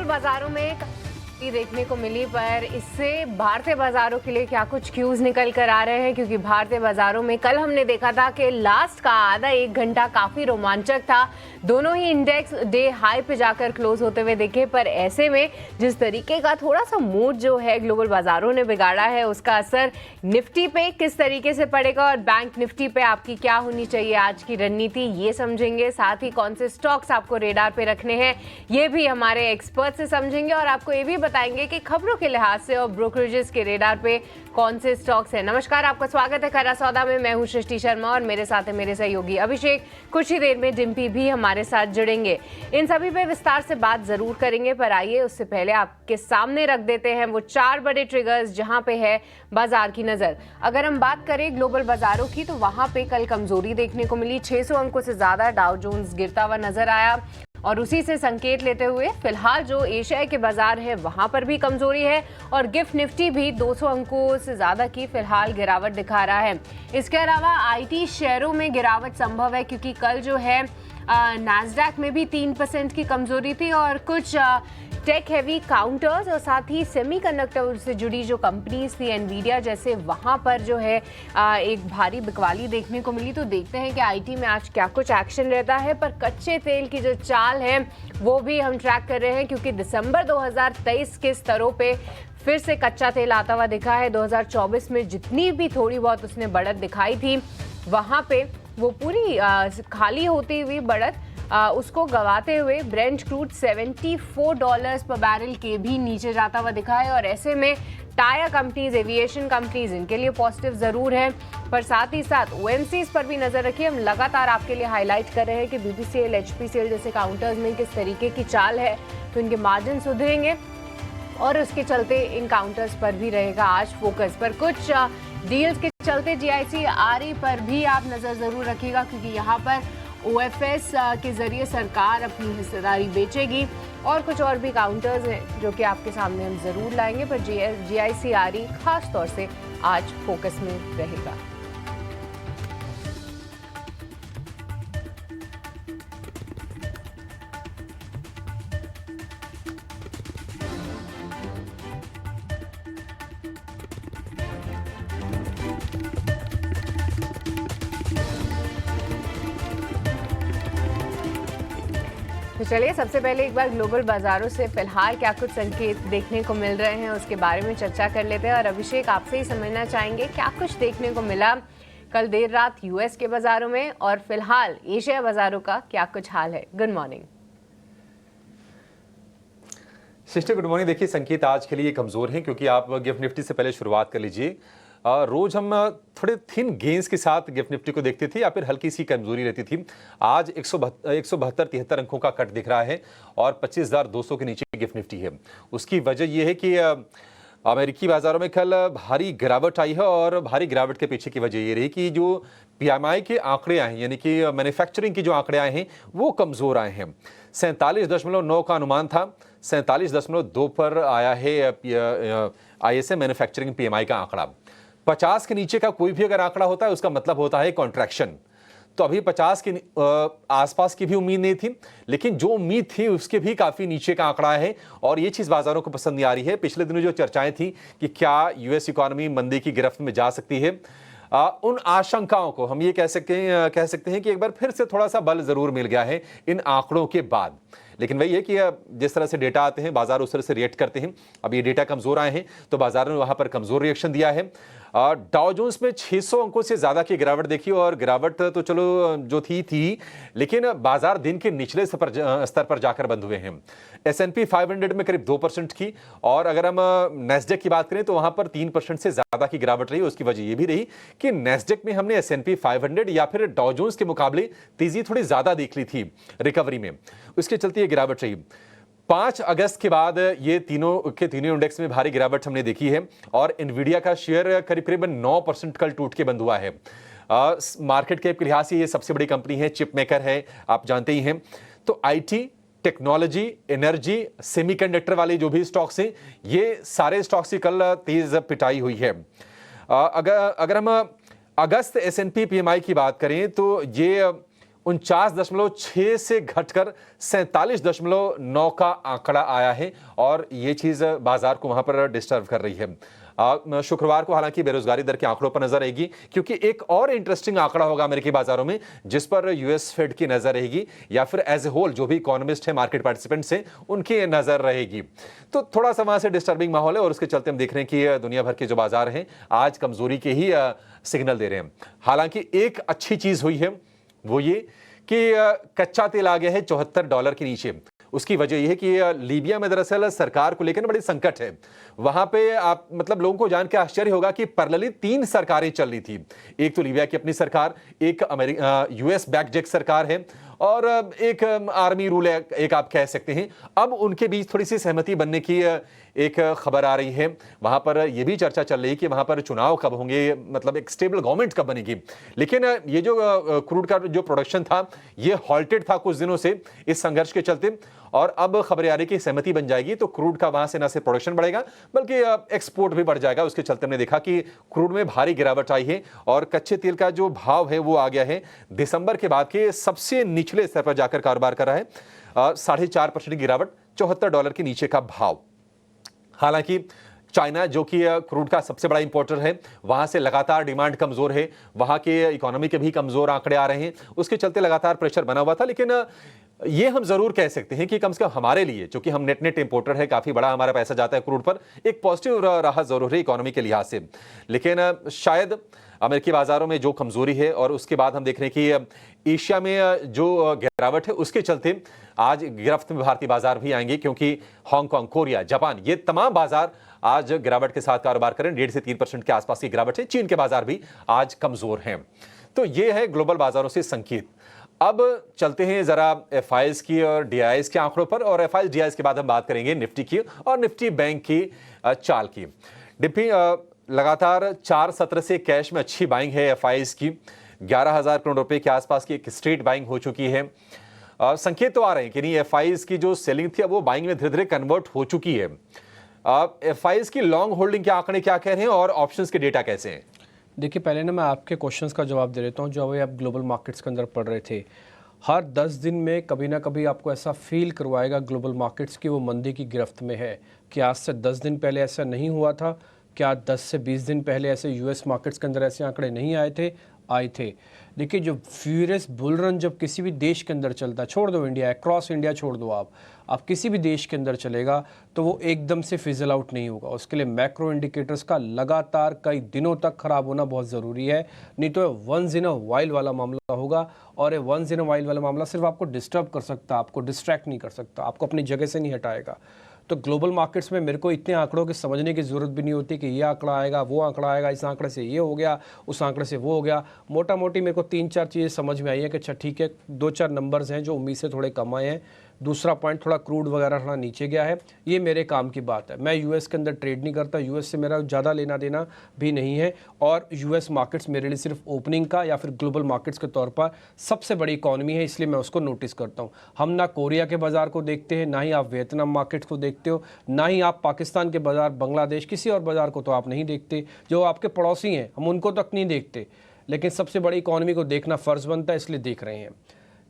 Global बाजारों में देखने को मिली, पर इससे भारतीय बाजारों के लिए क्या कुछ क्यूज निकल कर आ रहे हैं, क्योंकि भारतीय बाजारों में कल हमने देखा था कि लास्ट का आधा एक घंटा काफी रोमांचक था। दोनों ही इंडेक्स डे हाई पे जाकर क्लोज होते हुए दिखे, पर ऐसे में जिस तरीके का थोड़ा सा मूड जो है ग्लोबल बाजारों ने बिगाड़ा है, उसका असर निफ्टी पे किस तरीके से पड़ेगा और बैंक निफ्टी पे आपकी क्या होनी चाहिए आज की रणनीति, ये समझेंगे। साथ ही कौन से स्टॉक्स आपको रेडार पे रखने हैं, ये भी हमारे एक्सपर्ट से समझेंगे और आपको ये भी बताएंगे कि खबरों के लिहाज से और ब्रोकरेजेस के रेडार पे कौन से स्टॉक्स हैं। नमस्कार, आपका स्वागत है खरा सौदा में। मैं हूं सृष्टि शर्मा और मेरे साथ है मेरे सहयोगी अभिषेक। कुछ ही देर में डिम्पी भी हमारे साथ जुड़ेंगे। इन सभी पे विस्तार से बात जरूर करेंगे, पर आइए उससे पहले आपके सामने रख देते हैं वो 4 बड़े ट्रिगर्स जहां पे है बाजार की नजर। अगर हम बात करें ग्लोबल बाजारों की, तो वहां पे कल कमजोरी देखने को मिली। 600 अंकों से ज्यादा डाउ जोन्स गिरता हुआ नजर आया और उसी से संकेत लेते हुए फिलहाल जो एशिया के बाजार है वहां पर भी कमजोरी है और गिफ्ट निफ्टी भी 200 अंकों से ज्यादा की फिलहाल गिरावट दिखा रहा है। इसके अलावा आईटी शेयरों में गिरावट संभव है, क्योंकि कल जो है नैस्डैक में भी 3% की कमजोरी थी और कुछ टेक हेवी काउंटर्स और साथ ही सेमीकंडक्टर से जुड़ी जो कंपनीज थी एनवीडिया जैसे, वहां पर जो है एक भारी बिकवाली देखने को मिली। तो देखते हैं कि आईटी में आज क्या कुछ एक्शन रहता है। पर कच्चे तेल की जो चाल है वो भी हम ट्रैक कर रहे हैं, क्योंकि दिसंबर 2023 के स्तरों पे फिर से कच्चा तेल आता हुआ दिखा है। 2024 में जितनी भी थोड़ी बहुत उसने बढ़त दिखाई थी, वहां पे वो पूरी खाली होती हुई बढ़त उसको गवाते हुए ब्रेंट क्रूड $74 पर बैरल के भी नीचे जाता हुआ दिखा है। और ऐसे में टायर कंपनीज, एविएशन कंपनीज, इनके लिए पॉजिटिव जरूर है, पर साथ ही साथ ओएमसीज पर भी नजर रखिए। हम लगातार आपके लिए हाईलाइट कर रहे हैं कि बीपीसीएल, एचपीसीएल जैसे काउंटर्स में किस तरीके की चाल है, तो इनके मार्जिन सुधरेंगे और उसके चलते इन काउंटर्स पर भी रहेगा आज फोकस। पर कुछ डील्स के चलते जीआईसी आरई पर भी आप नजर जरूर रखिएगा, क्योंकि यहाँ पर ओएफएस के जरिए सरकार अपनी हिस्सेदारी बेचेगी और कुछ और भी काउंटर्स हैं जो कि आपके सामने हम जरूर लाएंगे। पर जीआईसी आरई खास तौर से आज फोकस में रहेगा। तो चलिए सबसे पहले एक बार ग्लोबल बाजारों से फिलहाल क्या कुछ संकेत देखने को मिल रहे हैं उसके बारे में चर्चा कर लेते हैं। और अभिषेक, आपसे ही समझना चाहेंगे क्या कुछ देखने को मिला कल देर रात यूएस के बाजारों में और फिलहाल एशिया बाजारों का क्या कुछ हाल है। Good morning sister, good morning. देखिए, संकेत आज के लिए कमजोर हैं, क्योंकि आप गिफ्ट निफ्टी से पहले शुरुआत कर लीजिए। रोज हम थोड़े थिन गेंस के साथ गिफ्ट निफ्टी को देखते थे या फिर हल्की सी कमजोरी रहती थी। आज 172-73 अंकों का कट दिख रहा है और 25,200 के नीचे गिफ्ट निफ्टी है। उसकी वजह यह है कि अमेरिकी बाजारों में कल भारी गिरावट आई है और भारी गिरावट के पीछे की वजह ये रही कि जो पीएमआई के आंकड़े आए हैं, यानी कि मैन्युफैक्चरिंग के जो आंकड़े आए हैं वो कमजोर आए हैं। 47.9 का अनुमान था, 47.2 पर आया है आईएसएम मैन्युफैक्चरिंग पीएमआई का आंकड़ा। 50 के नीचे का कोई भी अगर आंकड़ा होता है उसका मतलब होता है कॉन्ट्रैक्शन। तो अभी 50 के आसपास की भी उम्मीद नहीं थी, लेकिन जो उम्मीद थी उसके भी काफी नीचे का आंकड़ा है और ये चीज बाजारों को पसंद नहीं आ रही है। पिछले दिनों जो चर्चाएं थी कि क्या यूएस इकोनॉमी मंदी की गिरफ्त में जा सकती है, उन आशंकाओं को हम ये कह सकते हैं कि एक बार फिर से थोड़ा सा बल जरूर मिल गया है इन आंकड़ों के बाद। लेकिन वही है कि जिस तरह से डेटा आते हैं बाजार उस तरह से रिएक्ट करते हैं। अब ये डेटा कमजोर आए हैं तो बाजार ने वहां पर कमजोर रिएक्शन दिया है। डाउ जोन्स में 600 अंकों से ज्यादा की गिरावट देखी और गिरावट तो चलो जो थी, लेकिन बाजार दिन के निचले स्तर पर जाकर बंद हुए हैं। S&P 500 में करीब 2% की, और अगर हम नेस्डेक की बात करें तो वहां पर 3% से ज्यादा की गिरावट रही। उसकी वजह यह भी रही कि नेस्डेक में हमने S&P 500 या फिर डाउ जोन्स के मुकाबले तेजी थोड़ी ज्यादा देख ली थी रिकवरी में, उसके चलते ये गिरावट रही। 5 अगस्त के बाद ये तीनों इंडेक्स में भारी गिरावट हमने देखी है और एनवीडिया का शेयर करीब 9% कल टूट के बंद हुआ है। मार्केट कैप के लिहाज से ये सबसे बड़ी कंपनी है, चिप मेकर है, आप जानते ही हैं। तो आईटी, टेक्नोलॉजी, एनर्जी, सेमीकंडक्टर वाले जो भी स्टॉक्स हैं, ये सारे स्टॉक्स की कल तेज पिटाई हुई है। अगर हम अगस्त S&P PMI की बात करें तो ये 49.6 से घटकर 47.9 का आंकड़ा आया है और ये चीज बाजार को वहां पर डिस्टर्ब कर रही है। शुक्रवार को हालांकि बेरोजगारी दर के आंकड़ों पर नजर रहेगी, क्योंकि एक और इंटरेस्टिंग आंकड़ा होगा अमेरिकी बाजारों में जिस पर यूएस फेड की नजर रहेगी या फिर एज ए होल जो भी इकोनॉमिस्ट है, मार्केट पार्टिसिपेंट्स हैं, उनकी नजर रहेगी। तो थोड़ा सा वहां से डिस्टर्बिंग माहौल है और उसके चलते हम देख रहे हैं कि दुनिया भर के जो बाजार हैं आज कमजोरी के ही सिग्नल दे रहे हैं। हालांकि एक अच्छी चीज हुई है वो ये कि कच्चा तेल आ गया है $74 के नीचे। उसकी वजह यह है कि लीबिया में दरअसल सरकार को लेकर बड़ी संकट है। वहां पे आप मतलब लोगों को जान के आश्चर्य होगा कि पैरेलली 3 सरकारें चल रही थी। एक तो लीबिया की अपनी सरकार, एक यूएस बैक्ड एक सरकार है और एक आर्मी रूल है, एक आप कह सकते हैं। अब उनके बीच थोड़ी सी सहमति बनने की एक खबर आ रही है। वहां पर यह भी चर्चा चल रही है कि वहां पर चुनाव कब होंगे, मतलब एक स्टेबल गवर्नमेंट कब बनेगी। लेकिन ये जो क्रूड का जो प्रोडक्शन था ये हॉल्टेड था कुछ दिनों से इस संघर्ष के चलते, और अब खबरें आ रही कि सहमति बन जाएगी तो क्रूड का वहां से न सिर्फ प्रोडक्शन बढ़ेगा बल्कि एक्सपोर्ट भी बढ़ जाएगा। उसके चलते हमने देखा कि क्रूड में भारी गिरावट आई है और कच्चे तेल का जो भाव है वो आ गया है दिसंबर के बाद के सबसे निचले स्तर पर जाकर कारोबार कर रहा है। 4.5% की गिरावट, $74 के नीचे का भाव। हालांकि चाइना जो कि क्रूड का सबसे बड़ा इंपोर्टर है, वहां से लगातार डिमांड कमजोर है, वहां के इकोनॉमी के भी कमजोर आंकड़े आ रहे हैं, उसके चलते लगातार प्रेशर बना हुआ था। लेकिन ये हम जरूर कह सकते हैं कि कम से कम हमारे लिए, क्योंकि हम नेट इंपोर्टर है, काफी बड़ा हमारा पैसा जाता है क्रूड पर, एक पॉजिटिव रहा जरूर है इकोनॉमी के लिहाज से। लेकिन शायद अमेरिकी बाजारों में जो कमजोरी है और उसके बाद हम देख रहे हैं कि एशिया में जो गिरावट है उसके चलते आज गिरफ्त में भारतीय बाजार भी आएंगे, क्योंकि हांगकांग, कोरिया, जापान, ये तमाम बाजार आज गिरावट के साथ कारोबार करें। 1.5 से 3% के आसपास की गिरावट है। चीन के बाजार भी आज कमजोर हैं। तो ये है ग्लोबल बाजारों से संकेत। अब चलते हैं जरा एफआईएस की और डीआईएस के आंकड़ों पर, और एफआईएस डीआईएस के बाद हम बात करेंगे निफ्टी की और निफ्टी बैंक की चाल की। निफ्टी लगातार 4 सत्र से कैश में अच्छी बाइंग है एफआईएस की। 11,000 करोड़ रुपए के आसपास की एक स्ट्रेट बाइंग हो चुकी है। संकेत तो आ रहे हैं कि नहीं, एफआईएस की जो सेलिंग थी अब वो बाइंग में धीरे धीरे कन्वर्ट हो चुकी है। एफआईएस की लॉन्ग होल्डिंग के आंकड़े क्या कह रहे हैं और ऑप्शंस के डेटा कैसे हैं? देखिए, पहले ना मैं आपके क्वेश्चंस का जवाब दे देता हूँ जो अभी आप ग्लोबल मार्केट्स के अंदर पढ़ रहे थे। हर 10 दिन में कभी ना कभी आपको ऐसा फील करवाएगा ग्लोबल मार्केट्स की वो मंदी की गिरफ्त में है। कि आज से 10 दिन पहले ऐसा नहीं हुआ था? क्या 10 से 20 दिन पहले ऐसे यूएस मार्केट्स के अंदर ऐसे आंकड़े नहीं आए थे? देखिए, जो फ्यूरियस बुल रन जब किसी भी देश के अंदर चलता है, छोड़ दो इंडिया, क्रॉस इंडिया छोड़ दो, आप किसी भी देश के अंदर चलेगा तो वो एकदम से फिजल आउट नहीं होगा। उसके लिए मैक्रो इंडिकेटर्स का लगातार कई दिनों तक खराब होना बहुत ज़रूरी है, नहीं तो वंस इन अ वाइल वाला मामला होगा। और ये वंस इन अ वाइल वाला मामला सिर्फ आपको डिस्टर्ब कर सकता, आपको डिस्ट्रैक्ट नहीं कर सकता, आपको अपनी जगह से नहीं हटाएगा। तो ग्लोबल मार्केट्स में मेरे को इतने आंकड़ों के समझने की ज़रूरत भी नहीं होती कि ये आंकड़ा आएगा, वो आंकड़ा आएगा, इस आंकड़े से ये हो गया, उस आंकड़े से वो हो गया। मोटा मोटी मेरे को 3-4 चीज़ें समझ में आई है कि अच्छा ठीक है, 2-4 नंबर्स हैं जो उम्मीद से थोड़े कम आए हैं। दूसरा पॉइंट, थोड़ा क्रूड वगैरह थोड़ा नीचे गया है, ये मेरे काम की बात है। मैं यूएस के अंदर ट्रेड नहीं करता, यूएस से मेरा ज़्यादा लेना देना भी नहीं है, और यूएस मार्केट्स मेरे लिए सिर्फ ओपनिंग का या फिर ग्लोबल मार्केट्स के तौर पर सबसे बड़ी इकॉनमी है, इसलिए मैं उसको नोटिस करता हूँ। हम ना कोरिया के बाज़ार को देखते हैं, ना ही आप वियतनाम मार्केट्स को देखते हो, ना ही आप पाकिस्तान के बाज़ार, बांग्लादेश, किसी और बाज़ार को तो आप नहीं देखते। जो आपके पड़ोसी हैं हम उनको तक नहीं देखते, लेकिन सबसे बड़ी इकॉनमी को देखना फ़र्ज़ बनता है, इसलिए देख रहे हैं।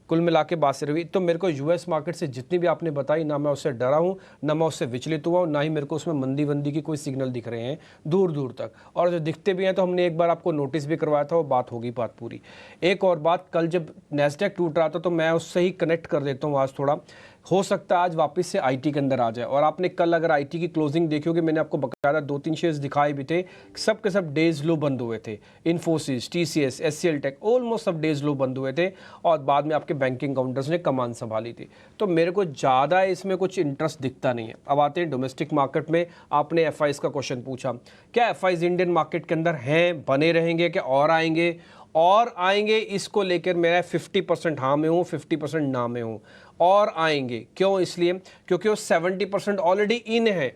कुल मिला के बात से रही तो मेरे को यूएस मार्केट से जितनी भी आपने बताई, ना मैं उससे डरा हूँ, ना मैं उससे विचलित हुआ हूँ, ना ही मेरे को उसमें मंदी वंदी की कोई सिग्नल दिख रहे हैं दूर दूर तक। और जो दिखते भी हैं तो हमने एक बार आपको नोटिस भी करवाया था, वो बात होगी बात पूरी। एक और बात, कल जब नैस्डैक टूट रहा था तो मैं उससे ही कनेक्ट कर देता हूँ। आज थोड़ा हो सकता है आज वापस से आईटी के अंदर आ जाए। और आपने कल अगर आईटी की क्लोजिंग देखी होगी, मैंने आपको बकायदा 2-3 शेयर्स दिखाए भी थे, सब के सब डेज लो बंद हुए थे। इन्फोसिस, टीसीएस, एचसीएल टेक, ऑलमोस्ट सब डेज लो बंद हुए थे, और बाद में आपके बैंकिंग काउंटर्स ने कमान संभाली थी। तो मेरे को ज़्यादा इसमें कुछ इंटरेस्ट दिखता नहीं है। अब आते हैं डोमेस्टिक मार्केट में। आपने एफआईएस का क्वेश्चन पूछा, क्या एफआईएस इंडियन मार्केट के अंदर हैं, बने रहेंगे, क्या और आएंगे? और आएंगे, इसको लेकर मैं 50% हाँ में हूँ, 50% ना में हूँ। और आएंगे क्यों? इसलिए क्योंकि वो 70% ऑलरेडी इन है,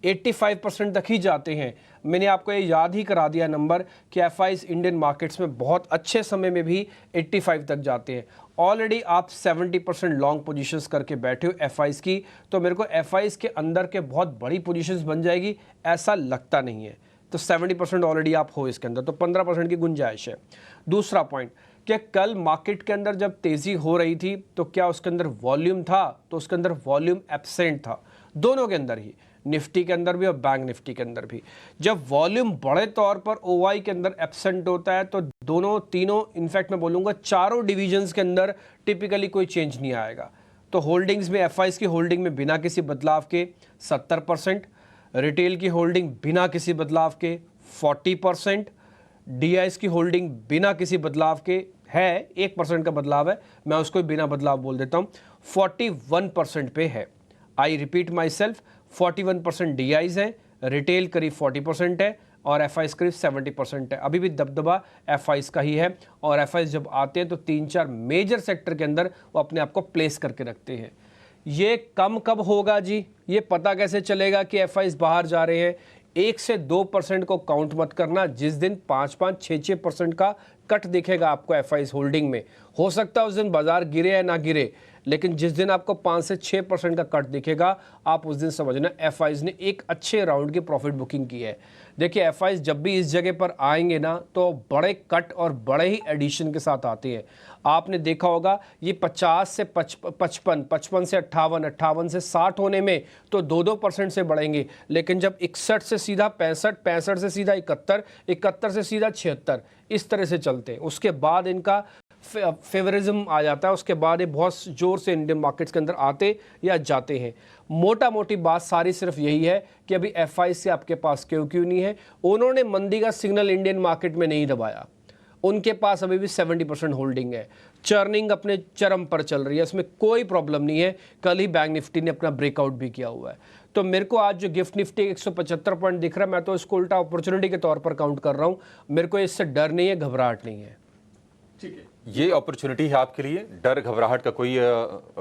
85% तक ही जाते हैं। मैंने आपको ये याद ही करा दिया नंबर कि एफआईएस इंडियन मार्केट्स में बहुत अच्छे समय में भी 85 तक जाते हैं। ऑलरेडी आप 70% लॉन्ग पोजीशंस करके बैठे हो एफआईएस की, तो मेरे को एफआईएस के अंदर के बहुत बड़ी पोजीशंस बन जाएगी ऐसा लगता नहीं है। तो 70% ऑलरेडी आप हो इसके अंदर, तो 15% की गुंजाइश है। दूसरा पॉइंट, कि कल मार्केट के अंदर जब तेजी हो रही थी तो क्या उसके अंदर वॉल्यूम था? तो उसके अंदर वॉल्यूम एब्सेंट था, दोनों के अंदर ही, निफ्टी के अंदर भी और बैंक निफ्टी के अंदर भी। जब वॉल्यूम बड़े तौर पर ओवाई के अंदर एब्सेंट होता है तो दोनों तीनों, इनफैक्ट मैं बोलूँगा चारों डिविजन्स के अंदर टिपिकली कोई चेंज नहीं आएगा। तो होल्डिंग्स में, एफआईज की होल्डिंग में बिना किसी बदलाव के 70%, रिटेल की होल्डिंग बिना किसी बदलाव के 40%, डीआईएस की होल्डिंग बिना किसी बदलाव के है, 1% का बदलाव है, मैं उसको बिना बदलाव बोल देता हूँ, 41% पे है। I repeat my self, 41% DIs है, रिटेल करीब 40% है और एफआईज करीब 70% है। अभी भी दबदबा एफआईज का ही है और एफआईज जब आते हैं तो 3-4 मेजर सेक्टर के अंदर वो अपने आप को प्लेस करके रखते हैं। ये कम कब होगा जी? ये पता कैसे चलेगा कि एफआईज बाहर जा रहे हैं? 1 से 2% को काउंट मत करना। जिस दिन 5-5, 6-6% का कट दिखेगा आपको एफआईज होल्डिंग में, हो सकता है उस दिन बाजार गिरे या ना गिरे, लेकिन जिस दिन आपको 5 से 6% का कट दिखेगा, आप उस दिन समझना एफआईज ने एक अच्छे राउंड की प्रॉफिट बुकिंग की है। देखिए एफआईज जब भी इस जगह पर आएंगे ना तो बड़े कट और बड़े ही एडिशन के साथ आते हैं। आपने देखा होगा ये 50 से 55, 55 से 58, 58 से 60 होने में तो 2-2% से बढ़ेंगे, लेकिन जब 61 से सीधा 65, 65 से सीधा 71, 71 से सीधा 76, इस तरह से चलते हैं। उसके बाद इनका फेवरिज्म आ जाता है, उसके बाद ये बहुत जोर से इंडियन मार्केट्स के अंदर आते या जाते हैं। मोटा मोटी बात सारी सिर्फ यही है कि अभी एफआई से आपके पास क्यों नहीं है। उन्होंने मंदी का सिग्नल इंडियन मार्केट में नहीं दबाया, उनके पास अभी भी 70% होल्डिंग है। चर्निंग अपने चरम पर चल रही है, इसमें कोई प्रॉब्लम नहीं है। कल ही बैंक निफ्टी ने अपना ब्रेकआउट भी किया हुआ है। तो मेरे को आज जो गिफ्ट निफ्टी 175 पॉइंट दिख रहा है, मैं तो इसको उल्टा अपॉर्चुनिटी के तौर पर काउंट कर रहा हूँ। मेरे को इससे डर नहीं है, घबराहट नहीं है। ठीक है, ये अपॉर्चुनिटी है आपके लिए, डर घबराहट का कोई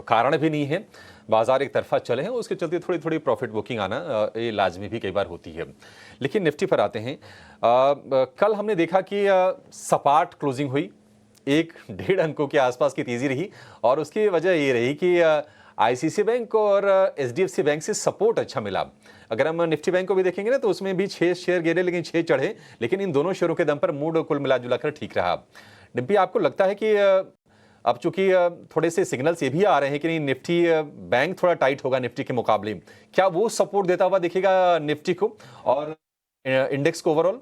कारण भी नहीं है। बाजार एक तरफा चले हैं, उसके चलते थोड़ी थोड़ी प्रॉफिट बुकिंग आना ये लाजमी भी कई बार होती है। लेकिन निफ्टी पर आते हैं। कल हमने देखा कि सपाट क्लोजिंग हुई, 1-1.5 अंकों के आसपास की तेजी रही और उसकी वजह ये रही कि आईसीआईसीआई बैंक और एचडीएफसी बैंक से सपोर्ट अच्छा मिला। अगर हम निफ्टी बैंक को भी देखेंगे ना तो उसमें भी 6 शेयर गिरे लेकिन 6 चढ़े, लेकिन इन दोनों शेयरों के दम पर मूड कुल मिला जुला कर ठीक रहा। डिम्पी, आपको लगता है कि अब चूंकि थोड़े से सिग्नल्स ये भी आ रहे हैं कि नहीं, निफ्टी बैंक थोड़ा टाइट होगा निफ्टी के मुकाबले, क्या वो सपोर्ट देता हुआ दिखेगा निफ्टी को और इंडेक्स को ओवरऑल?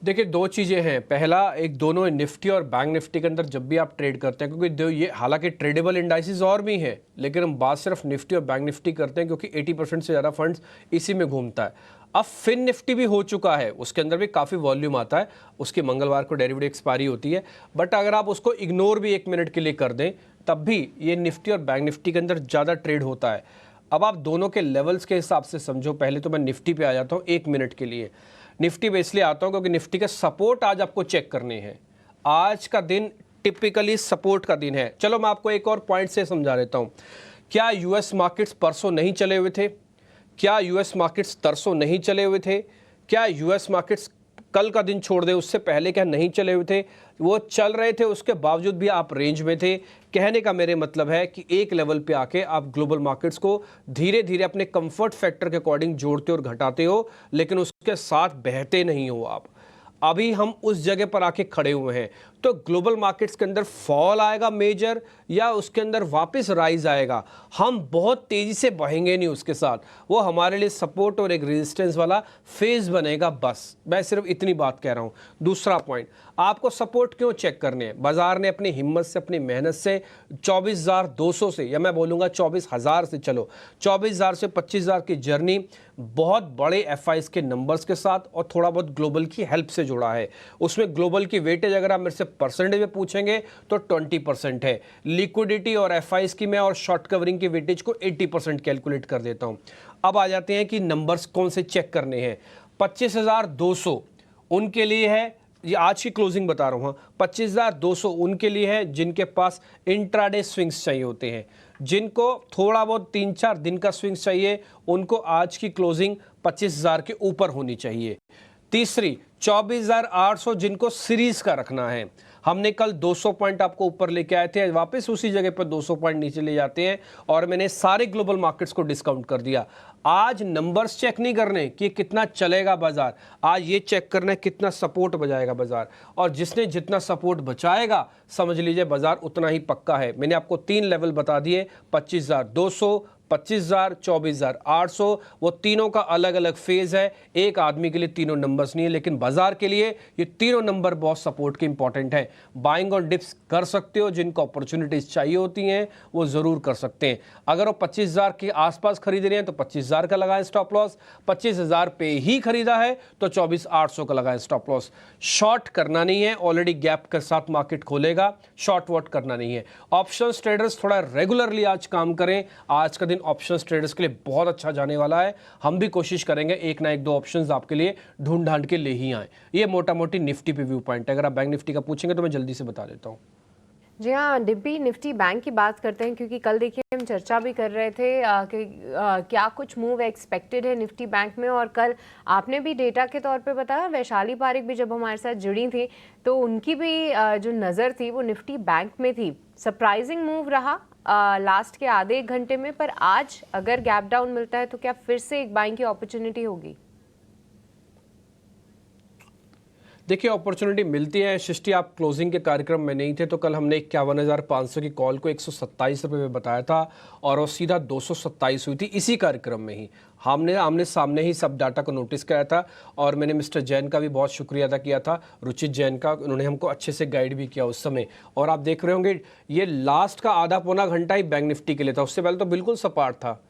देखिए, दो चीज़ें हैं। पहला, एक दोनों निफ्टी और बैंक निफ्टी के अंदर जब भी आप ट्रेड करते हैं, क्योंकि ये हालांकि ट्रेडेबल इंडाइसेस और भी हैं, लेकिन हम बात सिर्फ निफ्टी और बैंक निफ्टी करते हैं क्योंकि 80% से ज़्यादा फंड्स इसी में घूमता है। अब फिन निफ्टी भी हो चुका है, उसके अंदर भी काफ़ी वॉल्यूम आता है, उसकी मंगलवार को डेरिवेटिव एक्सपायरी होती है, बट अगर आप उसको इग्नोर भी 1 मिनट के लिए कर दें तब भी ये निफ्टी और बैंक निफ्टी के अंदर ज़्यादा ट्रेड होता है। अब आप दोनों के लेवल्स के हिसाब से समझो। पहले तो मैं निफ्टी पे आ जाता हूँ 1 मिनट के लिए। निफ्टी पे इसलिए आता हूँ क्योंकि निफ्टी के सपोर्ट आज आपको चेक करने हैं। आज का दिन टिपिकली सपोर्ट का दिन है। चलो मैं आपको एक और पॉइंट से समझा देता हूँ। क्या यूएस मार्केट्स परसों नहीं चले हुए थे? क्या यूएस मार्केट्स तरसों नहीं चले हुए थे? क्या यूएस मार्केट्स कल का दिन छोड़ दे उससे पहले क्या नहीं चले हुए थे? वो चल रहे थे, उसके बावजूद भी आप रेंज में थे। कहने का मेरे मतलब है कि एक लेवल पे आके आप ग्लोबल मार्केट्स को धीरे धीरे अपने कंफर्ट फैक्टर के अकॉर्डिंग जोड़ते और घटाते हो, लेकिन उसके साथ बहते नहीं हो आप। अभी हम उस जगह पर आके खड़े हुए हैं। तो ग्लोबल मार्केट्स के अंदर फॉल आएगा मेजर या उसके अंदर वापस राइज आएगा, हम बहुत तेज़ी से बहेंगे नहीं उसके साथ। वो हमारे लिए सपोर्ट और एक रेजिस्टेंस वाला फेज बनेगा, बस मैं सिर्फ इतनी बात कह रहा हूँ। दूसरा पॉइंट, आपको सपोर्ट क्यों चेक करने हैं? बाजार ने अपनी हिम्मत से, अपनी मेहनत से 24,200 से, या मैं बोलूँगा 24,000 से, चलो 24,000 से 25,000 की जर्नी बहुत बड़े एफआईज के नंबर्स के साथ और थोड़ा बहुत ग्लोबल की हेल्प से जुड़ा है। उसमें ग्लोबल की वेटेज अगर आप मेरे से परसेंटेज में पूछेंगे तो 20% है। लिक्विडिटी और एफआईज की मैं और शॉर्ट कवरिंग की वेटेज को 80% कैलकुलेट कर देता हूं। अब आ जाते हैं कि नंबर्स कौन से चेक करने हैं। 25,200 उनके लिए है, ये आज की क्लोजिंग बता रहा हूं। 25,200 उनके लिए है जिनके पास इंट्राडे स्विंग्स चाहिए होते हैं, जिनको थोड़ा बहुत 3-4 दिन का स्विंग्स चाहिए, उनको आज की क्लोजिंग 25,000 के ऊपर होनी चाहिए। तीसरी, 24,800 जिनको सीरीज का रखना है। हमने कल 200 पॉइंट आपको ऊपर लेके आए थे, वापस उसी जगह पर 200 पॉइंट नीचे ले जाते हैं और मैंने सारे ग्लोबल मार्केट्स को डिस्काउंट कर दिया। आज नंबर्स चेक नहीं करने कि कितना चलेगा बाजार, आज ये चेक करना है कितना सपोर्ट बजाएगा बाजार, और जिसने जितना सपोर्ट बचाएगा समझ लीजिए बाजार उतना ही पक्का है। मैंने आपको 3 लेवल बता दिए, 25,200, 25,000, 24,800, वो तीनों का अलग अलग फेज है। एक आदमी के लिए तीनों नंबर्स नहीं है, लेकिन बाजार के लिए ये तीनों नंबर बहुत सपोर्ट के इंपॉर्टेंट है। बाइंग और डिप्स कर सकते हो, जिनको अपॉर्चुनिटीज चाहिए होती हैं वो जरूर कर सकते हैं। अगर वो 25,000 के आसपास खरीद रहे हैं तो 25,000 का लगाएं स्टॉप लॉस, 25,000 पे ही खरीदा है तो 24,800 का लगाएं स्टॉप लॉस। शॉर्ट करना नहीं है, ऑलरेडी गैप के साथ मार्केट खोलेगा, शॉर्ट वॉट करना नहीं है। ऑप्शंस ट्रेडर्स थोड़ा रेगुलरली आज काम करें, आज का दिन ऑप्शंस ट्रेडर्स के लिए बहुत अच्छा जाने वाला है। हम भी कोशिश करेंगे एक ना एक दो ऑप्शंस आपके लिए ढूंढ ढांड के ले ही आए। ये मोटा मोटी निफ्टी पे व्यू पॉइंट है। अगर आप बैंक निफ्टी का पूछेंगे तो मैं जल्दी से बता देता हूँ। जी हाँ, डिब्बी निफ्टी बैंक की बात करते हैं, क्योंकि कल देखिए हम चर्चा भी कर रहे थे कि क्या कुछ मूव एक्सपेक्टेड है निफ्टी बैंक में, और कल आपने भी डेटा के तौर पे बताया, वैशाली पारिक भी जब हमारे साथ जुड़ी थी तो उनकी भी जो नज़र थी वो निफ्टी बैंक में थी। सरप्राइजिंग मूव रहा लास्ट के आधे एक घंटे में, पर आज अगर गैप डाउन मिलता है तो क्या फिर से एक बाइंग की अपॉर्चुनिटी होगी? देखिए अपॉर्चुनिटी मिलती है। सृष्टि, आप क्लोजिंग के कार्यक्रम में नहीं थे तो कल हमने 51,500 की कॉल को 127 रुपये में बताया था और वो सीधा 227 हुई थी इसी कार्यक्रम में ही। हमने आमने सामने ही सब डाटा को नोटिस किया था और मैंने मिस्टर जैन का भी बहुत शुक्रिया अदा किया था, रुचित जैन का, उन्होंने हमको अच्छे से गाइड भी किया उस समय। और आप देख रहे होंगे ये लास्ट का आधा पौना घंटा ही बैंक निफ्टी के लिए था, उससे पहले तो बिल्कुल सपाट था,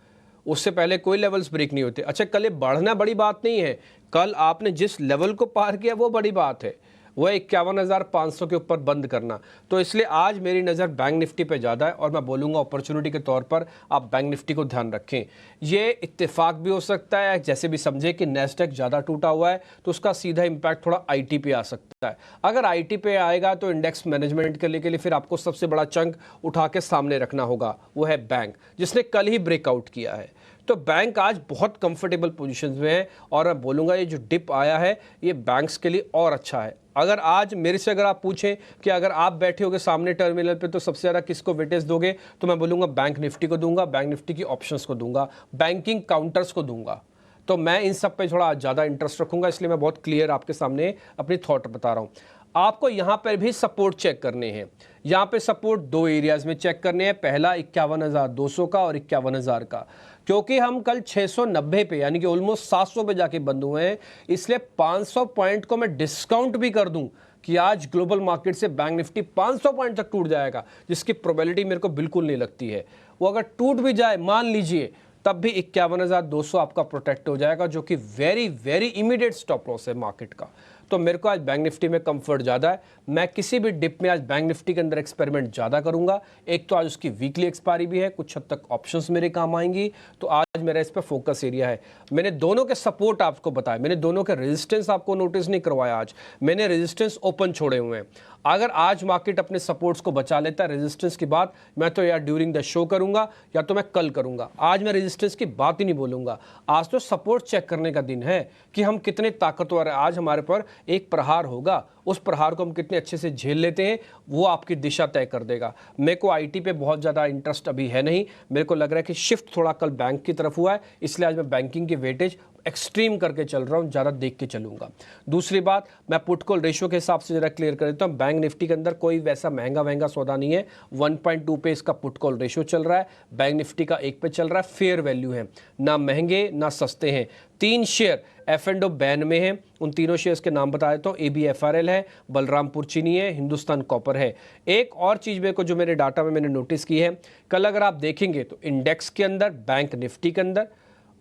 उससे पहले कोई लेवल्स ब्रेक नहीं होते। अच्छा, कल ये बढ़ना बड़ी बात नहीं है, कल आपने जिस लेवल को पार किया वो बड़ी बात है, वो 51,500 के ऊपर बंद करना। तो इसलिए आज मेरी नज़र बैंक निफ्टी पे ज़्यादा है और मैं बोलूँगा अपॉर्चुनिटी के तौर पर आप बैंक निफ्टी को ध्यान रखें। ये इत्तेफाक भी हो सकता है, जैसे भी समझे कि नेस्डेक ज़्यादा टूटा हुआ है तो उसका सीधा इम्पैक्ट थोड़ा आईटी पे आ सकता है। अगर आईटी पे आएगा तो इंडेक्स मैनेजमेंट के लिए फिर आपको सबसे बड़ा चंक उठा के सामने रखना होगा, वो है बैंक, जिसने कल ही ब्रेकआउट किया है। तो बैंक आज बहुत कंफर्टेबल पोजीशन में है और मैं बोलूँगा ये जो डिप आया है ये बैंक्स के लिए और अच्छा है। अगर आज मेरे से अगर आप पूछें कि अगर आप बैठे होगे सामने टर्मिनल पे तो सबसे ज़्यादा किसको वेटेज दोगे, तो मैं बोलूँगा बैंक निफ्टी को दूंगा, बैंक निफ्टी की ऑप्शंस को दूंगा, बैंकिंग काउंटर्स को दूंगा। तो मैं इन सब पे थोड़ा ज़्यादा इंटरेस्ट रखूँगा, इसलिए मैं बहुत क्लियर आपके सामने अपनी थॉट बता रहा हूँ। आपको यहाँ पर भी सपोर्ट चेक करने हैं। यहाँ पे सपोर्ट 2 एरियाज में चेक करने हैं, पहला 51,200 का और 51,000 का, क्योंकि हम कल 690 पे यानी कि ऑलमोस्ट 700 पे जाके बंद हुए हैं, इसलिए 500 पॉइंट को मैं डिस्काउंट भी कर दूं कि आज ग्लोबल मार्केट से बैंक निफ्टी 500 पॉइंट तक टूट जाएगा, जिसकी प्रोबेबिलिटी मेरे को बिल्कुल नहीं लगती है। वो अगर टूट भी जाए मान लीजिए तब भी 51,200 आपका प्रोटेक्ट हो जाएगा, जो कि very very immediate stop loss है मार्केट का। तो मेरे को आज बैंक निफ्टी में कंफर्ट ज़्यादा है। मैं किसी भी डिप में आज बैंक निफ्टी के अंदर एक्सपेरिमेंट ज़्यादा करूंगा। एक तो आज उसकी वीकली एक्सपायरी भी है, कुछ हद तक ऑप्शंस मेरे काम आएंगी, तो आज मेरा इस पर फोकस एरिया है। मैंने दोनों के सपोर्ट आपको बताया, मैंने दोनों के रेजिस्टेंस आपको नोटिस नहीं करवाया, आज मैंने रेजिस्टेंस ओपन छोड़े हुए हैं। अगर आज मार्केट अपने सपोर्ट्स को बचा लेता है रेजिस्टेंस की बात, मैं तो यार ड्यूरिंग द शो करूंगा या तो मैं कल करूंगा। आज मैं रेजिस्टेंस की बात ही नहीं बोलूंगा, आज तो सपोर्ट चेक करने का दिन है कि हम कितने ताकतवर है। आज हमारे पर एक प्रहार होगा, उस प्रहार को हम कितने अच्छे से झेल लेते हैं वो आपकी दिशा तय कर देगा। मेरे को आईटी पे बहुत ज़्यादा इंटरेस्ट अभी है नहीं, मेरे को लग रहा है कि शिफ्ट थोड़ा कल बैंक की तरफ हुआ है, इसलिए आज मैं बैंकिंग की वेटेज एक्सट्रीम करके चल रहा हूँ, ज़्यादा देख के चलूंगा। दूसरी बात, मैं पुट कॉल रेशियो के हिसाब से ज़रा क्लियर कर देता हूँ। बैंक निफ्टी के अंदर कोई वैसा महंगा सौदा नहीं है, 1.2 पे इसका पुट कॉल रेशियो चल रहा है, बैंक निफ्टी का 1 पे चल रहा है। फेयर वैल्यू है, ना महंगे ना सस्ते हैं। 3 शेयर F&O बैन में है, उन तीनों शेयर्स के नाम बता देता हूँ। ABFRL है, बलरामपुर चीनी है, हिंदुस्तान कॉपर है। एक और चीज़ मेरे को जो मेरे डाटा में मैंने नोटिस की है, कल अगर आप देखेंगे तो इंडेक्स के अंदर, बैंक निफ्टी के अंदर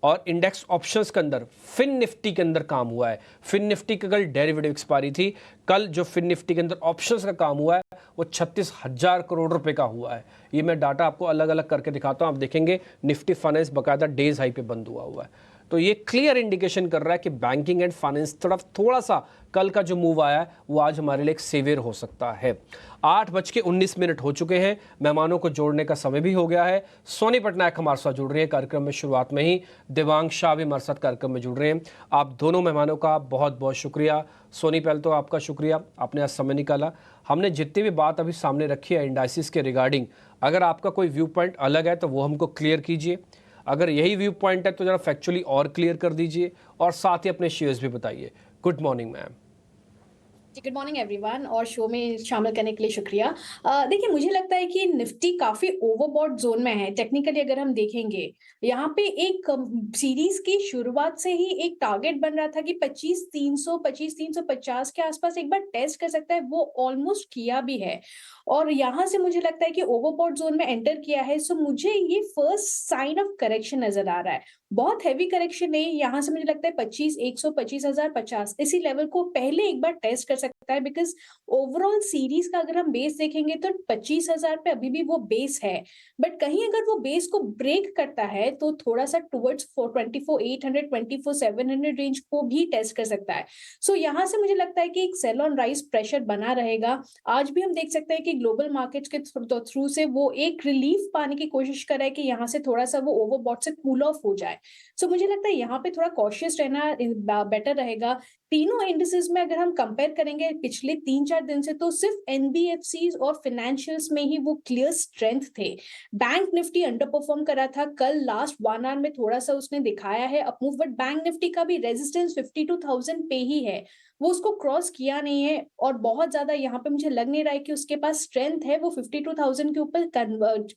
और इंडेक्स ऑप्शंस के अंदर फिन निफ्टी के अंदर काम हुआ है। फिन निफ्टी की कल डेरिवेटिव एक्सपायरी थी, कल जो फिन निफ्टी के अंदर ऑप्शंस का काम हुआ है वो 36,000 करोड़ रुपए का हुआ है। ये मैं डाटा आपको अलग अलग करके दिखाता हूँ, आप देखेंगे निफ्टी फाइनेंस बाकायदा डेज हाई पे बंद हुआ है। तो ये क्लियर इंडिकेशन कर रहा है कि बैंकिंग एंड फाइनेंस तरफ थोड़ा सा कल का जो मूव आया है वो आज हमारे लिए एक सेवियर हो सकता है। 8:19 हो चुके हैं, मेहमानों को जोड़ने का समय भी हो गया है। सोनी पटनायक हमारे साथ जुड़ रही है कार्यक्रम में, शुरुआत में ही दिव्यांग शाह भी हमारे साथ कार्यक्रम में जुड़ रहे हैं। आप दोनों मेहमानों का बहुत बहुत शुक्रिया। सोनी, पहले तो आपका शुक्रिया, आपने आज समय निकाला। हमने जितनी भी बात अभी सामने रखी है इंडाइसिस के रिगार्डिंग, अगर आपका कोई व्यू पॉइंट अलग है तो वो हमको क्लियर कीजिए। अगर यही व्यू पॉइंट है तो जरा फैक्चुअली और क्लियर कर दीजिए, और साथ ही अपने शेयर्स भी बताइए। Good morning ma'am. Good morning everyone, और शो में शामिल करने के लिए शुक्रिया। देखिए, मुझे लगता है कि निफ्टी काफी ओवरबॉट जोन में है। टेक्निकली अगर हम देखेंगे, यहाँ पे एक सीरीज की शुरुआत से ही एक टारगेट बन रहा था कि 25,300 25,350 के आसपास एक बार टेस्ट कर सकता है, वो ऑलमोस्ट किया भी है। और यहाँ से मुझे लगता है कि ओवरबॉट जोन में एंटर किया है। सो मुझे ये फर्स्ट साइन ऑफ करेक्शन नजर आ रहा है। बहुत हैवी करेक्शन नहीं, यहाँ से मुझे लगता है 25,100 25,050 इसी लेवल को पहले एक बार टेस्ट कर सकता है। बिकॉज ओवरऑल सीरीज का अगर हम बेस देखेंगे तो 25,000 पे अभी भी वो बेस है, बट कहीं अगर वो बेस को ब्रेक करता है तो थोड़ा सा टुवर्ड्स 24,800 24,700 रेंज को भी टेस्ट कर सकता है। सो यहाँ से मुझे लगता है कि एक सेल ऑन राइज प्रेशर बना रहेगा। आज भी हम देख सकते हैं कि ग्लोबल मार्केट्स के थ्रू से वो एक रिलीफ पाने की कोशिश कर रहा है कि यहाँ से थोड़ा सा वो ओवरबॉट से कूल ऑफ हो जाए। सो मुझे लगता है यहाँ पे थोड़ा कॉशियस रहना बेटर रहेगा। तीनों इंडिसेस में अगर हम कंपेयर करेंगे पिछले 3-4 दिन से, तो सिर्फ एनबीएफसीज और फाइनेंशियल्स में ही वो क्लियर स्ट्रेंथ थे। बैंक निफ्टी अंडर परफॉर्म करा था कल, लास्ट 1 आवर में थोड़ा सा उसने दिखाया है अपमूव, बट बैंक निफ्टी का भी रेजिस्टेंस 52,000 पे ही है, वो उसको क्रॉस किया नहीं है। और बहुत ज्यादा यहाँ पे मुझे लग नहीं रहा है कि उसके पास स्ट्रेंथ है वो 52,000 के ऊपर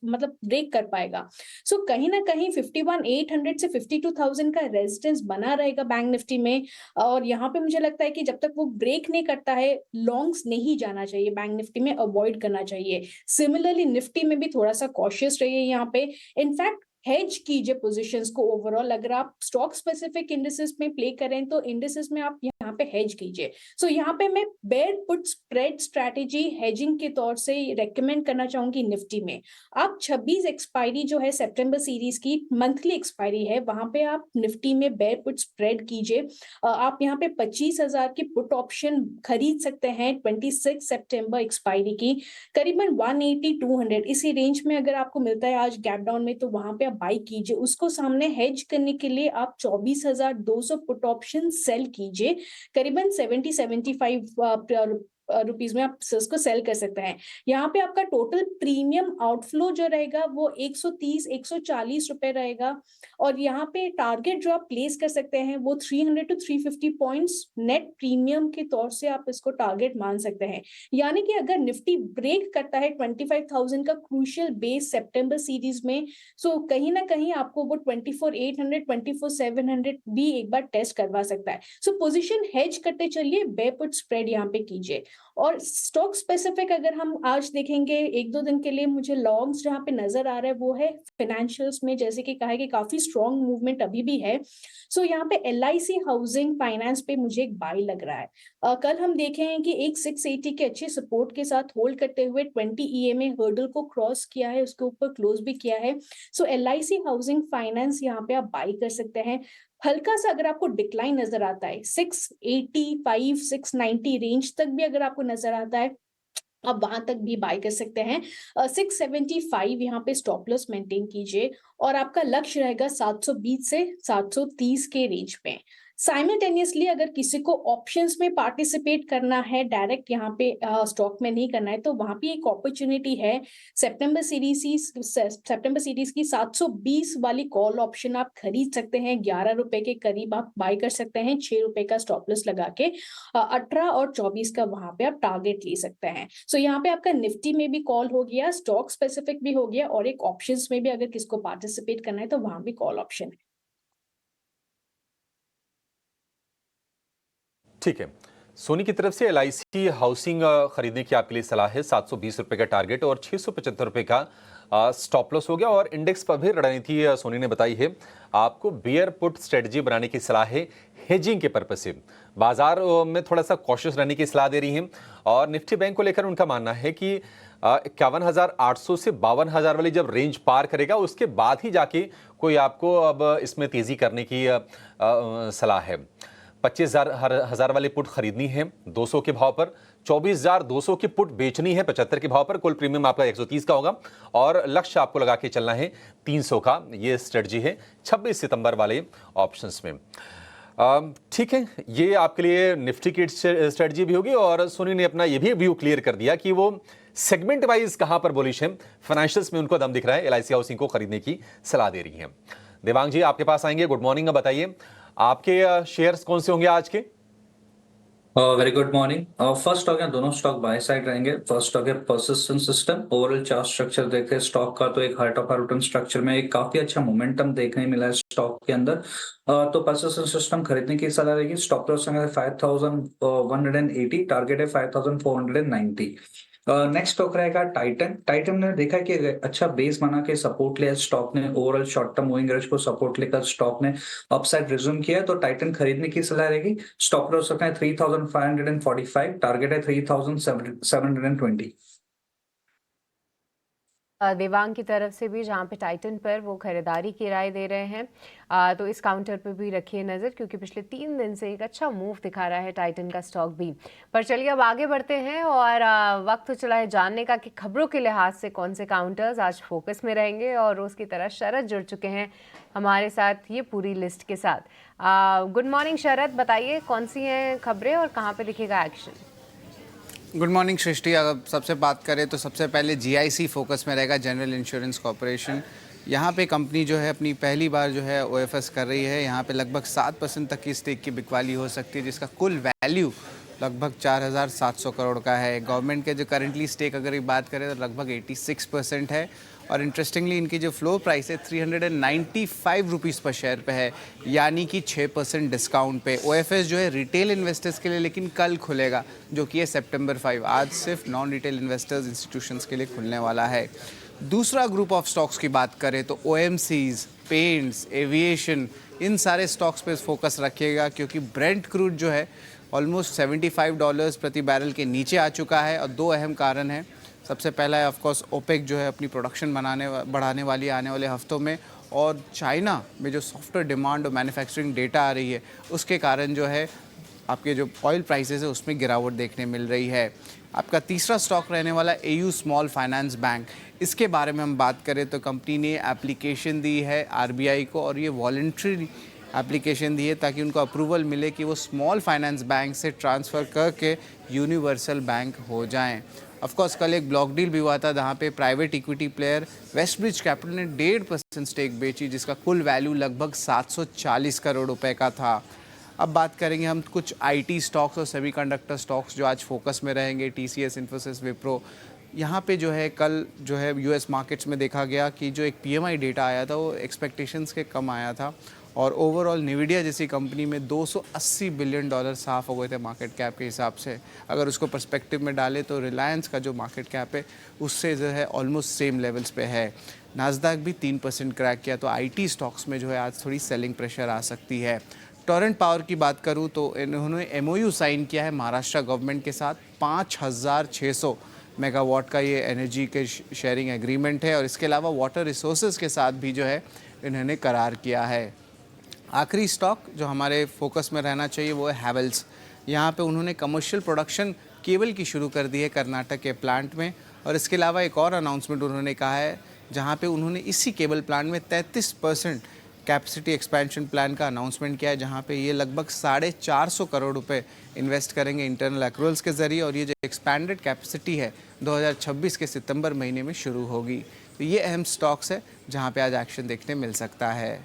मतलब ब्रेक कर पाएगा। सो कहीं ना कहीं 51,800 से 52,000 का रेजिस्टेंस बना रहेगा बैंक निफ्टी में। और यहाँ पे मुझे लगता है कि जब तक वो ब्रेक नहीं करता है, लॉन्ग्स नहीं जाना चाहिए, बैंक निफ्टी में अवॉइड करना चाहिए। सिमिलरली निफ्टी में भी थोड़ा सा कॉशियस रहिए यहाँ पे। इनफैक्ट हेज कीजिए पोजीशंस को ओवरऑल। अगर आप स्टॉक स्पेसिफिक इंडिसेस में प्ले करें तो इंडिसेस में आप यहाँ पे हेज कीजिए। सो यहाँ पे मैं bear put spread strategy hedging के तौर से रेकमेंड करना चाहूंगी निफ्टी में। आप 26 एक्सपायरी जो है सितंबर सीरीज की मंथली एक्सपायरी है, वहां पे आप निफ्टी में बेयर पुट स्प्रेड कीजिए। आप यहाँ पे 25,000 की पुट ऑप्शन खरीद सकते हैं 26 सितंबर एक्सपायरी की, करीबन 180-200 इसी रेंज में अगर आपको मिलता है आज गैप डाउन में, तो वहां पे बाई कीजिए। उसको सामने हेज करने के लिए आप 24,200 पुट ऑप्शन सेल कीजिए, करीबन 70-75 रुपीज में आप उसको सेल कर सकते हैं। यहाँ पे आपका टोटल प्रीमियम आउटफ्लो जो रहेगा वो 130-140 रुपए रहेगा। और यहाँ पे टारगेट जो आप प्लेस कर सकते हैं वो 300 to 350 पॉइंट्स नेट प्रीमियम के तौर से आप इसको टारगेट मान सकते हैं। यानी कि अगर निफ्टी ब्रेक करता है 25,000 का क्रूशियल बेस सितंबर सीरीज में, सो कहीं ना कहीं आपको वो 24,800 24,700 भी एक बार टेस्ट करवा सकता है। सो पोजीशन हेज करते चलिए, बेयर पुट स्प्रेड यहाँ पे कीजिए। और स्टॉक स्पेसिफिक अगर हम आज देखेंगे 1-2 दिन के लिए, मुझे लॉन्ग्स जहाँ पे नजर आ रहा है वो है फाइनेंशियल्स में, जैसे कि कहा है कि काफी स्ट्रॉन्ग मूवमेंट अभी भी है। सो यहाँ पे LIC हाउसिंग फाइनेंस पे मुझे एक बाई लग रहा है। कल हम देखे हैं कि एक 680 के अच्छे सपोर्ट के साथ होल्ड करते हुए 20 EMA हर्डल को क्रॉस किया है, उसके ऊपर क्लोज भी किया है। सो LIC हाउसिंग फाइनेंस यहाँ पे आप बाई कर सकते हैं। हल्का सा अगर आपको डिक्लाइन नजर आता है 685 690 रेंज तक भी अगर आपको नजर आता है, आप वहां तक भी बाय कर सकते हैं। 675 यहाँ पे स्टॉप लॉस मेंटेन कीजिए, और आपका लक्ष्य रहेगा 720 से 730 के रेंज में। साइमल्टेनियसली अगर किसी को ऑप्शंस में पार्टिसिपेट करना है, डायरेक्ट यहाँ पे स्टॉक में नहीं करना है, तो वहां पे एक अपॉर्चुनिटी है। सितंबर सीरीज की 720 वाली कॉल ऑप्शन आप खरीद सकते हैं, 11 रुपए के करीब आप बाय कर सकते हैं, 6 रुपए का स्टॉप लॉस लगा के। 18 और 24 का वहां पे आप टारगेट ले सकते हैं। सो यहाँ पे आपका निफ्टी में भी कॉल हो गया, स्टॉक स्पेसिफिक भी हो गया, और एक ऑप्शंस में भी अगर किसको पार्टिसिपेट करना है तो वहां भी कॉल ऑप्शन है। ठीक है, सोनी की तरफ से LIC हाउसिंग खरीदने की आपके लिए सलाह है। 720 रुपए का टारगेट और 675 रुपए का स्टॉप लॉस हो गया। और इंडेक्स पर भी रणनीति सोनी ने बताई है, आपको बेयर पुट स्ट्रेटजी बनाने की सलाह है हेजिंग के पर्पज से। बाजार में थोड़ा सा कॉशियस रहने की सलाह दे रही हैं। और निफ्टी बैंक को लेकर उनका मानना है कि 51,800 से 52,000 वाली जब रेंज पार करेगा उसके बाद ही जाके कोई आपको अब इसमें तेजी करने की सलाह है। 25,000 वाली पुट खरीदनी है 200 के भाव पर, 24,200 की पुट बेचनी है 75 के भाव पर। कुल प्रीमियम आपका 130 का होगा और लक्ष्य आपको लगा के चलना है 300 का। ये स्ट्रेटजी है 26 सितंबर वाले ऑप्शंस में। ठीक है, ये आपके लिए निफ्टी की स्ट्रेटजी भी होगी और सोनी ने अपना ये भी व्यू क्लियर कर दिया कि वो सेगमेंट वाइज कहां पर बुलिश है। फाइनेंशियल्स में उनको दम दिख रहा है, LIC हाउसिंग को खरीदने की सलाह दे रही है। देवांग जी आपके पास आएंगे। Good morning. बताइए आपके शेयर्स कौन से होंगे आज के? Very good morning. First stock है, दोनों स्टॉक बाय साइड रहेंगे। फर्स्ट स्टॉक है persistent system. Overall chart structure देखें स्टॉक का तो एक हार्ट ऑफ रिटर्न स्ट्रक्चर में एक काफी अच्छा मोमेंटम देखने मिला है स्टॉक के अंदर। तो पर्सिस्टेंट सिस्टम खरीदने की सलाह रहेगी। स्टॉप लॉस है 5,180, टारगेट है 5,490। नेक्स्ट स्टॉक रहेगा टाइटन। टाइटन ने देखा कि अच्छा बेस बना के सपोर्ट लिया स्टॉक ने, overall short term moving average को सपोर्ट लेकर स्टॉक ने अपसाइड रिज्यूम किया, तो टाइटन खरीदने की सलाह रहेगी। स्टॉप लॉस रखना है 3,545, टारगेट है 3,720। देवांग की तरफ से भी जहाँ पे टाइटन पर वो खरीदारी की राय दे रहे हैं, तो इस काउंटर पर भी रखिए नज़र, क्योंकि पिछले 3 दिन से एक अच्छा मूव दिखा रहा है टाइटन का स्टॉक भी। पर चलिए अब आगे बढ़ते हैं और वक्त तो चला है जानने का कि खबरों के लिहाज से कौन से काउंटर्स आज फोकस में रहेंगे। और रोज़ की तरह शरद जुड़ चुके हैं हमारे साथ ये पूरी लिस्ट के साथ। गुड मॉर्निंग शरद, बताइए कौन सी हैं खबरें और कहाँ पर दिखेगा एक्शन? गुड मॉर्निंग सृष्टि। अगर सबसे बात करें तो सबसे पहले GIC फोकस में रहेगा, जनरल इंश्योरेंस कॉरपोरेशन। यहाँ पे कंपनी जो है अपनी पहली बार जो है OFS कर रही है। यहाँ पे लगभग 7% तक की स्टेक की बिकवाली हो सकती है, जिसका कुल वैल्यू लगभग 4,700 करोड़ का है। गवर्नमेंट के जो करंटली स्टेक अगर बात करें तो लगभग 86% है। और इंटरेस्टिंगली इनकी जो फ्लो प्राइस है 395 रुपीज़ पर शेयर पे है, यानी कि 6% डिस्काउंट पे। OFS जो है रिटेल इन्वेस्टर्स के लिए लेकिन कल खुलेगा, जो कि है सितंबर 5। आज सिर्फ नॉन रिटेल इन्वेस्टर्स इंस्टीट्यूशंस के लिए खुलने वाला है। दूसरा ग्रुप ऑफ स्टॉक्स की बात करें तो OMCs, पेंट्स, एविएशन, इन सारे स्टॉक्स पे फोकस रखिएगा, क्योंकि ब्रेंट क्रूड जो है ऑलमोस्ट $75 प्रति बैरल के नीचे आ चुका है। और 2 अहम कारण हैं। सबसे पहला है ऑफकोर्स OPEC जो है अपनी प्रोडक्शन बढ़ाने वाली है आने वाले हफ्तों में, और चाइना में जो सॉफ्टवेयर डिमांड और मैन्युफैक्चरिंग डेटा आ रही है उसके कारण जो है आपके जो ऑयल प्राइसेस है उसमें गिरावट देखने मिल रही है। आपका तीसरा स्टॉक रहने वाला AU स्मॉल फाइनेंस बैंक। इसके बारे में हम बात करें तो कंपनी ने एप्लीकेशन दी है RBI को, और ये वॉलंटरी एप्लीकेशन दी है ताकि उनको अप्रूवल मिले कि वो स्मॉल फाइनेंस बैंक से ट्रांसफ़र करके यूनिवर्सल बैंक हो जाएं। ऑफ कोर्स कल एक ब्लॉक डील भी हुआ था जहाँ पे private equity player Westbridge capital ने 1.5% स्टेक बेची, जिसका कुल वैल्यू लगभग 740 करोड़ रुपए का था। अब बात करेंगे हम कुछ IT स्टॉक्स और सेमीकंडक्टर स्टॉक्स जो आज फोकस में रहेंगे। TCS, इन्फोसिस, विप्रो। यहाँ पे जो है कल जो है US मार्केट्स में देखा गया कि जो एक PMI डेटा आया था वो एक्सपेक्टेशंस के कम आया था, और ओवरऑल निविडिया जैसी कंपनी में $280 बिलियन साफ हो गए थे मार्केट कैप के हिसाब से। अगर उसको पर्सपेक्टिव में डालें तो रिलायंस का जो मार्केट कैप है उससे जो है ऑलमोस्ट सेम लेवल्स पे है। नास्डैक भी 3% क्रैक किया, तो IT स्टॉक्स में जो है आज थोड़ी सेलिंग प्रेशर आ सकती है। टोरेंट पावर की बात करूं तो इन्होंने MOU साइन किया है महाराष्ट्र गवर्नमेंट के साथ। 5,600 मेगावाट का ये एनर्जी के शेयरिंग एग्रीमेंट है, और इसके अलावा वाटर रिसोर्सेज के साथ भी जो है इन्होंने करार किया है। आखिरी स्टॉक जो हमारे फोकस में रहना चाहिए वो है हैवेल्स। यहाँ पे उन्होंने कमर्शियल प्रोडक्शन केबल की शुरू कर दी है कर्नाटक के प्लांट में, और इसके अलावा एक और अनाउंसमेंट उन्होंने कहा है जहाँ पे उन्होंने इसी केबल प्लांट में 33% कैपेसिटी एक्सपेंशन प्लान का अनाउंसमेंट किया है, जहाँ पे ये लगभग 450 करोड़ रुपए इन्वेस्ट करेंगे इंटरनल एक्रूवल्स के जरिए, और ये जो एक्सपैंडेड कैपेसिटी है 2026 के सितंबर महीने में शुरू होगी। तो ये अहम स्टॉक्स है जहाँ पे आज एक्शन देखने मिल सकता है।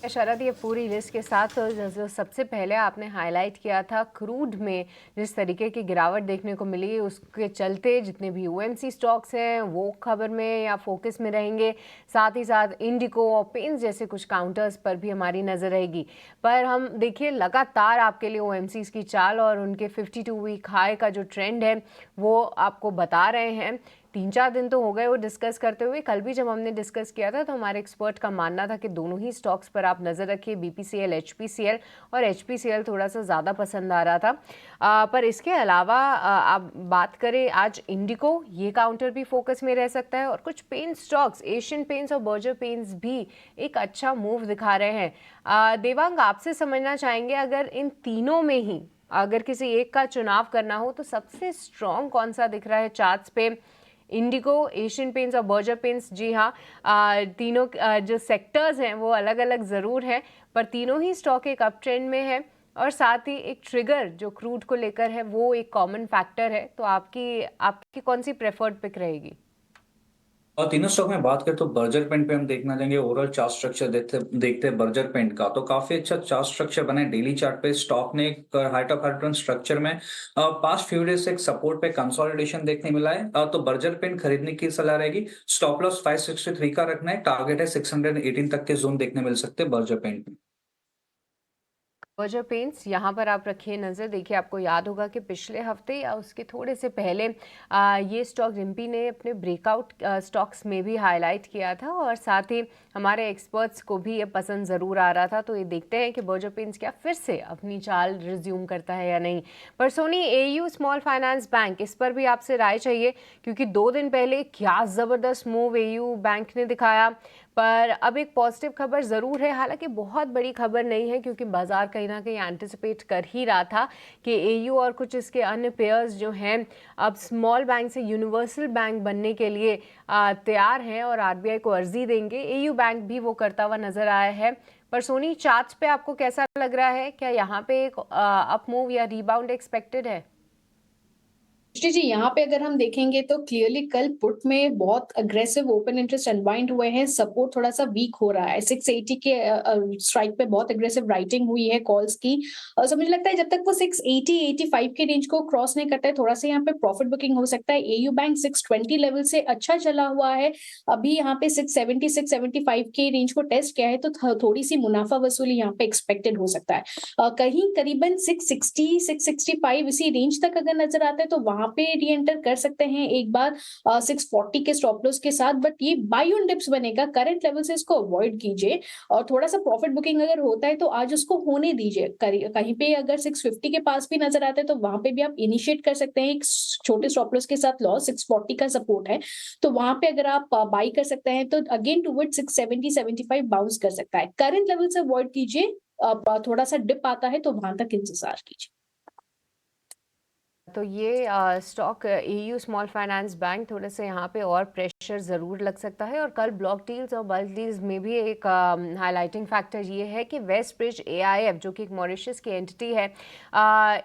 शरद, ये पूरी लिस्ट के साथ जो सबसे पहले आपने हाईलाइट किया था क्रूड में जिस तरीके की गिरावट देखने को मिली, उसके चलते जितने भी OMC स्टॉक्स हैं वो खबर में या फोकस में रहेंगे। साथ ही साथ इंडिको और पेंट्स जैसे कुछ काउंटर्स पर भी हमारी नज़र रहेगी। पर हम देखिए लगातार आपके लिए OMCs की चाल और उनके 52 वीक हाई का जो ट्रेंड है वो आपको बता रहे हैं 3-4 दिन तो हो गए वो डिस्कस करते हुए। कल भी जब हमने डिस्कस किया था तो हमारे एक्सपर्ट का मानना था कि दोनों ही स्टॉक्स पर आप नज़र रखिए, BPCL, HPCL, और HPCL थोड़ा सा ज़्यादा पसंद आ रहा था। पर इसके अलावा आप बात करें आज इंडिको, ये काउंटर भी फोकस में रह सकता है, और कुछ पेंट स्टॉक्स, एशियन पेंट्स और बर्जर पेंट्स भी एक अच्छा मूव दिखा रहे हैं। देवांग, आपसे समझना चाहेंगे अगर इन तीनों में ही अगर किसी एक का चुनाव करना हो तो सबसे स्ट्रॉन्ग कौन सा दिख रहा है चार्ट्स पे? इंडिको, एशियन पेंट्स और बर्जर पेंट्स? जी हाँ, तीनों जो सेक्टर्स हैं वो अलग अलग ज़रूर हैं, पर तीनों ही स्टॉक एक अप ट्रेंड में है, और साथ ही एक ट्रिगर जो क्रूड को लेकर है वो एक कॉमन फैक्टर है। तो आपकी कौन सी प्रेफर्ड पिक रहेगी? और तीनों स्टॉक में बात करें तो बर्जर पेंट पे हम देखना चाहेंगे। ओवरऑल चार्ट स्ट्रक्चर देखते हैं बर्जर पेंट का, तो काफी अच्छा चार्ट स्ट्रक्चर बना है। डेली चार्ट पे स्टॉक ने एक हाइट ऑफ रिटर्न स्ट्रक्चर में पास्ट फ्यू डेज से एक सपोर्ट पे कंसोलिडेशन देखने मिला है। तो बर्जर पेंट खरीदने की सलाह रहेगी। स्टॉप लॉस 563 का रखना है, टारगेट है 618 तक के जोन देखने मिल सकते हैं बर्जर पेंट में। बर्जर पेंट्स यहाँ पर आप रखिए नज़र। देखिए, आपको याद होगा कि पिछले हफ्ते या उसके थोड़े से पहले ये स्टॉक रिम्पी ने अपने ब्रेकआउट स्टॉक्स में भी हाईलाइट किया था, और साथ ही हमारे एक्सपर्ट्स को भी ये पसंद ज़रूर आ रहा था। तो ये देखते हैं कि बर्जर पेंट्स क्या फिर से अपनी चाल रिज्यूम करता है या नहीं। पर Sony, AU small finance bank, इस पर भी आपसे राय चाहिए, क्योंकि 2 दिन पहले क्या ज़बरदस्त मूव AU बैंक ने दिखाया। पर अब एक पॉजिटिव खबर ज़रूर है, हालांकि बहुत बड़ी खबर नहीं है, क्योंकि बाजार कहीं ना कहीं एंटिसिपेट कर ही रहा था कि AU और कुछ इसके अन्य पेयर्स जो हैं अब स्मॉल बैंक से यूनिवर्सल बैंक बनने के लिए तैयार हैं और RBI को अर्जी देंगे। AU बैंक भी वो करता हुआ नजर आया है। पर सोनी, चार्ट्स पे आपको कैसा लग रहा है? क्या यहाँ पे एक अप मूव या रिबाउंड एक्सपेक्टेड है? जी, यहाँ पे अगर हम देखेंगे तो क्लियरली कल पुट में बहुत अग्रेसिव ओपन इंटरेस्ट अनवाइंड हुए हैं, सपोर्ट थोड़ा सा वीक हो रहा है। 680 के स्ट्राइक पे बहुत अग्रेसिव राइटिंग हुई है कॉल्स की। सो मुझे लगता है जब तक वो 680-85 के रेंज को क्रॉस नहीं करता है, थोड़ा सा यहाँ पे प्रॉफिट बुकिंग हो सकता है। AU बैंक 620 लेवल से अच्छा चला हुआ है, अभी यहाँ पे 670-675 के रेंज को टेस्ट किया है, तो थोड़ी सी मुनाफा वसूली यहाँ पे एक्सपेक्टेड हो सकता है। कहीं करीबन 660-665 इसी रेंज तक अगर नजर आता है तो वहां पे री एंटर कर सकते हैं एक बार 640 के स्टॉप लॉस के साथ, बट ये बाय ऑन डिप्स बनेगा। करंट लेवल से इसको अवॉइड कीजिए, और थोड़ा सा प्रॉफिट बुकिंग अगर होता है तो आज उसको होने दीजिए। कहीं पे अगर 650 के पास भी नजर आता है तो वहां पे भी आप इनिशिएट कर सकते हैं एक छोटे स्टॉप लॉस के साथ। लॉस 640 का सपोर्ट है, तो वहां पे अगर आप बाई कर सकते हैं तो अगेन टुवर्ड 670-75 बाउंस कर सकता है। करंट लेवल से अवॉइड कीजिए, थोड़ा सा डिप आता है तो वहां तक इंतजार कीजिए। तो ये stock AU small finance bank, थोड़े से यहाँ पे और प्रेशर ज़रूर लग सकता है। और कल ब्लॉक डील्स और बल्क डील्स में भी एक हाईलाइटिंग फैक्टर ये है कि वेस्ट ब्रिज AIF, जो कि एक मॉरिशस की एंटिटी है,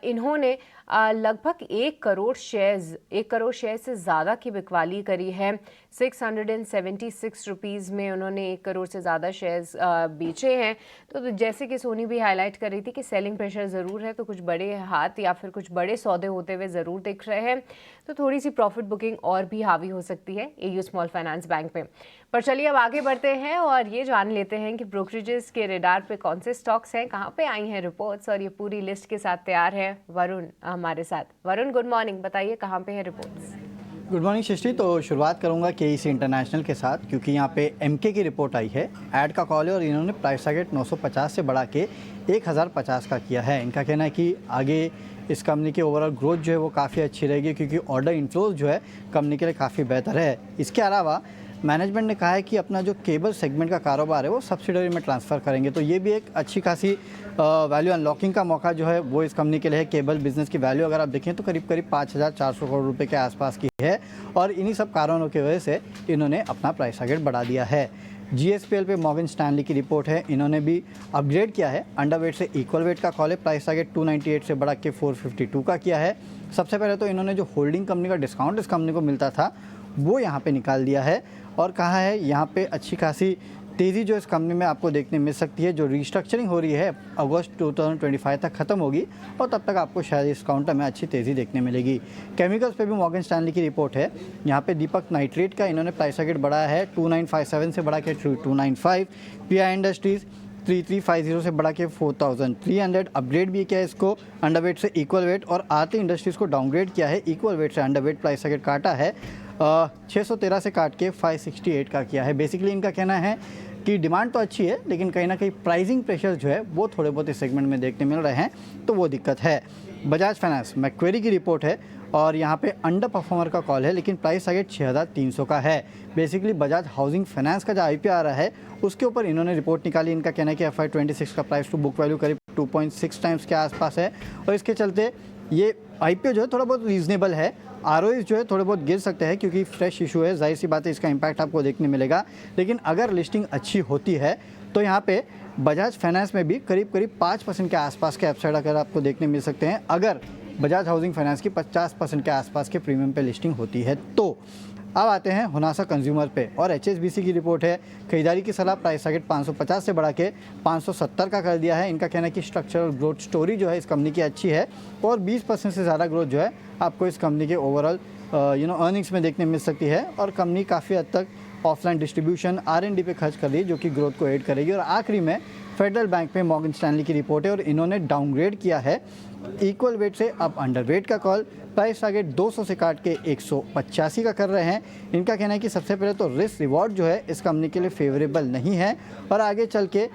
इन्होंने लगभग 1 करोड़ शेयर से ज़्यादा की बिकवाली करी है। 676 रुपीज़ में उन्होंने 1 करोड़ से ज़्यादा शेयर्स बेचे हैं। तो जैसे कि सोनी भी हाईलाइट कर रही थी कि सेलिंग प्रेशर ज़रूर है, तो कुछ बड़े हाथ या फिर कुछ बड़े सौदे होते हुए ज़रूर दिख रहे हैं। तो थोड़ी सी प्रॉफिट बुकिंग और भी हावी हो सकती है AU स्मॉल फाइनेंस बैंक पे। पर चलिए अब आगे बढ़ते हैं और ये जान लेते हैं कि ब्रोकरेजेस के रेडार पे कौन से स्टॉक्स हैं, कहाँ पे आई हैं रिपोर्ट्स, और ये पूरी लिस्ट के साथ तैयार है वरुण हमारे साथ। वरुण, गुड मॉर्निंग, बताइए कहाँ पे है रिपोर्ट्स? गुड मॉर्निंग सृष्टि। तो शुरुआत करूंगा KEC इंटरनेशनल के साथ, क्योंकि यहाँ पे MK की रिपोर्ट आई है। ऐड का कॉल है और इन्होंने प्राइस टारगेट 950 से बढ़ा के 1050 का किया है। इनका कहना है कि आगे इस कंपनी की ओवरऑल ग्रोथ जो है वो काफ़ी अच्छी रहेगी, क्योंकि ऑर्डर इनफ्लोज जो है कंपनी के लिए काफ़ी बेहतर है। इसके अलावा मैनेजमेंट ने कहा है कि अपना जो केबल सेगमेंट का कारोबार है वो सब्सिडरी में ट्रांसफ़र करेंगे, तो ये भी एक अच्छी खासी वैल्यू अनलॉकिंग का मौका जो है वो इस कंपनी के लिए है। केबल बिजनेस की वैल्यू अगर आप देखें तो करीब 5400 करोड़ रुपए के आसपास की है, और इन्हीं सब कारणों की वजह से इन्होंने अपना प्राइस टारगेट बढ़ा दिया है। GSPL पे मॉर्गन स्टैनली की रिपोर्ट है, इन्होंने भी अपग्रेड किया है। अंडरवेट से इक्वल वेट का कॉल है, प्राइस टारगेट 298 से बढ़ा के 452 का किया है। सबसे पहले तो इन्होंने जो होल्डिंग कंपनी का डिस्काउंट इस कंपनी को मिलता था वो यहाँ पे निकाल दिया है, और कहा है यहाँ पे अच्छी खासी तेज़ी जो इस कंपनी में आपको देखने मिल सकती है। जो रिस्ट्रक्चरिंग हो रही है अगस्त 2025 तक ख़त्म होगी, और तब तक आपको शायद इस काउंटर में अच्छी तेज़ी देखने मिलेगी। केमिकल्स पे भी मॉर्गन स्टैनली की रिपोर्ट है। यहाँ पे दीपक नाइट्रेट का इन्होंने प्राइस टारगेट बढ़ाया है 2957 से बढ़ा के 295। PI इंडस्ट्रीज़ 3350 से बढ़ा के 4300, अपग्रेड भी किया है इसको अंडरवेट से इक्वल वेट, और आरती इंडस्ट्रीज़ को डाउनग्रेड किया है इक्वल वेट से अंडरवेट, प्राइस टारगेट काटा है 613 से काट के 568 का किया है। बेसिकली इनका कहना है कि डिमांड तो अच्छी है लेकिन कहीं ना कहीं प्राइसिंग प्रेशर जो है वो थोड़े बहुत इस सेगमेंट में देखने मिल रहे हैं, तो वो दिक्कत है। बजाज फाइनेंस मैक्वेरी की रिपोर्ट है और यहाँ पे अंडर परफॉर्मर का कॉल है, लेकिन प्राइस टारगेट 6300 का है। बेसिकली बजाज हाउसिंग फाइनेंस का जो आईपीओ आ रहा है उसके ऊपर इन्होंने रिपोर्ट निकाली। इनका कहना है कि FY26 का प्राइस टू बुक वैल्यू करीब 2.6 टाइम्स के आसपास है, और इसके चलते ये आईपीओ जो है थोड़ा बहुत रीजनेबल है। आरओएस जो है थोड़े बहुत गिर सकते हैं क्योंकि फ्रेश इशू है, जाहिर सी बात है इसका इम्पैक्ट आपको देखने मिलेगा। लेकिन अगर लिस्टिंग अच्छी होती है तो यहाँ पे बजाज फाइनेंस में भी करीब 5% के आसपास के अपसाइड अगर आपको देखने मिल सकते हैं, अगर बजाज हाउसिंग फाइनेंस की 50% के आसपास के प्रीमियम पे लिस्टिंग होती है तो। अब आते हैं हुनासा कंज्यूमर पे, और HSBC की रिपोर्ट है। खरीदारी की सलाह, प्राइस टारगेट 550 से बढ़ा के 570 का कर दिया है। इनका कहना है कि स्ट्रक्चरल ग्रोथ स्टोरी जो है इस कंपनी की अच्छी है, और 20% से ज़्यादा ग्रोथ जो है आपको इस कंपनी के ओवरऑल अर्निंग्स में देखने मिल सकती है। और कंपनी काफ़ी हद तक ऑफलाइन डिस्ट्रीब्यूशन R&D पे खर्च कर रही है जो कि ग्रोथ को एड करेगी। और आखिरी में फेडरल बैंक पे मॉर्गन स्टैनली की रिपोर्ट है और इन्होंने डाउनग्रेड किया है इक्वल वेट से अब अंडर वेट का कॉल, प्राइस टारगेट 200 से काट के 185 का कर रहे हैं। इनका कहना है कि सबसे पहले तो रिस्क रिवॉर्ड जो है इस कंपनी के लिए फेवरेबल नहीं है, और आगे चल के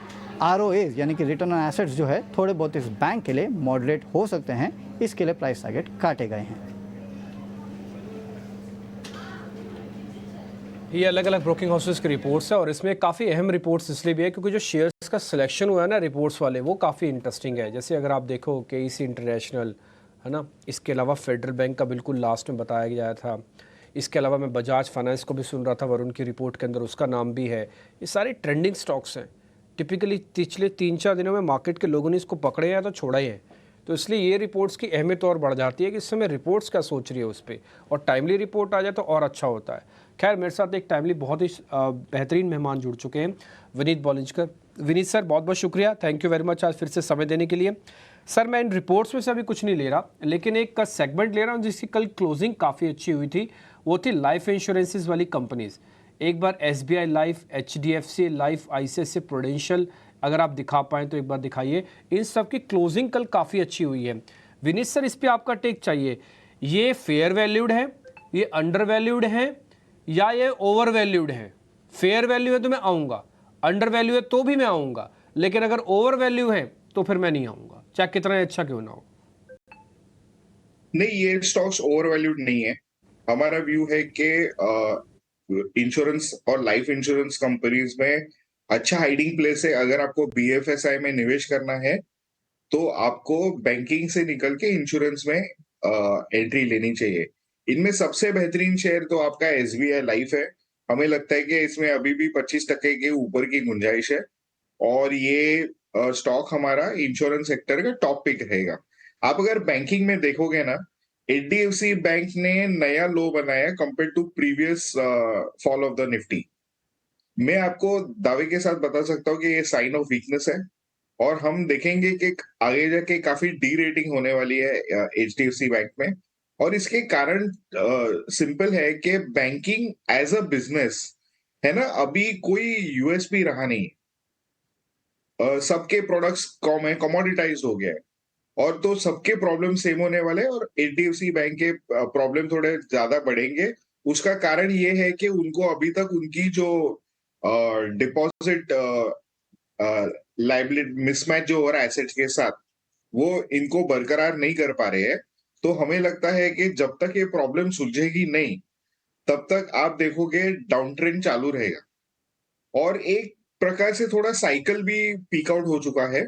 ROAs यानी कि रिटर्न ऑन एसेट्स जो है थोड़े बहुत इस बैंक के लिए मॉडरेट हो सकते हैं, इसके लिए प्राइस टारगेट काटे गए हैं। ये अलग अलग ब्रोकिंग हाउसेस की रिपोर्ट्स है, और इसमें काफ़ी अहम रिपोर्ट्स इसलिए भी है क्योंकि जो शेयर्स का सिलेक्शन हुआ है ना रिपोर्ट्स वाले, वो काफ़ी इंटरेस्टिंग है। जैसे अगर आप देखो KEC इंटरनेशनल है ना, इसके अलावा फेडरल बैंक का बिल्कुल लास्ट में बताया गया था। इसके अलावा मैं बजाज फाइनेंस को भी सुन रहा था, वरुण की रिपोर्ट के अंदर उसका नाम भी है। ये सारे ट्रेंडिंग स्टॉक्स हैं। टिपिकली पिछले 3-4 दिनों में मार्केट के लोगों ने इसको पकड़े हैं तो छोड़ा ही है, तो इसलिए ये रिपोर्ट्स की अहमियत और बढ़ जाती है कि इस समय रिपोर्ट्स क्या सोच रही है उस पर, और टाइमली रिपोर्ट आ जाए तो और अच्छा होता है। खैर, मेरे साथ एक टाइमली बहुत ही बेहतरीन मेहमान जुड़ चुके हैं, विनीत बॉलिंजकर। विनीत सर, बहुत बहुत शुक्रिया, थैंक यू वेरी मच आज फिर से समय देने के लिए। सर, मैं इन रिपोर्ट्स में से अभी कुछ नहीं ले रहा, लेकिन एक सेगमेंट ले रहा हूँ जिसकी कल क्लोजिंग काफ़ी अच्छी हुई थी, वो थी लाइफ इंश्योरेंसेज वाली कंपनीज़। एक बार SBI life, HDFC life, ICICI prudential, अगर आप दिखा पाएँ तो एक बार दिखाइए। इन सब की क्लोजिंग कल काफ़ी अच्छी हुई है। विनीत सर, इस पर आपका टेक चाहिए। ये फेयर वैल्यूड है, ये अंडर वैल्यूड है, या ये ओवर वैल्यूड है? फेयर वैल्यू है तो मैं आऊँगा, अंडर वैल्यू है तो भी मैं आऊँगा, लेकिन अगर ओवर वैल्यू है तो फिर मैं नहीं आऊँगा, चाहे कितना अच्छा क्यों ना हो। नहीं, ये स्टॉक्स ओवर वैल्यूड नहीं है। हमारा व्यू है कि इंश्योरेंस और लाइफ इंश्योरेंस कंपनीज में अच्छा हाइडिंग प्लेस है। अगर आपको BFSI में निवेश करना है तो आपको बैंकिंग से निकल के इंश्योरेंस में एंट्री लेनी चाहिए। इनमें सबसे बेहतरीन शेयर तो आपका SBI लाइफ है। हमें लगता है कि इसमें अभी भी 25% के ऊपर की गुंजाइश है, और ये स्टॉक हमारा इंश्योरेंस सेक्टर का टॉप पिक रहेगा। आप अगर बैंकिंग में देखोगे ना, HDFC बैंक ने नया लो बनाया compare to previous fall of the Nifty. मैं आपको दावे के साथ बता सकता हूँ कि ये साइन ऑफ वीकनेस है, और हम देखेंगे कि आगे जाके काफी डी रेटिंग होने वाली है HDFC बैंक में। और इसके कारण सिंपल है कि बैंकिंग एज अ बिजनेस है ना, अभी कोई USP रहा नहीं। सबके प्रोडक्ट्स कमोडिटाइज हो गया है, और तो सबके प्रॉब्लम सेम होने वाले हैं, और HDFC बैंक के प्रॉब्लम थोड़े ज्यादा बढ़ेंगे। उसका कारण ये है कि उनको अभी तक उनकी जो डिपॉजिट लाइबिलिटी मिसमैच जो हो रहा है एसेट्स के साथ, वो इनको बरकरार नहीं कर पा रहे हैं। तो हमें लगता है कि जब तक ये प्रॉब्लम सुलझेगी नहीं, तब तक आप देखोगे डाउन ट्रेंड चालू रहेगा, और एक प्रकार से थोड़ा साइकिल भी पीक आउट हो चुका है।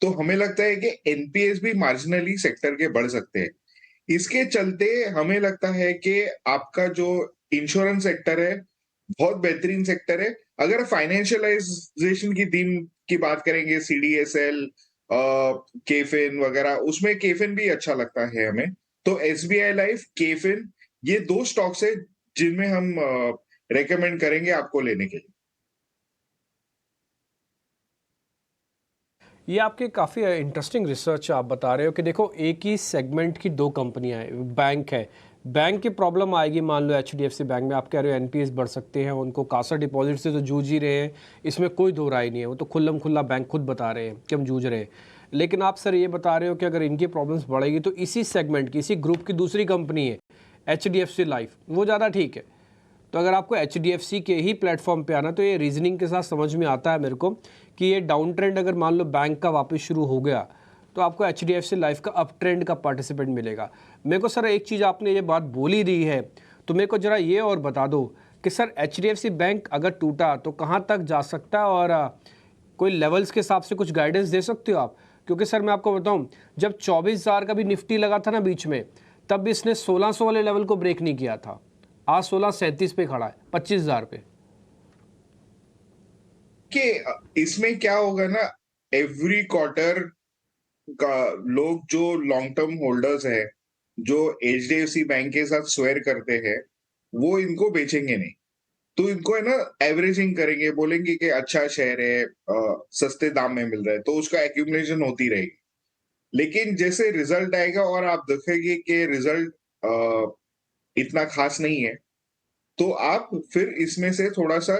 तो हमें लगता है कि NPS भी मार्जिनली सेक्टर के बढ़ सकते हैं। इसके चलते हमें लगता है कि आपका जो इंश्योरेंस सेक्टर है बहुत बेहतरीन सेक्टर है। अगर फाइनेंशियलाइजेशन की थीम की बात करेंगे, CDSL, केफिन वगैरह, उसमें केफिन भी अच्छा लगता है हमें। तो SBI लाइफ, केफिन, ये 2 स्टॉक्स है जिनमें हम रेकमेंड करेंगे आपको लेने के लिए। ये आपके काफ़ी इंटरेस्टिंग रिसर्च आप बता रहे हो कि देखो, एक ही सेगमेंट की 2 कंपनियां हैं, बैंक है, बैंक की प्रॉब्लम आएगी, मान लो एचडीएफसी बैंक में आप कह रहे हो एनपीएस बढ़ सकते हैं, उनको कासा डिपॉजिट से तो जूझ ही रहे हैं, इसमें कोई दो राय नहीं है, वो तो खुल्लम खुल्ला बैंक खुद बता रहे हैं कि हम जूझ रहे हैं। लेकिन आप सर ये बता रहे हो कि अगर इनकी प्रॉब्लम्स बढ़ेगी तो इसी सेगमेंट की, इसी ग्रुप की दूसरी कंपनी है एचडीएफसी लाइफ, वो ज़्यादा ठीक है। तो अगर आपको एचडीएफसी के ही प्लेटफॉर्म पे आना, तो ये रीजनिंग के साथ समझ में आता है मेरे को कि ये डाउन ट्रेंड अगर मान लो बैंक का वापस शुरू हो गया तो आपको एचडीएफसी लाइफ का अप ट्रेंड का पार्टिसिपेट मिलेगा। मेरे को सर एक चीज़ आपने ये बात बोली दी है तो मेरे को ज़रा ये और बता दो कि सर एचडीएफसी बैंक अगर टूटा तो कहाँ तक जा सकता है, और कोई लेवल्स के हिसाब से कुछ गाइडेंस दे सकते हो आप? क्योंकि सर मैं आपको बताऊँ, जब 24,000 का भी निफ्टी लगा था ना बीच में, तब भी इसने 1600 वाले लेवल को ब्रेक नहीं किया था। आज 1637 पे खड़ा है, 25,000 पे। कि इसमें क्या होगा ना, एवरी क्वार्टर का लोग जो लॉन्ग टर्म होल्डर्स है, जो एचडीएफसी बैंक के साथ स्वेयर करते हैं, वो इनको बेचेंगे नहीं। तो इनको है ना एवरेजिंग करेंगे, बोलेंगे कि अच्छा शेयर है, सस्ते दाम में मिल रहा है, तो उसका एक्यूमुलेशन होती रहेगी। लेकिन जैसे रिजल्ट आएगा और आप देखेंगे कि रिजल्ट इतना खास नहीं है, तो आप फिर इसमें से थोड़ा सा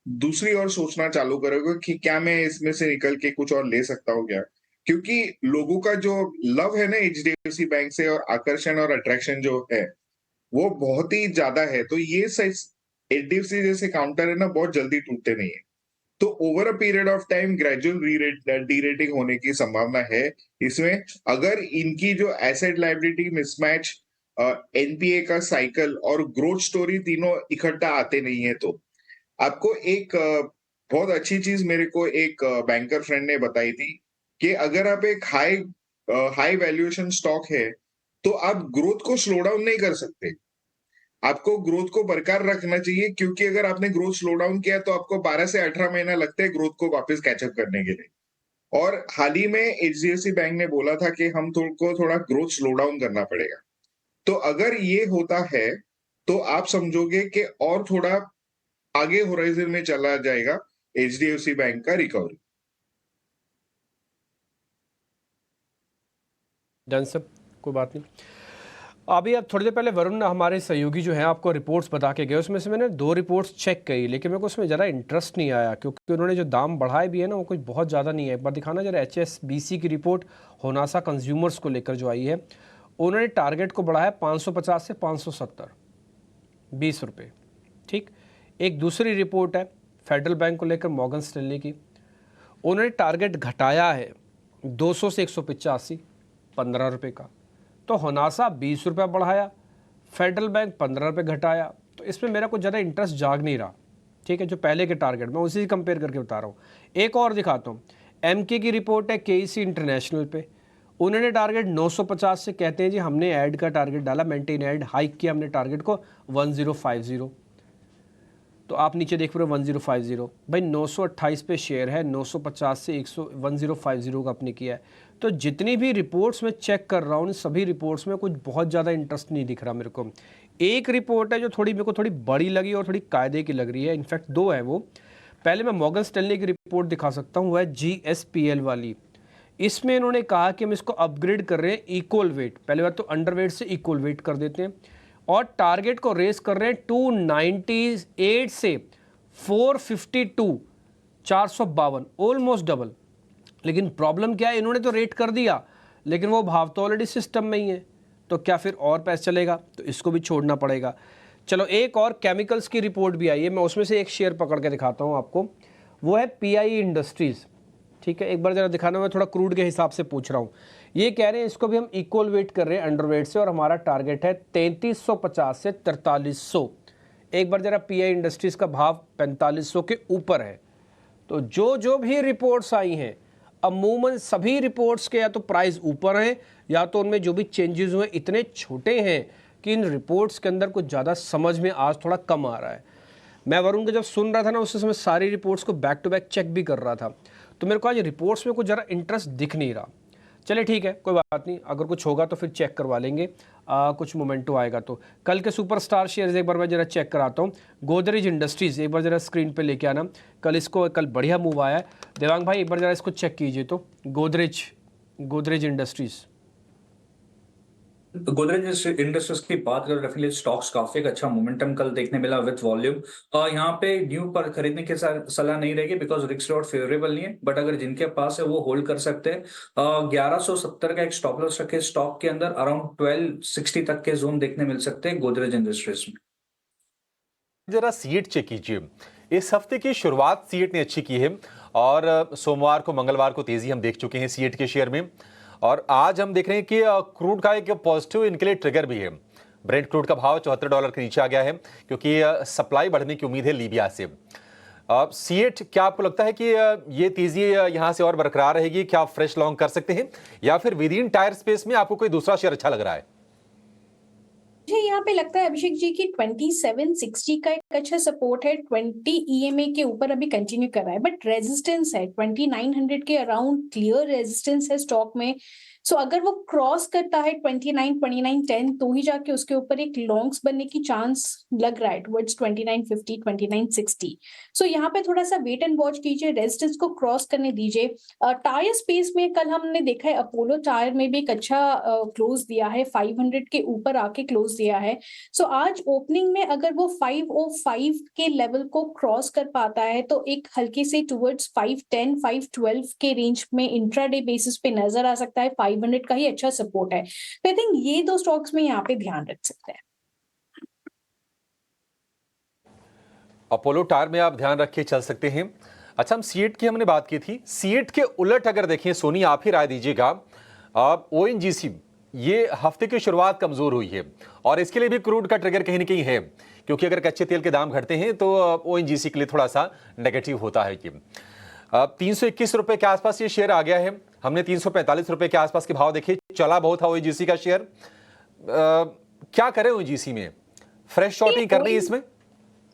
दूसरी ओर सोचना चालू करोगे कि क्या मैं इसमें से निकल के कुछ और ले सकता हूँ क्या? क्योंकि लोगों का जो लव है ना एचडीएफसी बैंक से, और आकर्षण और अट्रैक्शन जो है, वो बहुत ही ज्यादा है। तो ये एचडीएफसी जैसे काउंटर है ना, बहुत जल्दी टूटते नहीं है। तो over a period of time gradual derating होने की संभावना है इसमें, अगर इनकी जो एसेट लायबिलिटी मिसमैच, एनपीए का साइकिल और ग्रोथ स्टोरी तीनों इकट्ठा आते नहीं है। तो आपको एक बहुत अच्छी चीज मेरे को एक बैंकर फ्रेंड ने बताई थी कि अगर आप एक हाई वैल्यूएशन स्टॉक है, तो आप ग्रोथ को स्लो डाउन नहीं कर सकते, आपको ग्रोथ को बरकरार रखना चाहिए। क्योंकि अगर आपने ग्रोथ स्लो डाउन किया तो आपको 12 से 18 महीना लगता है ग्रोथ को वापस कैचअप करने के लिए। और हाल ही में एचडीएफसी बैंक ने बोला था कि हम को थोड़ा ग्रोथ स्लो डाउन करना पड़ेगा। तो अगर ये होता है तो आप समझोगे कि और थोड़ा आगे होराइजन में चला जाएगा एचडीएफसी बैंक का रिकवरी। डन सब, कोई बात नहीं। अभी अब थोड़ी देर पहले वरुण हमारे सहयोगी जो हैं आपको रिपोर्ट्स बता के गए, उसमें से मैंने 2 रिपोर्ट्स चेक करी, लेकिन मेरे को उसमें ज़रा इंटरेस्ट नहीं आया क्योंकि उन्होंने जो दाम बढ़ाए भी है ना वो कुछ बहुत ज़्यादा नहीं है। एक बार दिखाना जरा एचएसबीसी की रिपोर्ट होनासा कंज्यूमर्स को लेकर जो आई है, उन्होंने टारगेट को बढ़ाया 550 से 570, 20 रुपये, ठीक। एक दूसरी रिपोर्ट है फेडरल बैंक को लेकर मॉर्गन स्टैनली की, उन्होंने टारगेट घटाया है 200 से 185, 15 रुपये का। तो होनासा 20 रुपये बढ़ाया, फेडरल बैंक 15 रुपये घटाया। तो इसमें मेरा कुछ ज़्यादा इंटरेस्ट जाग नहीं रहा, ठीक है। जो पहले के टारगेट मैं उसी से कंपेयर करके बता रहा हूँ। एक और दिखाता हूँ, एमके की रिपोर्ट है केईसी इंटरनेशनल पे, उन्होंने टारगेट 950 से कहते हैं जी हमने ऐड का टारगेट डाला, मेंटेन ऐड हाइक किया हमने टारगेट को 1050। तो आप नीचे देख रहे हो 1050, भाई 928 पे शेयर है, 950 से 1050 का आपने किया है। तो जितनी भी रिपोर्ट्स मैं चेक कर रहा हूँ सभी रिपोर्ट्स में कुछ बहुत ज़्यादा इंटरेस्ट नहीं दिख रहा मेरे को। एक रिपोर्ट है जो मेरे को थोड़ी बड़ी लगी और थोड़ी कायदे की लग रही है, इनफैक्ट 2 है वो। पहले मैं मॉर्गन स्टैनली की रिपोर्ट दिखा सकता हूँ, वो है GSPL वाली। इसमें इन्होंने कहा कि हम इसको अपग्रेड कर रहे हैं इक्वल वेट, पहले बात तो अंडर वेट से इक्वल वेट कर देते हैं, और टारगेट को रेस कर रहे हैं 298 से 452, 452, ऑलमोस्ट डबल। लेकिन प्रॉब्लम क्या है, इन्होंने तो रेट कर दिया लेकिन वो भाव तो ऑलरेडी सिस्टम में ही है, तो क्या फिर और पैसा चलेगा? तो इसको भी छोड़ना पड़ेगा। चलो एक और केमिकल्स की रिपोर्ट भी आई है, मैं उसमें से एक शेयर पकड़ के दिखाता हूँ आपको, वो है PI इंडस्ट्रीज़, ठीक है। एक बार ज़रा दिखाना, मैं थोड़ा क्रूड के हिसाब से पूछ रहा हूँ। ये कह रहे हैं इसको भी हम इक्वल वेट कर रहे हैं अंडर वेट से, और हमारा टारगेट है 3350 से 4300। एक बार ज़रा PI इंडस्ट्रीज़ का भाव 4500 के ऊपर है। तो जो भी रिपोर्ट्स आई हैं अमूमन सभी रिपोर्ट्स के या तो प्राइस ऊपर हैं या तो उनमें जो भी चेंजेस हुए इतने छोटे हैं कि इन रिपोर्ट्स के अंदर कुछ ज़्यादा समझ में आज थोड़ा कम आ रहा है। मैं वरुण को जब सुन रहा था ना उस समय सारी रिपोर्ट्स को बैक टू बैक चेक भी कर रहा था, तो मेरे को आज रिपोर्ट्स में कुछ ज़रा इंटरेस्ट दिख नहीं रहा। चलिए ठीक है, कोई बात नहीं, अगर कुछ होगा तो फिर चेक करवा लेंगे, कुछ मोमेंटो आएगा तो। कल के सुपरस्टार शेयर्स एक बार मैं ज़रा चेक कराता हूँ। गोदरेज इंडस्ट्रीज़ एक बार ज़रा स्क्रीन पे लेके आना, कल बढ़िया मूव आया है। देवांग भाई एक बार ज़रा इसको चेक कीजिए तो, गोदरेज इंडस्ट्रीज़ गोदरेज इंडस्ट्रीज की बात करें, डेफिनेटली स्टॉक्स काफी एक अच्छा मोमेंटम कल देखने मिला विद वॉल्यूम। यहाँ पे न्यू पर खरीदने की सलाह नहीं रहेगी बिकॉज रिस्क रिवॉर्ड फेवरेबल नहीं है, बट अगर जिनके पास है वो होल्ड कर सकते हैं। 1170 का एक स्टॉप लॉस रखे स्टॉक के अंदर, अराउंड 1260 तक के जोन देखने मिल सकते हैं गोदरेज इंडस्ट्रीज में। जरा सीट चेक कीजिए, इस हफ्ते की शुरुआत सीट ने अच्छी की है और सोमवार को मंगलवार को तेजी हम देख चुके हैं सीट के शेयर में, और आज हम देख रहे हैं कि क्रूड का एक पॉजिटिव इनके लिए ट्रिगर भी है। ब्रेंट क्रूड का भाव $74 के नीचे आ गया है क्योंकि सप्लाई बढ़ने की उम्मीद है लीबिया से। सीट, क्या आपको लगता है कि ये तेजी यहां से और बरकरार रहेगी? क्या आप फ्रेश लॉन्ग कर सकते हैं या फिर विद इन टायर स्पेस में आपको कोई दूसरा शेयर अच्छा लग रहा है? मुझे यहाँ पे लगता है अभिषेक जी की 2760 का एक अच्छा सपोर्ट है, 20 ईएमए के ऊपर अभी कंटिन्यू कर रहा है, बट रेजिस्टेंस है 2900 के अराउंड, क्लियर रेजिस्टेंस है स्टॉक में। सो अगर वो क्रॉस करता है 2910 तो ही जाके उसके ऊपर एक लॉन्ग्स बनने की चांस लग रहा है टुवर्ड्स 2950 2960। सो यहाँ पे थोड़ा सा वेट एंड वॉच कीजिए, रेजिस्टेंस को क्रॉस करने दीजिए। टायर स्पेस में कल हमने देखा है अपोलो टायर में भी एक अच्छा क्लोज दिया है, 500 के ऊपर आके क्लोज दिया है। सो आज ओपनिंग में अगर वो 505 के लेवल को क्रॉस कर पाता है तो एक हल्के से टुवर्ड्स 510 512 के रेंज में इंट्राडे बेसिस पे नजर आ सकता है, 500 का ही अच्छा सपोर्ट है। तो आई थिंक ये दो स्टॉक्स में यहाँ पे ध्यान रख सकते हैं। अपोलो टायर में आप ध्यान रख के चल सकते हैं। अच्छा, हम सीट की हमने बात की थी, सीट के उलट अगर देखें, सोनी आप ही राय दीजिएगा। ओएनजीसी ये हफ्ते की शुरुआत कमजोर हुई है और इसके लिए भी क्रूड का ट्रिगर कहीं ना कहीं है, क्योंकि अगर कच्चे तेल के दाम घटते हैं तो ओएनजीसी के लिए थोड़ा सा नेगेटिव होता है। कि 321 रुपए के आसपास ये शेयर आ गया है, हमने 345 रुपए के आसपास के भाव देखे, चला बहुत था ओएनजीसी का शेयर। क्या करें ओएनजीसी में? फ्रेश शॉर्टिंग करनी है इसमें?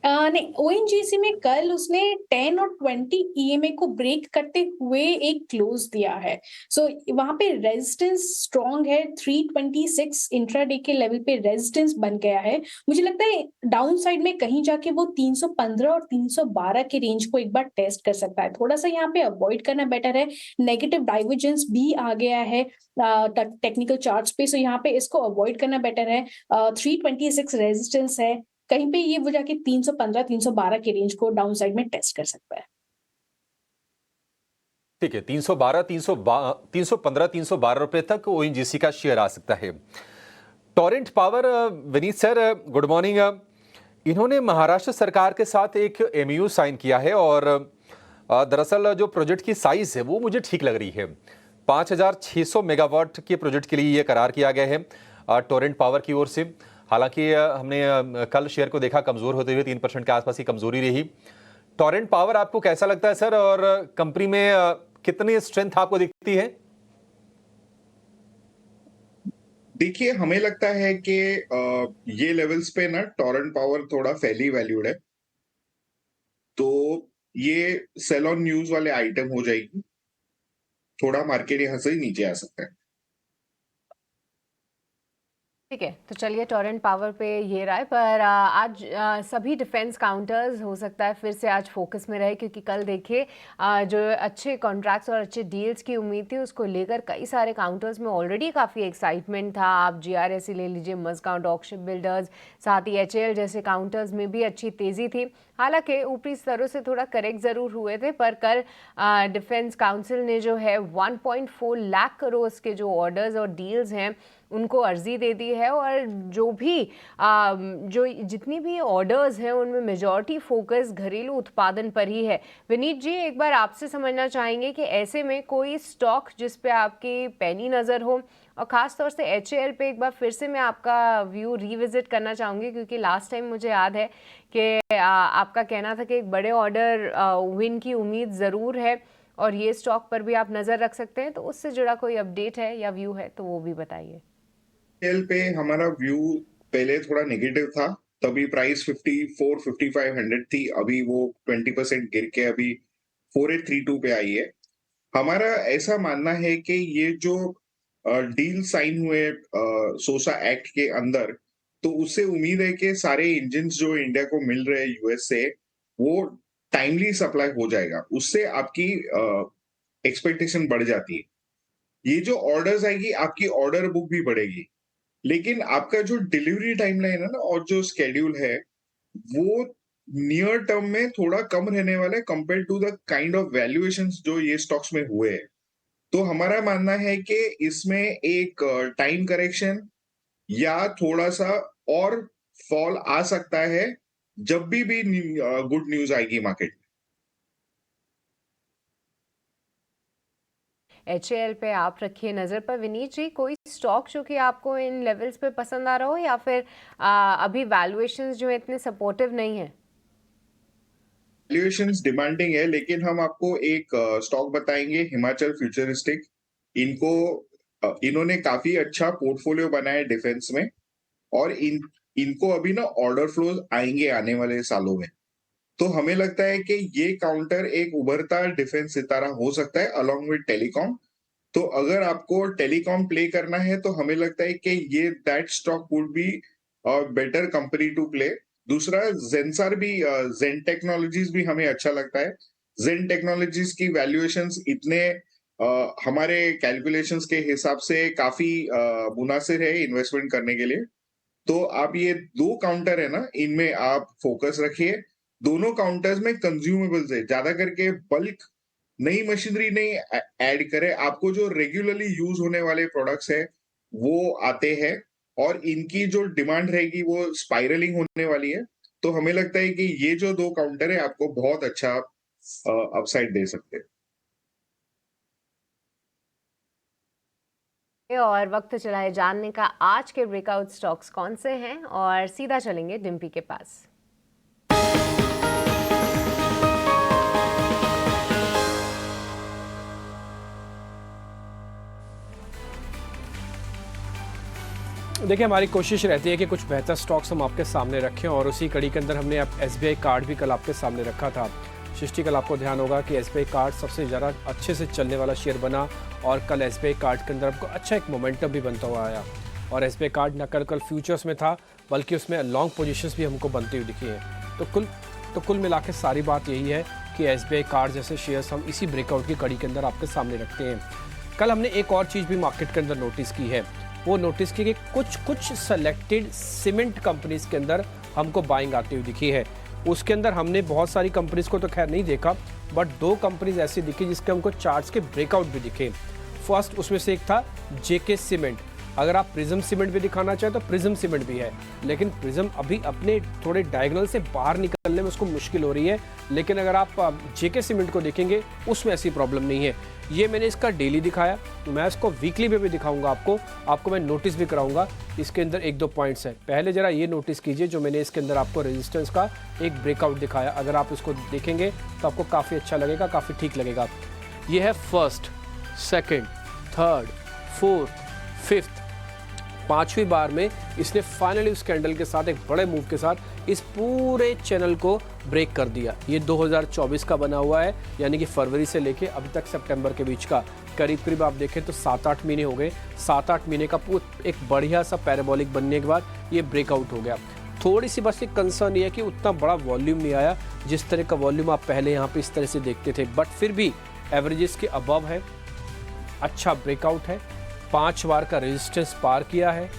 नहीं, ओएनजीसी में कल उसने 10 और 20 ईएमए को ब्रेक करते हुए एक क्लोज दिया है। सो वहां पे रेजिस्टेंस स्ट्रॉन्ग है, 326 इंट्राडे के लेवल पे रेजिस्टेंस बन गया है। मुझे लगता है डाउन साइड में कहीं जाके वो 315 और 312 के रेंज को एक बार टेस्ट कर सकता है, थोड़ा सा यहाँ पे अवॉइड करना बेटर है। नेगेटिव डाइवर्जेंस भी आ गया है टेक्निकल चार्ट्स पे, सो यहाँ पे इसको अवॉइड करना बेटर है। 326 रेजिस्टेंस है, कहीं पे ये वो जाके 315 312 के रेंज को डाउन साइड में टेस्ट कर सकता है। ठीक है, 315 312 रुपए तक ओएनजीसी का शेयर आ सकता है। Torrent power, Vineet sir good morning. इन्होंने महाराष्ट्र सरकार के साथ एक एमयू साइन किया है और दरअसल जो प्रोजेक्ट की साइज है वो मुझे ठीक लग रही है। 5600 मेगावाट के प्रोजेक्ट के लिए ये करार किया गया है टोरेंट पावर की ओर से। हालांकि हमने कल शेयर को देखा कमजोर होते हुए, 3% के आसपास की कमजोरी रही। टोरेंट पावर आपको कैसा लगता है सर, और कंपनी में कितनी स्ट्रेंथ आपको दिखती है? देखिए, हमें लगता है कि ये लेवल्स पे ना टोरेंट पावर थोड़ा फैली वैल्यूड है, तो ये सेल ऑन न्यूज वाले आइटम हो जाएगी, थोड़ा मार्केट यहाँ से नीचे आ सकता है। ठीक है, तो चलिए टोरेंट पावर पे ये रहा है, पर आज सभी डिफेंस काउंटर्स हो सकता है फिर से आज फोकस में रहे, क्योंकि कल देखिए जो अच्छे कॉन्ट्रैक्ट्स और अच्छे डील्स की उम्मीद थी उसको लेकर कई सारे काउंटर्स में ऑलरेडी काफ़ी एक्साइटमेंट था। आप जीआरएससी ले लीजिए, मज़गांव डॉक शिप बिल्डर्स, साथ ही एचएएल जैसे काउंटर्स में भी अच्छी तेज़ी थी। हालांकि ऊपरी स्तरों से थोड़ा करेक्ट ज़रूर हुए थे, पर कल डिफेंस काउंसिल ने जो है 1.4 लाख करोड़ के जो ऑर्डर्स और डील्स हैं उनको अर्जी दे दी है, और जो भी जितनी भी ऑर्डर्स हैं उनमें मेजॉरिटी फोकस घरेलू उत्पादन पर ही है। विनीत जी, एक बार आपसे समझना चाहेंगे कि ऐसे में कोई स्टॉक जिस पे आपकी पैनी नज़र हो, और ख़ास तौर से एचएएल पे एक बार फिर से मैं आपका व्यू रिविजिट करना चाहूँगी, क्योंकि लास्ट टाइम मुझे याद है कि आपका कहना था कि एक बड़े ऑर्डर विन की उम्मीद ज़रूर है और ये स्टॉक पर भी आप नज़र रख सकते हैं। तो उससे जुड़ा कोई अपडेट है या व्यू है तो वो भी बताइए। पे हमारा व्यू पहले थोड़ा नेगेटिव था, तभी प्राइस 54-5500 थी, अभी वो 20% गिर के अभी 4832 पे आई है। हमारा ऐसा मानना है कि ये जो डील साइन हुए सोसा एक्ट के अंदर, तो उससे उम्मीद है कि सारे इंजन जो इंडिया को मिल रहे हैं यूएस से, वो टाइमली सप्लाई हो जाएगा, उससे आपकी एक्सपेक्टेशन बढ़ जाती है। ये जो ऑर्डर्स आएगी, आपकी ऑर्डर बुक भी बढ़ेगी। लेकिन आपका जो डिलीवरी टाइमलाइन है ना और जो स्केड्यूल है वो नियर टर्म में थोड़ा कम रहने वाला है compare to the kind of valuations जो ये स्टॉक्स में हुए हैं। तो हमारा मानना है कि इसमें एक टाइम करेक्शन या थोड़ा सा और फॉल आ सकता है जब भी गुड न्यूज आएगी मार्केट। HAL पे आप रखिए नज़र पर। विनीत जी, कोई स्टॉक जो कि आपको इन लेवल्स पे पसंद आ रहा हो या फिर अभी वैल्यूएशंस जो है इतने सपोर्टिव नहीं है? वैल्यूएशंस डिमांडिंग है, लेकिन हम आपको एक स्टॉक बताएंगे, हिमाचल फ्यूचरिस्टिक। इन्होंने काफी अच्छा पोर्टफोलियो बनाया है डिफेंस में और इनको अभी ना ऑर्डर फ्लोज आएंगे आने वाले सालों में। तो हमें लगता है कि ये काउंटर एक उभरता डिफेंस सितारा हो सकता है अलोंग विद टेलीकॉम। तो अगर आपको टेलीकॉम प्ले करना है तो हमें लगता है कि ये that stock would be better company to play. दूसरा जेंसार भी, जेन टेक्नोलॉजीज भी हमें अच्छा लगता है। जेन टेक्नोलॉजीज की वैल्यूएशंस इतने हमारे कैलकुलेशंस के हिसाब से काफी मुनासिर है इन्वेस्टमेंट करने के लिए। तो आप ये 2 काउंटर है ना, इनमें आप फोकस रखिए। दोनों काउंटर्स में कंज्यूमेबल्स है, ज्यादा करके बल्क नई मशीनरी नहीं ऐड करे। आपको जो रेगुलरली यूज होने वाले प्रोडक्ट्स है वो आते हैं और इनकी जो डिमांड रहेगी वो स्पाइरलिंग होने वाली है। तो हमें लगता है कि ये जो 2 काउंटर है आपको बहुत अच्छा अपसाइड दे सकते हैं। और वक्त चला है जानने का आज के ब्रेकआउट स्टॉक्स कौन से हैं, और सीधा चलेंगे डिम्पी के पास। देखिए, हमारी कोशिश रहती है कि कुछ बेहतर स्टॉक्स हम आपके सामने रखें और उसी कड़ी के अंदर हमने SBI कार्ड भी कल आपके सामने रखा था। सृष्टि, कल आपको ध्यान होगा कि SBI कार्ड सबसे ज़्यादा अच्छे से चलने वाला शेयर बना और कल SBI कार्ड के अंदर हमको अच्छा एक मोमेंटम भी बनता हुआ आया। और SBI कार्ड न कल फ्यूचर्स में था बल्कि उसमें लॉन्ग पोजीशंस भी हमको बनती हुई दिखी है। तो कुल मिला के सारी बात यही है कि SBI कार्ड जैसे शेयर्स हम इसी ब्रेकआउट की कड़ी के अंदर आपके सामने रखते हैं। कल हमने एक और चीज़ भी मार्केट के अंदर नोटिस की है, वो नोटिस की कि कुछ सेलेक्टेड सीमेंट कंपनीज के अंदर हमको बाइंग आती हुई दिखी है। उसके अंदर हमने बहुत सारी कंपनीज को तो खैर नहीं देखा, बट 2 कंपनीज ऐसी दिखी जिसके हमको चार्ट्स के ब्रेकआउट भी दिखे। फर्स्ट उसमें से एक था JK सीमेंट। अगर आप प्रिज्म सीमेंट भी दिखाना चाहें तो प्रिज्म सीमेंट भी है, लेकिन प्रिज्म अभी अपने थोड़े डायगोनल से बाहर निकलने में उसको मुश्किल हो रही है। लेकिन अगर आप JK सीमेंट को देखेंगे उसमें ऐसी प्रॉब्लम नहीं है। ये मैंने इसका डेली दिखाया, मैं इसको वीकली में भी दिखाऊंगा आपको मैं नोटिस भी कराऊंगा। इसके अंदर 1-2 पॉइंट्स हैं। पहले जरा ये नोटिस कीजिए जो मैंने इसके अंदर आपको रेजिस्टेंस का एक ब्रेकआउट दिखाया। अगर आप इसको देखेंगे तो आपको काफ़ी अच्छा लगेगा, काफ़ी ठीक लगेगा। ये है first, second, third, fourth, fifth, 5वीं बार में इसने फाइनली उस कैंडल के साथ एक बड़े मूव के साथ इस पूरे चैनल को ब्रेक कर दिया। ये 2024 का बना हुआ है, यानी कि फरवरी से लेके अभी तक सितंबर के बीच का करीब आप देखें तो 7-8 महीने हो गए। 7-8 महीने का एक बढ़िया सा पैराबोलिक बनने के बाद ये ब्रेकआउट हो गया। थोड़ी सी बस एक कंसर्न ये है कि उतना बड़ा वॉल्यूम नहीं आया जिस तरह का वॉल्यूम आप पहले यहाँ पे इस तरह से देखते थे, बट फिर भी एवरेजेस के अबव है, अच्छा ब्रेकआउट है। 5 बार का रेजिस्टेंस पार किया है।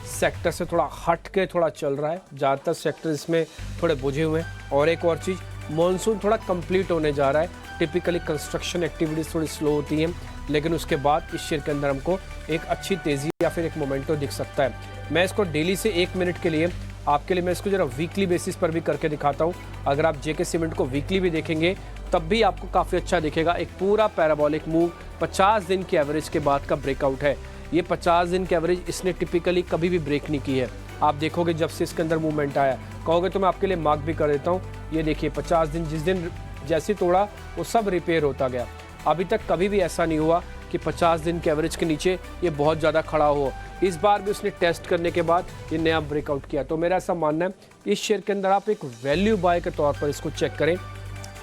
सेक्टर से थोड़ा हट के थोड़ा चल रहा है, ज़्यादातर सेक्टर इसमें थोड़े बुझे हुए हैं। और एक और चीज़, मॉनसून थोड़ा कंप्लीट होने जा रहा है। टिपिकली कंस्ट्रक्शन एक्टिविटीज़ थोड़ी स्लो होती हैं, लेकिन उसके बाद इस शेयर के अंदर हमको एक अच्छी तेज़ी या फिर एक मोमेंटो दिख सकता है। मैं इसको डेली से 1 मिनट के लिए आपके लिए मैं इसको ज़रा वीकली बेसिस पर भी करके दिखाता हूँ। अगर आप JK सीमेंट को वीकली भी देखेंगे तब भी आपको काफ़ी अच्छा दिखेगा। एक पूरा पैराबोलिक मूव 50 दिन के एवरेज के बाद का ब्रेकआउट है। ये 50 दिन के एवरेज इसने टिपिकली कभी भी ब्रेक नहीं की है। आप देखोगे जब से इसके अंदर मूवमेंट आया, कहोगे तो मैं आपके लिए मार्क भी कर देता हूँ। ये देखिए 50 दिन जिस दिन जैसे तोड़ा वो सब रिपेयर होता गया। अभी तक कभी भी ऐसा नहीं हुआ कि 50 दिन के एवरेज के नीचे ये बहुत ज़्यादा खड़ा हो। इस बार भी उसने टेस्ट करने के बाद ये नया ब्रेकआउट किया। तो मेरा ऐसा मानना है इस शेयर के अंदर आप एक वैल्यू बाय के तौर पर इसको चेक करें।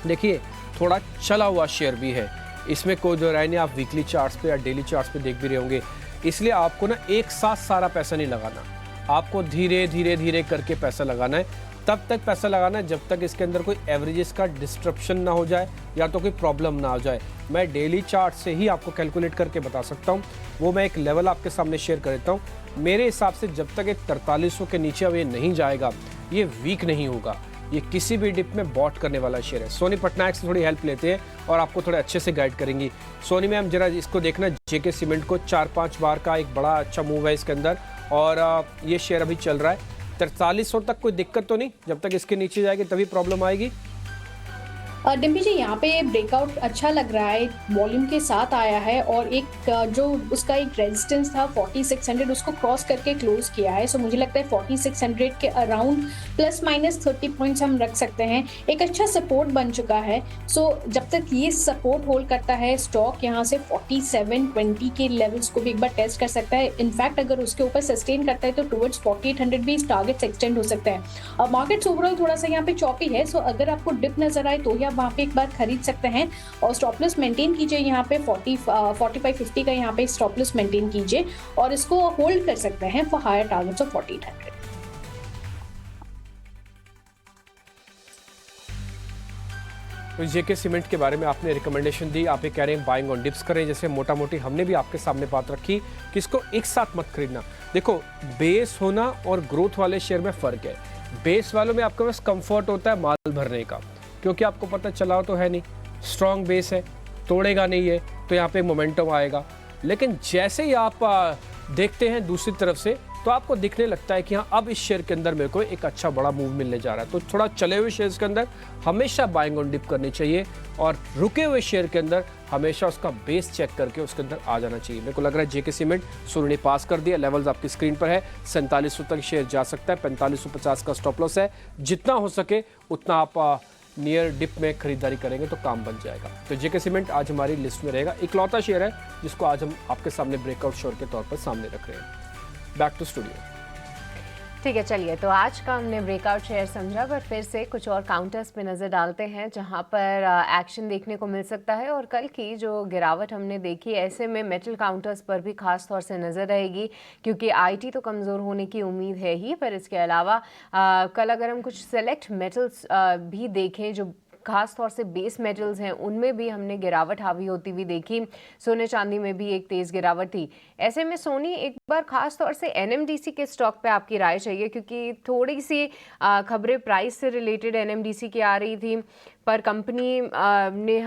देखिए थोड़ा चला हुआ शेयर भी है, इसमें कोई दो राय नहीं। आप वीकली चार्ट्स पे या डेली चार्ट्स पे देख भी रहे होंगे। इसलिए आपको ना एक साथ सारा पैसा नहीं लगाना, आपको धीरे धीरे करके पैसा लगाना है। तब तक पैसा लगाना है जब तक इसके अंदर कोई एवरेजेस का डिस्ट्रप्शन ना हो जाए या तो कोई प्रॉब्लम ना हो जाए। मैं डेली चार्ट से ही आपको कैलकुलेट करके बता सकता हूँ, वो मैं एक लेवल आपके सामने शेयर कर देता हूँ। मेरे हिसाब से जब तक ये 4300 के नीचे अब ये नहीं जाएगा, ये वीक नहीं होगा, ये किसी भी डिप में बॉट करने वाला शेयर है। सोनी पटनायक से थोड़ी हेल्प लेते हैं और आपको थोड़े अच्छे से गाइड करेंगी। सोनी मैम जरा इसको देखना, जेके सीमेंट को 4-5 बार का एक बड़ा अच्छा मूव है इसके अंदर और ये शेयर अभी चल रहा है 4300 तक। कोई दिक्कत तो नहीं, जब तक इसके नीचे जाएगी तभी प्रॉब्लम आएगी। डिम्पी जी, यहाँ पे ब्रेकआउट अच्छा लग रहा है, वॉल्यूम के साथ आया है और एक जो उसका एक रेजिस्टेंस था 4600 उसको क्रॉस करके क्लोज किया है। सो मुझे लगता है 4600 के अराउंड प्लस माइनस 30 पॉइंट्स हम रख सकते हैं। एक अच्छा सपोर्ट बन चुका है। सो जब तक ये सपोर्ट होल्ड करता है, स्टॉक यहाँ से 4720 के लेवल्स को भी एक बार टेस्ट कर सकता है। इनफैक्ट अगर उसके ऊपर सस्टेन करता है तो टुवर्ड्स 4800 भी टारगेट्स एक्सटेंड हो सकता है। अब मार्केट्स ओवरऑल थोड़ा सा यहाँ पे चॉपी है, सो अगर आपको डिप नजर आए तो वहाँ पे एक बार खरीद सकते हैं और स्टॉप लॉस मेंटेन कीजिए। यहाँ पे 4550 का यहाँ पे स्टॉप लॉस मेंटेन कीजिए और इसको होल्ड कर सकते हैं फॉर हायर टारगेट्स ऑफ 4800। तो जेके सीमेंट के बारे में आपने रिकमेंडेशन दी, आप ये कह रहे हैं बाइंग ऑन डिप्स करें, जैसे मोटा मोटी हमने भी आपके सामने बात रखी कि इसको एक साथ मत खरीदना। देखो, बेस होना और ग्रोथ वाले शेयर में फ़र्क है। बेस वालों में आपके पास कंफर्ट होता है माल भरने का, क्योंकि आपको पता चला तो है नहीं, स्ट्रॉन्ग बेस है, तोड़ेगा नहीं है, तो यहाँ पे मोमेंटम आएगा। लेकिन जैसे ही आप देखते हैं दूसरी तरफ से, तो आपको दिखने लगता है कि हाँ, अब इस शेयर के अंदर मेरे को एक अच्छा बड़ा मूव मिलने जा रहा है। तो थोड़ा चले हुए शेयर्स के अंदर हमेशा बाइंग ऑन डिप करनी चाहिए और रुके हुए शेयर के अंदर हमेशा उसका बेस चेक करके उसके अंदर आ जाना चाहिए। मेरे को लग रहा है जेके सीमेंट सोनी ने पास कर दिया, लेवल्स आपकी स्क्रीन पर है, 4700 तक शेयर जा सकता है, 4550 का स्टॉप लॉस है। जितना हो सके उतना आप नियर डिप में खरीदारी करेंगे तो काम बन जाएगा। तो जेके सीमेंट आज हमारी लिस्ट में रहेगा, इकलौता शेयर है जिसको आज हम आपके सामने ब्रेकआउट शेयर के तौर पर सामने रख रहे हैं। Back to studio. ठीक है, चलिए, तो आज का हमने ब्रेकआउट शेयर समझा, पर फिर से कुछ और काउंटर्स पे नज़र डालते हैं जहां पर एक्शन देखने को मिल सकता है। और कल की जो गिरावट हमने देखी, ऐसे में मेटल काउंटर्स पर भी खास तौर से नज़र रहेगी, क्योंकि आईटी तो कमज़ोर होने की उम्मीद है ही, पर इसके अलावा कल अगर हम कुछ सेलेक्ट मेटल्स भी देखें जो खास तौर से बेस मेटल्स हैं, उनमें भी हमने गिरावट हावी होती हुई देखी। सोने चांदी में भी एक तेज़ गिरावट थी। ऐसे में सोनी, एक बार खास तौर से एनएमडीसी के स्टॉक पे आपकी राय चाहिए, क्योंकि थोड़ी सी खबरें प्राइस से रिलेटेड एनएमडीसी की आ रही थी, पर कंपनी ने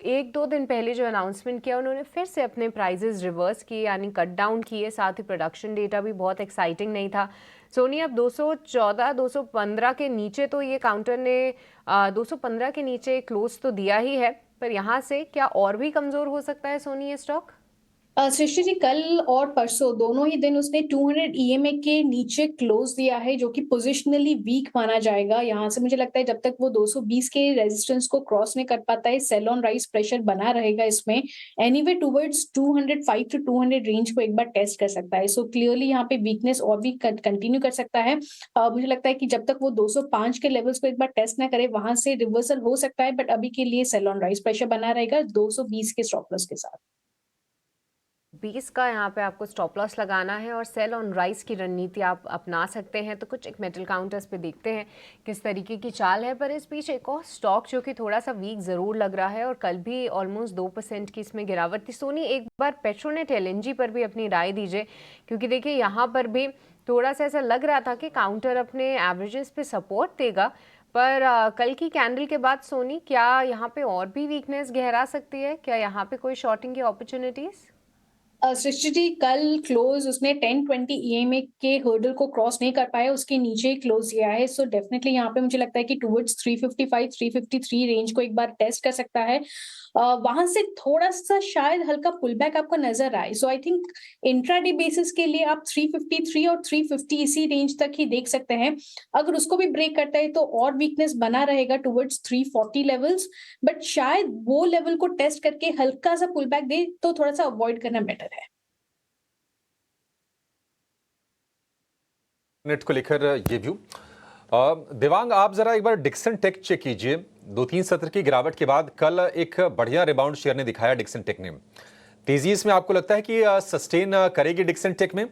1-2 दिन पहले जो अनाउंसमेंट किया, उन्होंने फिर से अपने प्राइजेस रिवर्स किए, यानी कट डाउन किए। साथ ही प्रोडक्शन डेटा भी बहुत एक्साइटिंग नहीं था। सोनी अब 214-215 के नीचे, तो ये काउंटर ने 215 के नीचे क्लोज तो दिया ही है, पर यहाँ से क्या और भी कमज़ोर हो सकता है सोनी ये स्टॉक? सृष्टि जी, कल और परसों दोनों ही दिन उसने 200 EMA के नीचे क्लोज दिया है, जो कि पोजिशनली वीक माना जाएगा। यहाँ से मुझे लगता है जब तक वो 220 के रेजिस्टेंस को क्रॉस नहीं कर पाता है, सेल ऑन राइज प्रेशर बना रहेगा इसमें। एनीवे टुवर्ड्स 205 to 200 रेंज को एक बार टेस्ट कर सकता है। सो क्लियरली यहाँ पे वीकनेस और भी कंटिन्यू कर सकता है। मुझे लगता है कि जब तक वो 205 के लेवल्स को एक बार टेस्ट ना करे, वहां से रिवर्सल हो सकता है, बट अभी के लिए सेल ऑन राइज प्रेशर बना रहेगा 220 के स्टॉप लॉस के साथ। 20 का यहाँ पे आपको स्टॉप लॉस लगाना है और सेल ऑन राइज की रणनीति आप अपना सकते हैं। तो कुछ एक मेटल काउंटर्स पे देखते हैं किस तरीके की चाल है। पर इस बीच एक और स्टॉक जो कि थोड़ा सा वीक ज़रूर लग रहा है और कल भी ऑलमोस्ट 2% की इसमें गिरावट थी। सोनी, एक बार पेट्रोनेट एलएनजी पर भी अपनी राय दीजिए, क्योंकि देखिए यहाँ पर भी थोड़ा सा ऐसा लग रहा था कि काउंटर अपने एवरेजेस पे सपोर्ट देगा, पर कल की कैंडल के बाद सोनी, क्या यहाँ पे और भी वीकनेस गहरा सकती है? क्या यहाँ पे कोई शॉर्टिंग की अपॉर्चुनिटीज? सृष्टि जी, कल क्लोज उसने 1020 EMA के हर्डल को क्रॉस नहीं कर पाया, उसके नीचे क्लोज किया है। सो डेफिनेटली यहाँ पे मुझे लगता है कि टुवर्ड्स 355 353 रेंज को एक बार टेस्ट कर सकता है। वहां से थोड़ा सा शायद हल्का पुल बैक आपको नजर आए। सो आई थिंक इंट्राडे बेसिस के लिए आप 353 और 350 इसी रेंज तक ही देख सकते हैं। अगर उसको भी ब्रेक करता है तो और वीकनेस बना रहेगा टुवर्ड्स 340 लेवल्स, बट शायद वो लेवल को टेस्ट करके हल्का सा पुल बैक दे तो थोड़ा सा अवॉइड करना बेटर है। नेट को लेकर ये व्यू। देवांग, आप जरा एक बार डिक्सन टेक चेक कीजिए। 2-3 सत्र की गिरावट के बाद कल एक बढ़िया रिबाउंड शेयर ने दिखाया डिक्सन टेक ने। तेजी इसमें आपको लगता है कि सस्टेन करेगी डिक्सन टेक में?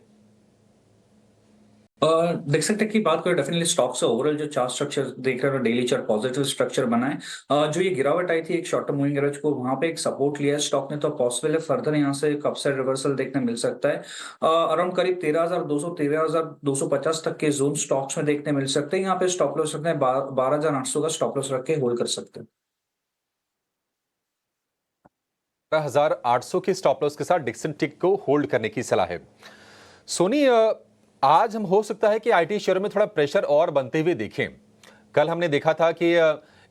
देख सकते हैं कि बात करें डेफिनेटली स्टॉक से ओवरऑल जो चार्ट स्ट्रक्चर देख रहे हो डेली चार्ट पॉजिटिव स्ट्रक्चर बना है। जो ये गिरावट आई थी एक शॉर्ट टर्म मूविंग एवरेज को वहां पे एक सपोर्ट लिया है स्टॉक ने, तो पॉसिबल है फर्दर यहाँ से एक अपसाइड रिवर्सल देखने मिल सकता है। अराउंड करीब 13,200 13,250 तक के जोन स्टॉक्स में देखने मिल सकते हैं। यहाँ पे स्टॉप लॉस रखते हैं 12,800 का स्टॉप लॉस रख के होल्ड कर सकते हैं। 12,800 के स्टॉप लॉस के साथ डिक्सन टिक को होल्ड करने की सलाह है। सोनी, आज हम हो सकता है कि आईटी शेयर में थोड़ा प्रेशर और बनते हुए देखें। कल हमने देखा था कि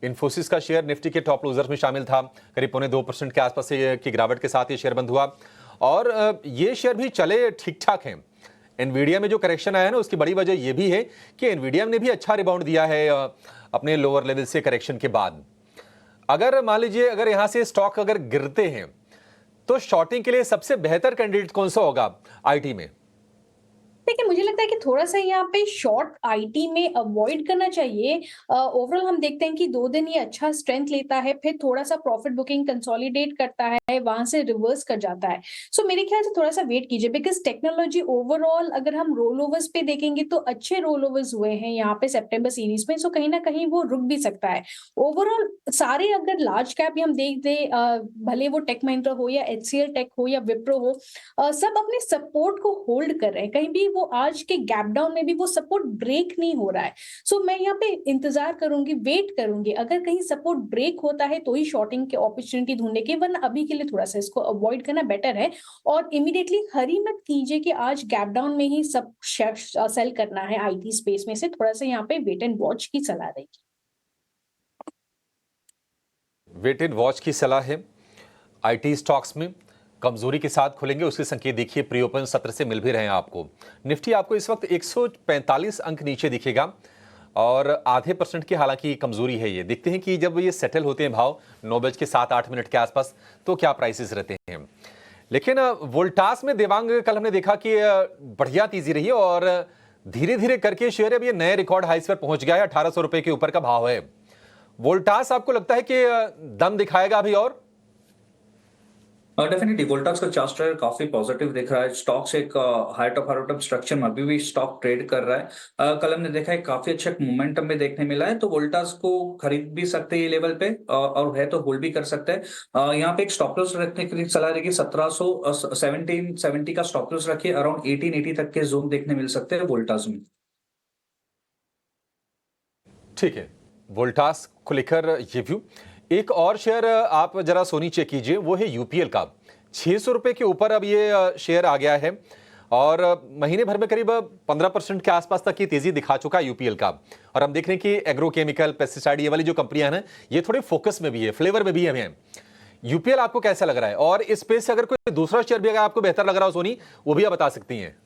इन्फोसिस का शेयर निफ्टी के टॉप लूजर्स में शामिल था, करीब 2.25% के आसपास की गिरावट के साथ ये शेयर बंद हुआ और ये शेयर भी चले ठीक ठाक हैं। एनवीडिया में जो करेक्शन आया है ना, उसकी बड़ी वजह यह भी है कि एनवीडिया ने भी अच्छा रिबाउंड दिया है अपने लोअर लेवल से करेक्शन के बाद। अगर मान लीजिए अगर यहां से स्टॉक अगर गिरते हैं तो शॉर्टिंग के लिए सबसे बेहतर कैंडिडेट कौन सा होगा आईटी में? देखिए मुझे लगता है कि थोड़ा सा यहाँ पे शॉर्ट आईटी में अवॉइड करना चाहिए। ओवरऑल हम देखते हैं कि 2 दिन ये अच्छा स्ट्रेंथ लेता है, फिर थोड़ा सा प्रॉफिट बुकिंग कंसोलिडेट करता है, वहां से रिवर्स कर जाता है। सो मेरे ख्याल से थोड़ा सा वेट कीजिए, बिकॉज टेक्नोलॉजी ओवरऑल अगर हम रोल ओवर्स पे देखेंगे तो अच्छे रोल ओवर्स हुए हैं यहाँ पे सितंबर सीरीज में, सो कहीं ना कहीं वो रुक भी सकता है। ओवरऑल सारे अगर लार्ज कैप भी हम देख दे, भले वो टेक महिंद्रा हो या HCL टेक हो या विप्रो हो, सब अपने सपोर्ट को होल्ड कर रहे हैं। कहीं भी वो आज के गैप डाउन में भी वो सपोर्ट ब्रेक नहीं हो रहा है। सो मैं यहाँ पे इंतजार करूंगी, वेट करूंगी, अगर कहीं सपोर्ट ब्रेक होता है तो ही शॉर्टिंग की अपॉर्चुनिटी ढूंढने की, वरना अभी के लिए थोड़ा सा इसको अवॉइड करना बेटर है। और इमीडिएटली हरी मत कीजिए कि आज गैप डाउन में ही सब सेल करना है आईटी स्पेस में से, थोड़ा सा यहाँ पे वेट एंड वॉच की सलाह रहेगी। वेट एंड वॉच की सलाह है। आईटी स्टॉक्स में कमजोरी के साथ खुलेंगे, उसके संकेत देखिए प्री ओपन सत्र से मिल भी रहे हैं आपको। निफ्टी आपको इस वक्त 145 अंक नीचे दिखेगा और आधे % की हालांकि कमजोरी है ये। देखते हैं कि जब ये सेटल होते हैं भाव 9:07 के आसपास तो क्या प्राइसेस रहते हैं। लेकिन वोल्टास में देवांग कल हमने देखा कि बढ़िया तेजी रही और धीरे धीरे करके शेयर अब ये नए रिकॉर्ड हाइस पर पहुंच गया है। 1800 रुपए के ऊपर का भाव है। वोल्टास आपको लगता है कि दम दिखाएगा अभी और? डेफिनेटली वोल्टास का चार्ट स्ट्रक्चर काफी पॉजिटिव दिख रहा है। स्टॉक्स एक high top high bottom structure में अभी भी स्टॉक ट्रेड कर रहा है। कल हमने देखा है काफी अच्छा मोमेंटम में देखने मिला है, तो वोल्टास को खरीद भी सकते हैं ये लेवल पे और है तो होल्ड भी कर सकते हैं। यहाँ पे एक स्टॉप लॉस रखने की सलाह रहेगी 1770 का स्टॉप लॉस रखिए। अराउंड 1880 तक के जोन देखने मिल सकते हैं वोल्टास में। ठीक है, वोल्टास को लेकर ये व्यू। एक और शेयर आप जरा सोनी चेक कीजिए, वो है यूपीएल का। 600 रुपए के ऊपर अब ये शेयर आ गया है और महीने भर में करीब 15% के आसपास तक की तेजी दिखा चुका है यूपीएल का। और हम देख रहे हैं कि एग्रोकेमिकल, पेस्टिसाइड, ये वाली जो कंपनियां हैं ये थोड़े फोकस में भी है, फ्लेवर में भी है। यूपीएल आपको कैसा लग रहा है? और इस स्पेस से अगर कोई दूसरा शेयर भी अगर आपको बेहतर लग रहा हो सोनी, वो भी आप बता सकती हैं।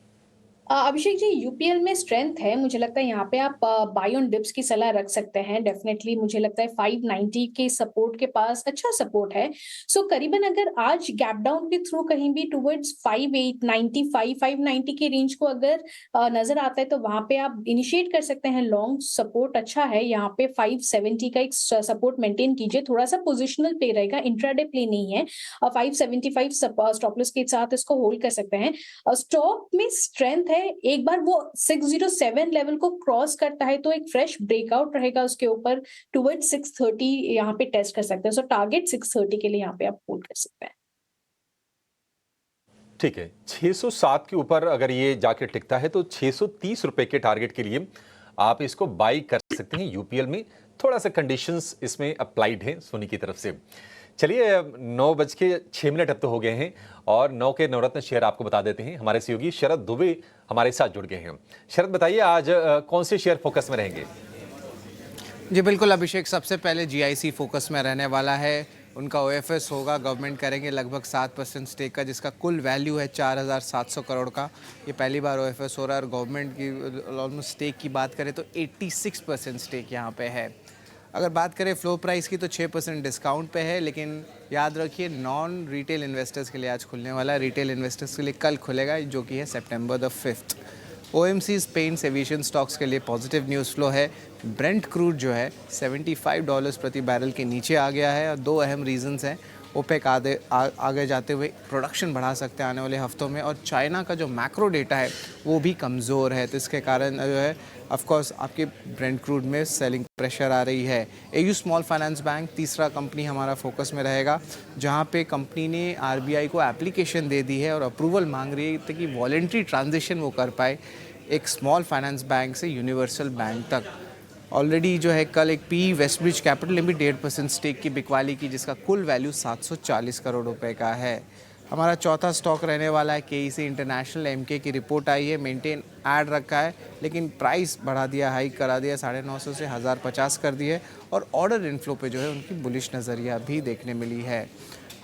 अभिषेक जी, यूपीएल में स्ट्रेंथ है, मुझे लगता है यहाँ पे आप बाय ऑन डिप्स की सलाह रख सकते हैं। डेफिनेटली मुझे लगता है 590 के सपोर्ट के पास अच्छा सपोर्ट है। सो करीबन अगर आज गैप डाउन के थ्रू कहीं भी टुवर्ड्स 5895 590 के रेंज को अगर नजर आता है तो वहां पे आप इनिशिएट कर सकते हैं। लॉन्ग सपोर्ट अच्छा है यहाँ पे, 570 का एक सपोर्ट मेंटेन कीजिए। थोड़ा सा पोजिशनल प्ले रहेगा, इंट्राडे प्ले नहीं है। 575 स्टॉप लॉस के साथ इसको होल्ड कर सकते हैं। स्टॉक में स्ट्रेंथ है, एक बार वो 607 लेवल को क्रॉस करता है तो एक फ्रेश ब्रेकआउट रहेगा उसके ऊपर, टुवर्ड्स 630 यहाँ पे टेस्ट कर सकते हैं। सो टारगेट 630 के लिए यहाँ पे आप होल्ड कर सकते हैं। ठीक है, 607 के ऊपर अगर ये जाके टिकता है तो 630 रुपए के टारगेट के लिए आप इसको बाई कर सकते हैं। यूपीएल में थोड़ा सा कंडीशंस इसमें अप्लाइड हैं सोनी की तरफ से। चलिए, 9:06 अब तो हो गए हैं और 9 के नवरत्न शेयर आपको बता देते हैं। हमारे सहयोगी शरद दुबे हमारे साथ जुड़ गए हैं। शरद, बताइए आज कौन से शेयर फोकस में रहेंगे? जी बिल्कुल अभिषेक, सबसे पहले जीआईसी फोकस में रहने वाला है। उनका ओएफएस होगा, गवर्नमेंट करेंगे लगभग 7% स्टेक का, जिसका कुल वैल्यू है 4700 करोड़ का। ये पहली बार ओएफएस हो रहा है और गवर्नमेंट की ऑलमोस्ट स्टेक की बात करें तो 86% स्टेक यहाँ पे है। अगर बात करें फ्लो प्राइस की तो 6% डिस्काउंट पे है, लेकिन याद रखिए नॉन रिटेल इन्वेस्टर्स के लिए आज खुलने वाला है। रिटेल इन्वेस्टर्स के लिए कल खुलेगा, जो कि है सितंबर 5। OMC's पेंट्स एविएशन स्टॉक्स के लिए पॉजिटिव न्यूज़ फ्लो है। ब्रेंट क्रूड जो है $75 प्रति बैरल के नीचे आ गया है और 2 अहम रीजंस हैं। ओपेक आगे जाते हुए प्रोडक्शन बढ़ा सकते हैं आने वाले हफ्तों में, और चाइना का जो मैक्रो डेटा है वो भी कमज़ोर है, तो इसके कारण जो है ऑफ कोर्स आपके ब्रेंट क्रूड में सेलिंग प्रेशर आ रही है। एयू स्मॉल फाइनेंस बैंक तीसरा कंपनी हमारा फोकस में रहेगा, जहां पे कंपनी ने आरबीआई को एप्लीकेशन दे दी है और अप्रूवल मांग रही है ताकि वॉलेंट्री ट्रांजिशन वो कर पाए एक स्मॉल फाइनेंस बैंक से यूनिवर्सल बैंक तक। ऑलरेडी जो है कल एक पी वेस्टब्रिज कैपिटल ने भी 1.5% स्टेक की बिकवाली की, जिसका कुल वैल्यू 740 करोड़ रुपए का है। हमारा चौथा स्टॉक रहने वाला है केईसी इंटरनेशनल। एमके की रिपोर्ट आई है, मेंटेन ऐड रखा है, लेकिन प्राइस बढ़ा दिया, हाइक करा दिया, 950 से 1050 कर दिए, और ऑर्डर इनफ्लो पे जो है उनकी बुलिश नज़रिया भी देखने मिली है।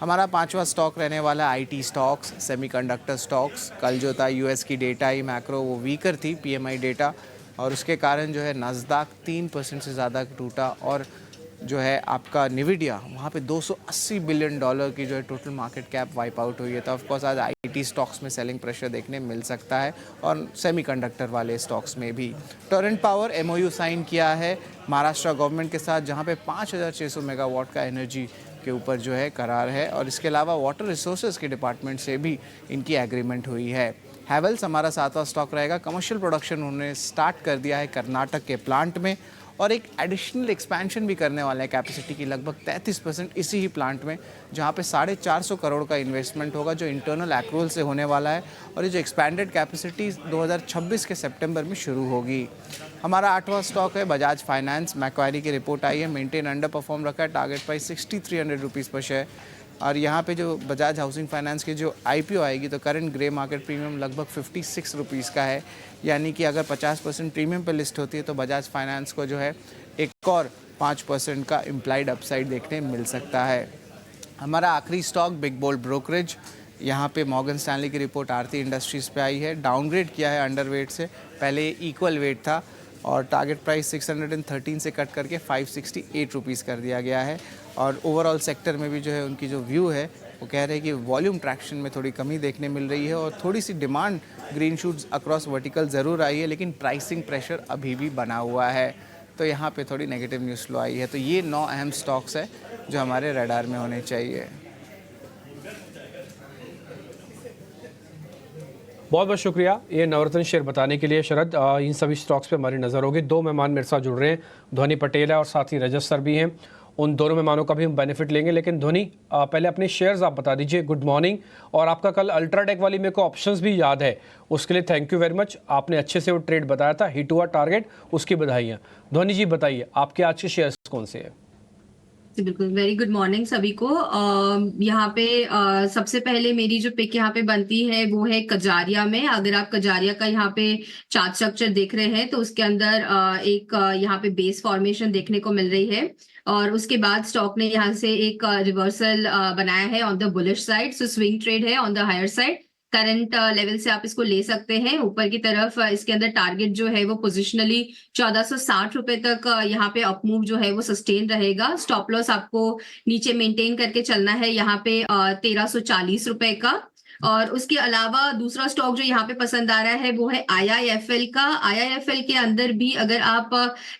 हमारा पांचवा स्टॉक रहने वाला आईटी स्टॉक्स, सेमीकंडक्टर स्टॉक्स। कल जो था यूएस की डेटा आई मैक्रो, वो वीकर थी पीएमआई डेटा, और उसके कारण जो है नास्डाक 3% से ज़्यादा टूटा, और जो है आपका निविडिया वहाँ पे $280 बिलियन की जो है total market cap wipe out हुई है। तो ऑफकोर्स आज आईटी स्टॉक्स में सेलिंग प्रेशर देखने मिल सकता है, और सेमीकंडक्टर वाले स्टॉक्स में भी। टोरेंट पावर एमओयू साइन किया है महाराष्ट्र गवर्नमेंट के साथ, जहाँ पे 5600 मेगावाट का एनर्जी के ऊपर जो है करार है, और इसके अलावा वाटर रिसोर्सेज के डिपार्टमेंट से भी इनकी एग्रीमेंट हुई है। हैवेल्स हमारा सातवां स्टॉक रहेगा। कमर्शियल प्रोडक्शन उन्होंने स्टार्ट कर दिया है कर्नाटक के प्लांट में, और एक एडिशनल एक्सपेंशन भी करने वाले हैं कैपेसिटी की लगभग 33% इसी ही प्लांट में, जहां पे 450 करोड़ का इन्वेस्टमेंट होगा जो इंटरनल एक्रूवल से होने वाला है, और ये जो एक्सपैंडेड कैपेसिटी 2026 के सितंबर में शुरू होगी। हमारा आठवां स्टॉक है बजाज फाइनेंस। मैक्वारी की रिपोर्ट आई है, मेंटेन अंडर परफॉर्म रखा है, टारगेट प्राइस 6300 रुपीज़ पर शेयर, और यहाँ पे जो बजाज हाउसिंग फाइनेंस की जो आईपीओ आएगी तो करंट ग्रे मार्केट प्रीमियम लगभग 56 रुपीज़ का है, यानी कि अगर 50% प्रीमियम पे लिस्ट होती है तो बजाज फाइनेंस को जो है एक और 5% का इम्प्लाइड अपसाइड देखने मिल सकता है। हमारा आखिरी स्टॉक बिग बोल्ड ब्रोकरेज। यहाँ पे मॉर्गन स्टैनली की रिपोर्ट आरती इंडस्ट्रीज़ पे आई है, डाउनग्रेड किया है अंडर वेट से, पहले इक्वल वेट था, और टारगेट प्राइस 613 से कट करके 568 रुपीज़ कर दिया गया है। और ओवरऑल सेक्टर में भी जो है उनकी जो व्यू है वो कह रहे हैं कि वॉल्यूम ट्रैक्शन में थोड़ी कमी देखने मिल रही है, और थोड़ी सी demand green shoots across vertical ज़रूर आई है, लेकिन प्राइसिंग प्रेशर अभी भी बना हुआ है, तो यहाँ पे थोड़ी नेगेटिव न्यूज़ फ्लो आई है। तो ये 9 अहम स्टॉक्स है जो हमारे रडार में होने चाहिए। बहुत बहुत शुक्रिया ये नवरत्न शेयर बताने के लिए शरद। इन सभी स्टॉक्स पे हमारी नज़र होगी। 2 मेहमान मेरे साथ जुड़ रहे हैं, ध्वनि पटेल है और साथ ही रजत सर भी हैं। उन दोनों मेहमानों का भी हम बेनिफिट लेंगे, लेकिन ध्वनि पहले अपने शेयर्स आप बता दीजिए। Good morning. और आपका कल अल्ट्राटेक वाली मेरे को ऑप्शंस भी याद है, उसके लिए थैंक यू वेरी मच। आपने अच्छे से वो ट्रेड बताया था, हिट हुआ टारगेट, उसकी बधाइयाँ। ध्वनि जी बताइए आपके आज के शेयर्स कौन से हैं? बिल्कुल, वेरी गुड मॉर्निंग सभी को। यहाँ पे सबसे पहले मेरी जो पिक यहाँ पे बनती है वो है कजारिया में। अगर आप कजारिया का यहाँ पे चार्ट स्ट्रक्चर देख रहे हैं तो उसके अंदर एक यहाँ पे बेस फॉर्मेशन देखने को मिल रही है, और उसके बाद स्टॉक ने यहाँ से एक रिवर्सल बनाया है on the bullish side. So swing trade है on the higher side. Current level से आप इसको ले सकते हैं ऊपर की तरफ। इसके अंदर टारगेट जो है वो पोजिशनली 1460 रुपए तक यहाँ पे अपमूव जो है वो सस्टेन रहेगा। स्टॉप लॉस आपको नीचे मेंटेन करके चलना है यहाँ पे 1340 रुपए का। और उसके अलावा दूसरा स्टॉक जो यहाँ पे पसंद आ रहा है वो है IIFL का। IIFL के अंदर भी अगर आप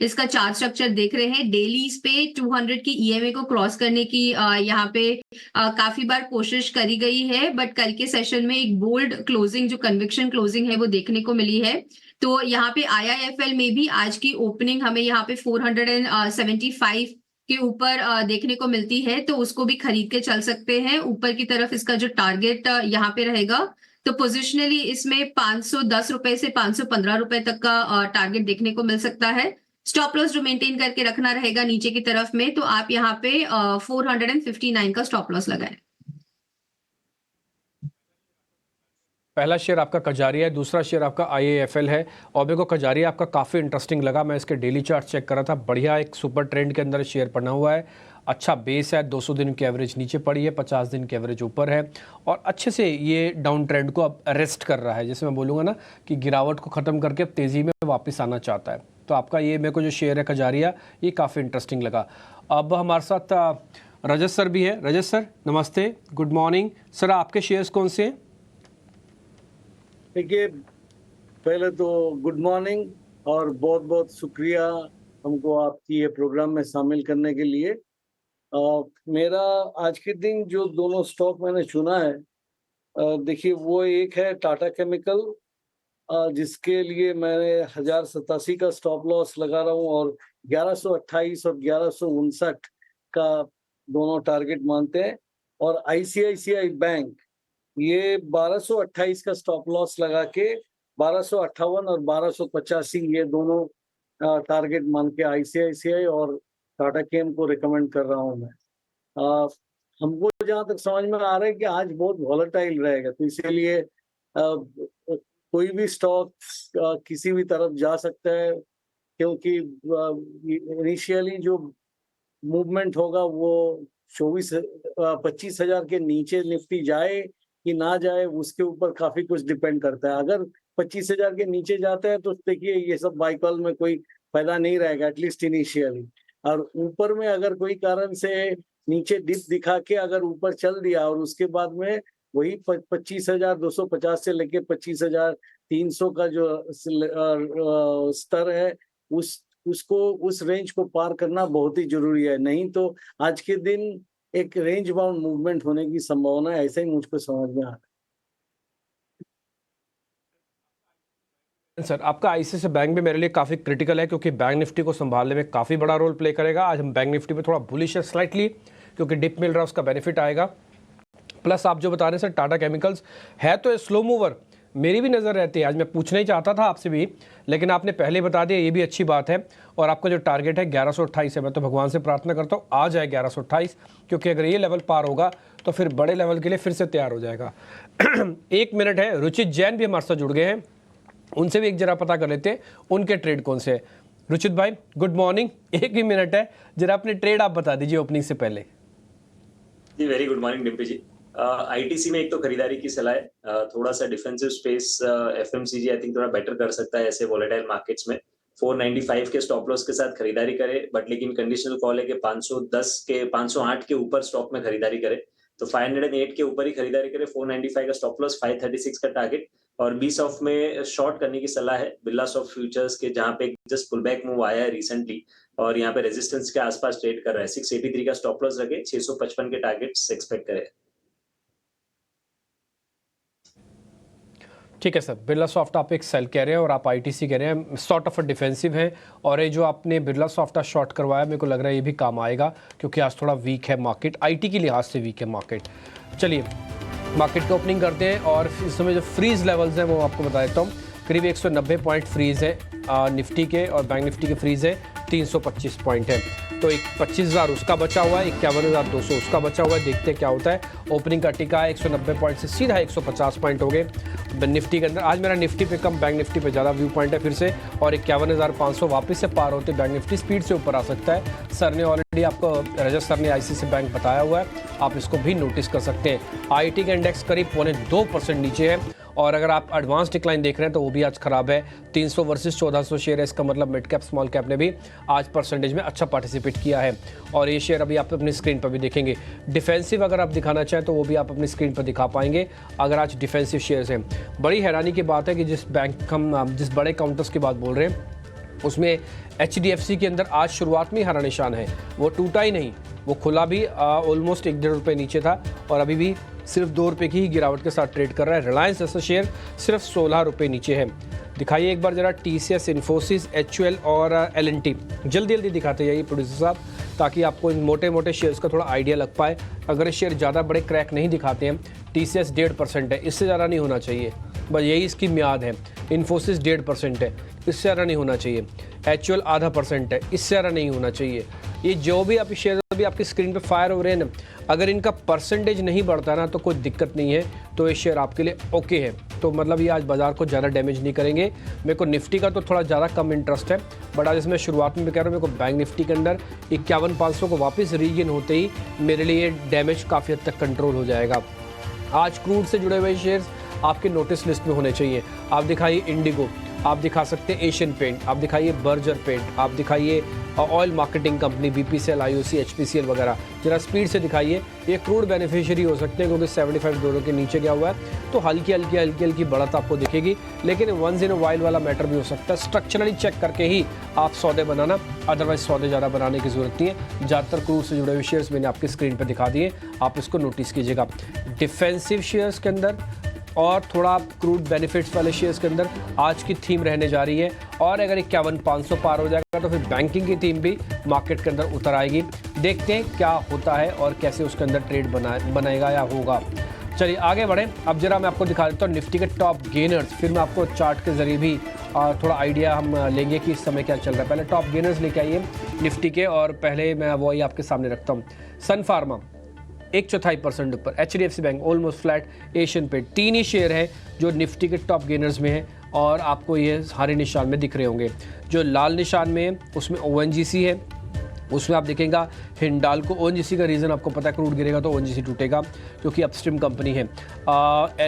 इसका चार्ट स्ट्रक्चर देख रहे हैं, डेलीज पे 200 की EMA को क्रॉस करने की यहाँ पे काफी बार कोशिश करी गई है, बट कल के सेशन में एक बोल्ड क्लोजिंग जो कन्विक्शन क्लोजिंग है वो देखने को मिली है। तो यहाँ पे IIFL में भी आज की ओपनिंग हमें यहाँ पे 475 के ऊपर देखने को मिलती है, तो उसको भी खरीद के चल सकते हैं। ऊपर की तरफ इसका जो टारगेट यहाँ पे रहेगा, तो पोजिशनली इसमें 510 रुपए से 515 रुपए तक का टारगेट देखने को मिल सकता है। स्टॉप लॉस जो मेंटेन करके रखना रहेगा नीचे की तरफ में, तो आप यहाँ पे 459 का स्टॉप लॉस लगाएं। पहला शेयर आपका कजारिया है, दूसरा शेयर आपका IIFL है। और मेरे को कजारिया आपका काफ़ी इंटरेस्टिंग लगा। मैं इसके डेली चार्ट चेक कर रहा था, बढ़िया एक सुपर ट्रेंड के अंदर शेयर पड़ा हुआ है, अच्छा बेस है। 200 दिन की एवरेज नीचे पड़ी है, 50 दिन की एवरेज ऊपर है, और अच्छे से ये डाउन ट्रेंड को अब अरेस्ट कर रहा है। जैसे मैं बोलूँगा ना कि गिरावट को ख़त्म करके अब तेज़ी में वापस आना चाहता है। तो आपका ये मेरे को जो शेयर है कजारिया, ये काफ़ी इंटरेस्टिंग लगा। अब हमारे साथ रजत सर भी है। रजत सर नमस्ते, गुड मॉर्निंग सर। आपके शेयर्स कौन से हैं? देखिए, पहले तो गुड मॉर्निंग और बहुत बहुत शुक्रिया हमको आपकी ये प्रोग्राम में शामिल करने के लिए। मेरा आज के दिन जो दोनों स्टॉक मैंने चुना है, देखिए वो एक है टाटा केमिकल, जिसके लिए मैंने 1087 का स्टॉप लॉस लगा रहा हूँ और 1128 और 1159 का दोनों टारगेट मानते हैं। और आईसीआईसीआई बैंक ये 1228 का स्टॉप लॉस लगा के 1258 और 1285 ये दोनों टारगेट मान के आईसीआईसीआई और टाटा केम को रिकमेंड कर रहा हूँ मैं। हमको जहाँ तक समझ में आ रहा है कि आज बहुत वॉलेटाइल रहेगा, तो इसीलिए कोई भी स्टॉक किसी भी तरफ जा सकता है, क्योंकि इनिशियली जो मूवमेंट होगा वो 25,000 के नीचे निफ्टी जाए कि ना जाए उसके ऊपर काफी कुछ डिपेंड करता है। अगर 25,000 के नीचे जाता है तो देखिए ये सब बाई कॉल में कोई फायदा नहीं रहेगा, एटलीस्ट इनिशियली। और ऊपर में अगर कोई कारण से नीचे डिप दिखा के अगर ऊपर चल दिया और उसके बाद में वही 25,250 से लेके 25,300 का जो स्तर है उस रेंज को पार करना बहुत ही जरूरी है, नहीं तो आज के दिन एक रेंज बाउंड मूवमेंट होने की संभावना है, ऐसा ही मुझको समझ में आ रहा है। सर आपका आईसीआईसीआई बैंक भी मेरे लिए काफ़ी क्रिटिकल है, क्योंकि बैंक निफ्टी को संभालने में काफ़ी बड़ा रोल प्ले करेगा। आज हम बैंक निफ्टी पे थोड़ा बुलिश है स्लाइटली, क्योंकि डिप मिल रहा है, उसका बेनिफिट आएगा। प्लस आप जो बता रहे हैं सर टाटा केमिकल्स है तो स्लो मूवर, मेरी भी नज़र रहती है। आज मैं पूछना ही चाहता था आपसे भी, लेकिन आपने पहले बता दिया, ये भी अच्छी बात है। और आपका जो टारगेट है 1128 है, मैं तो भगवान से प्रार्थना करता हूँ आ जाए 1128, क्योंकि अगर ये लेवल पार होगा तो फिर बड़े लेवल के लिए फिर से तैयार हो जाएगा। 1 मिनट है, रुचित जैन भी हमारे साथ जुड़ गए हैं, उनसे भी एक जरा पता कर लेते हैं उनके ट्रेड कौन से है। रुचित भाई गुड मॉर्निंग, 1 ही मिनट है, जरा अपने ट्रेड आप बता दीजिए ओपनिंग से पहले। जी वेरी गुड मॉर्निंग डिम्पी जी। आईटीसी में एक तो खरीदारी की सलाह है, थोड़ा सा defensive space FMCG I think थोड़ा बेटर कर सकता है ऐसे वॉलेटाइल मार्केट्स में। 495 के स्टॉप लॉस के साथ खरीदारी करे, बट लेकिन कंडीशनल कॉल है कि 508 के ऊपर स्टॉक में खरीदारी करे, तो 508 के ऊपर ही खरीदारी करे। 495 का स्टॉप लॉस, 536 का टारगेट, और बीसॉफ्ट में शॉर्ट करने की सलाह है बिरलासॉफ्ट फ्यूचर्स के, जहां पे जस्ट पुल बैक मूव आया है रिसेंटली और यहाँ पे रेजिस्टेंस के आसपास ट्रेड कर रहा है। 683 का स्टॉप लॉस रखे, 655 के टारगेट्स एक्सपेक्ट करे। ठीक है सर, बिरला सॉफ्ट आप एक सेल कह रहे हैं और आप आईटीसी कह रहे हैं, सॉर्ट ऑफ डिफेंसिव है। और ये जो आपने बिरला सॉफ्ट का शॉर्ट करवाया, मेरे को लग रहा है ये भी काम आएगा, क्योंकि आज थोड़ा वीक है मार्केट, आईटी के लिहाज से वीक है मार्केट। चलिए मार्केट की ओपनिंग करते हैं और इस समय जो फ्रीज लेवल्स हैं वो आपको बता देता हूँ। करीब 190 पॉइंट फ्रीज है निफ्टी के, और बैंक निफ्टी के फ्रीज है 325 पॉइंट है। तो एक 25,000 उसका बचा हुआ है, 51,200 उसका बचा हुआ है। देखते हैं क्या होता है। ओपनिंग का टिका है 190 पॉइंट से सीधा 150 पॉइंट हो गए निफ्टी के अंदर। आज मेरा निफ्टी पे कम, बैंक निफ्टी पे ज़्यादा व्यू पॉइंट है फिर से, और 51,500 वापस से पार होते बैंक निफ्टी स्पीड से ऊपर आ सकता है। सर ने ऑलरेडी आपको, रजत सर ने आईसीआईसीआई बैंक बताया हुआ है, आप इसको भी नोटिस कर सकते हैं। आईटी का इंडेक्स करीब 0.2% नीचे है, और अगर आप एडवांस डिक्लाइन देख रहे हैं तो वो भी आज खराब है। 300 वर्सेस 1400 शेयर है, इसका मतलब मिड कैप स्मॉल कैप ने भी आज परसेंटेज में अच्छा पार्टिसिपेट किया है। और ये शेयर अभी आप अपनी स्क्रीन पर भी देखेंगे। डिफेंसिव अगर आप दिखाना चाहें तो वो भी आप अपनी स्क्रीन पर दिखा पाएंगे अगर आज डिफेंसिव शेयर्स हैं। बड़ी हैरानी की बात है कि जिस बैंक हम जिस बड़े काउंटर्स की बात बोल रहे हैं उसमें HDFC के अंदर आज शुरुआत में ही हरा निशान है, वो टूटा ही नहीं, वो खुला भी ऑलमोस्ट 1-1.5 रुपये नीचे था और अभी भी सिर्फ 2 रुपये की ही गिरावट के साथ ट्रेड कर रहा है। रिलायंस जैसा शेयर सिर्फ 16 रुपये नीचे है। दिखाइए एक बार जरा TCS, इन्फोसिस, HUL और LNT, जल्दी जल्दी दिखाते जाइए प्रोड्यूसर साहब, ताकि आपको इन मोटे मोटे शेयर्स का थोड़ा आइडिया लग पाए। अगर ये शेयर ज़्यादा बड़े क्रैक नहीं दिखाते हैं, TCS 1.5% है, इससे ज़्यादा नहीं होना चाहिए, बस यही इसकी म्याद है। इन्फोसिस 1.5% है, इससे ज़्यादा नहीं होना चाहिए। HUL 0.5% है, इससे ज़्यादा नहीं होना चाहिए। ये जो भी आप शेयर अभी आपकी स्क्रीन पे फायर हो रहे हैं ना, अगर इनका परसेंटेज नहीं बढ़ता ना तो कोई दिक्कत नहीं है, तो ये शेयर आपके लिए ओके है। तो मतलब ये आज बाजार को ज़्यादा डैमेज नहीं करेंगे। मेरे को निफ्टी का तो थोड़ा ज़्यादा कम इंटरेस्ट है, बट आज इसमें शुरुआत में मैं कह रहा हूँ, मेरे को बैंक निफ्टी के अंदर 51,500 को वापस रीगेन होते ही मेरे लिए डैमेज काफ़ी हद तक कंट्रोल हो जाएगा। आज क्रूड से जुड़े हुए शेयर्स आपके नोटिस लिस्ट में होने चाहिए। आप दिखाइए इंडिगो, आप दिखा सकते हैं एशियन पेंट, आप दिखाइए बर्जर पेंट, आप दिखाइए oil marketing company BPCL, IOC, HPCL वगैरह। जरा स्पीड से दिखाइए। ये क्रूड बेनिफिशियरी हो सकते हैं क्योंकि $75 के नीचे गया हुआ है, तो हल्की बढ़त आपको दिखेगी, लेकिन वंस इन अ वाइल वाला मैटर भी हो सकता है। स्ट्रक्चरली चेक करके ही आप सौदे बनाना, अदरवाइज सौदे ज़्यादा बनाने की जरूरत नहीं है। ज़्यादातर क्रूड से जुड़े हुए शेयर्स मैंने आपकी स्क्रीन पर दिखा दिए, आप इसको नोटिस कीजिएगा। डिफेंसिव शेयर्स के अंदर और थोड़ा क्रूड बेनिफिट्स वाले शेयर्स के अंदर आज की थीम रहने जा रही है, और अगर 51,500 पार हो जाएगा तो फिर बैंकिंग की थीम भी मार्केट के अंदर उतर आएगी। देखते हैं क्या होता है और कैसे उसके अंदर ट्रेड बनेगा या होगा। चलिए आगे बढ़ें। अब जरा मैं आपको दिखा देता हूँ निफ्टी के टॉप गेनर्स, फिर मैं आपको चार्ट के जरिए भी थोड़ा आइडिया हम लेंगे कि इस समय क्या चल रहा है। पहले टॉप गेनर्स लेके आइए निफ्टी के, और पहले मैं वही आपके सामने रखता हूँ। सन फार्मा 1/4% ऊपर, HDFC bank almost flat, Asian paint, 3 ही शेयर है जो निफ्टी के टॉप गेनर्स में है, और आपको ये हरे निशान में दिख रहे होंगे। जो लाल निशान में है उसमें ONGC है, उसमें आप देखेंगे हिंडाल्को। ONGC का रीज़न आपको पता है, क्रूड गिरेगा तो ONGC टूटेगा क्योंकि अपस्ट्रीम कंपनी है।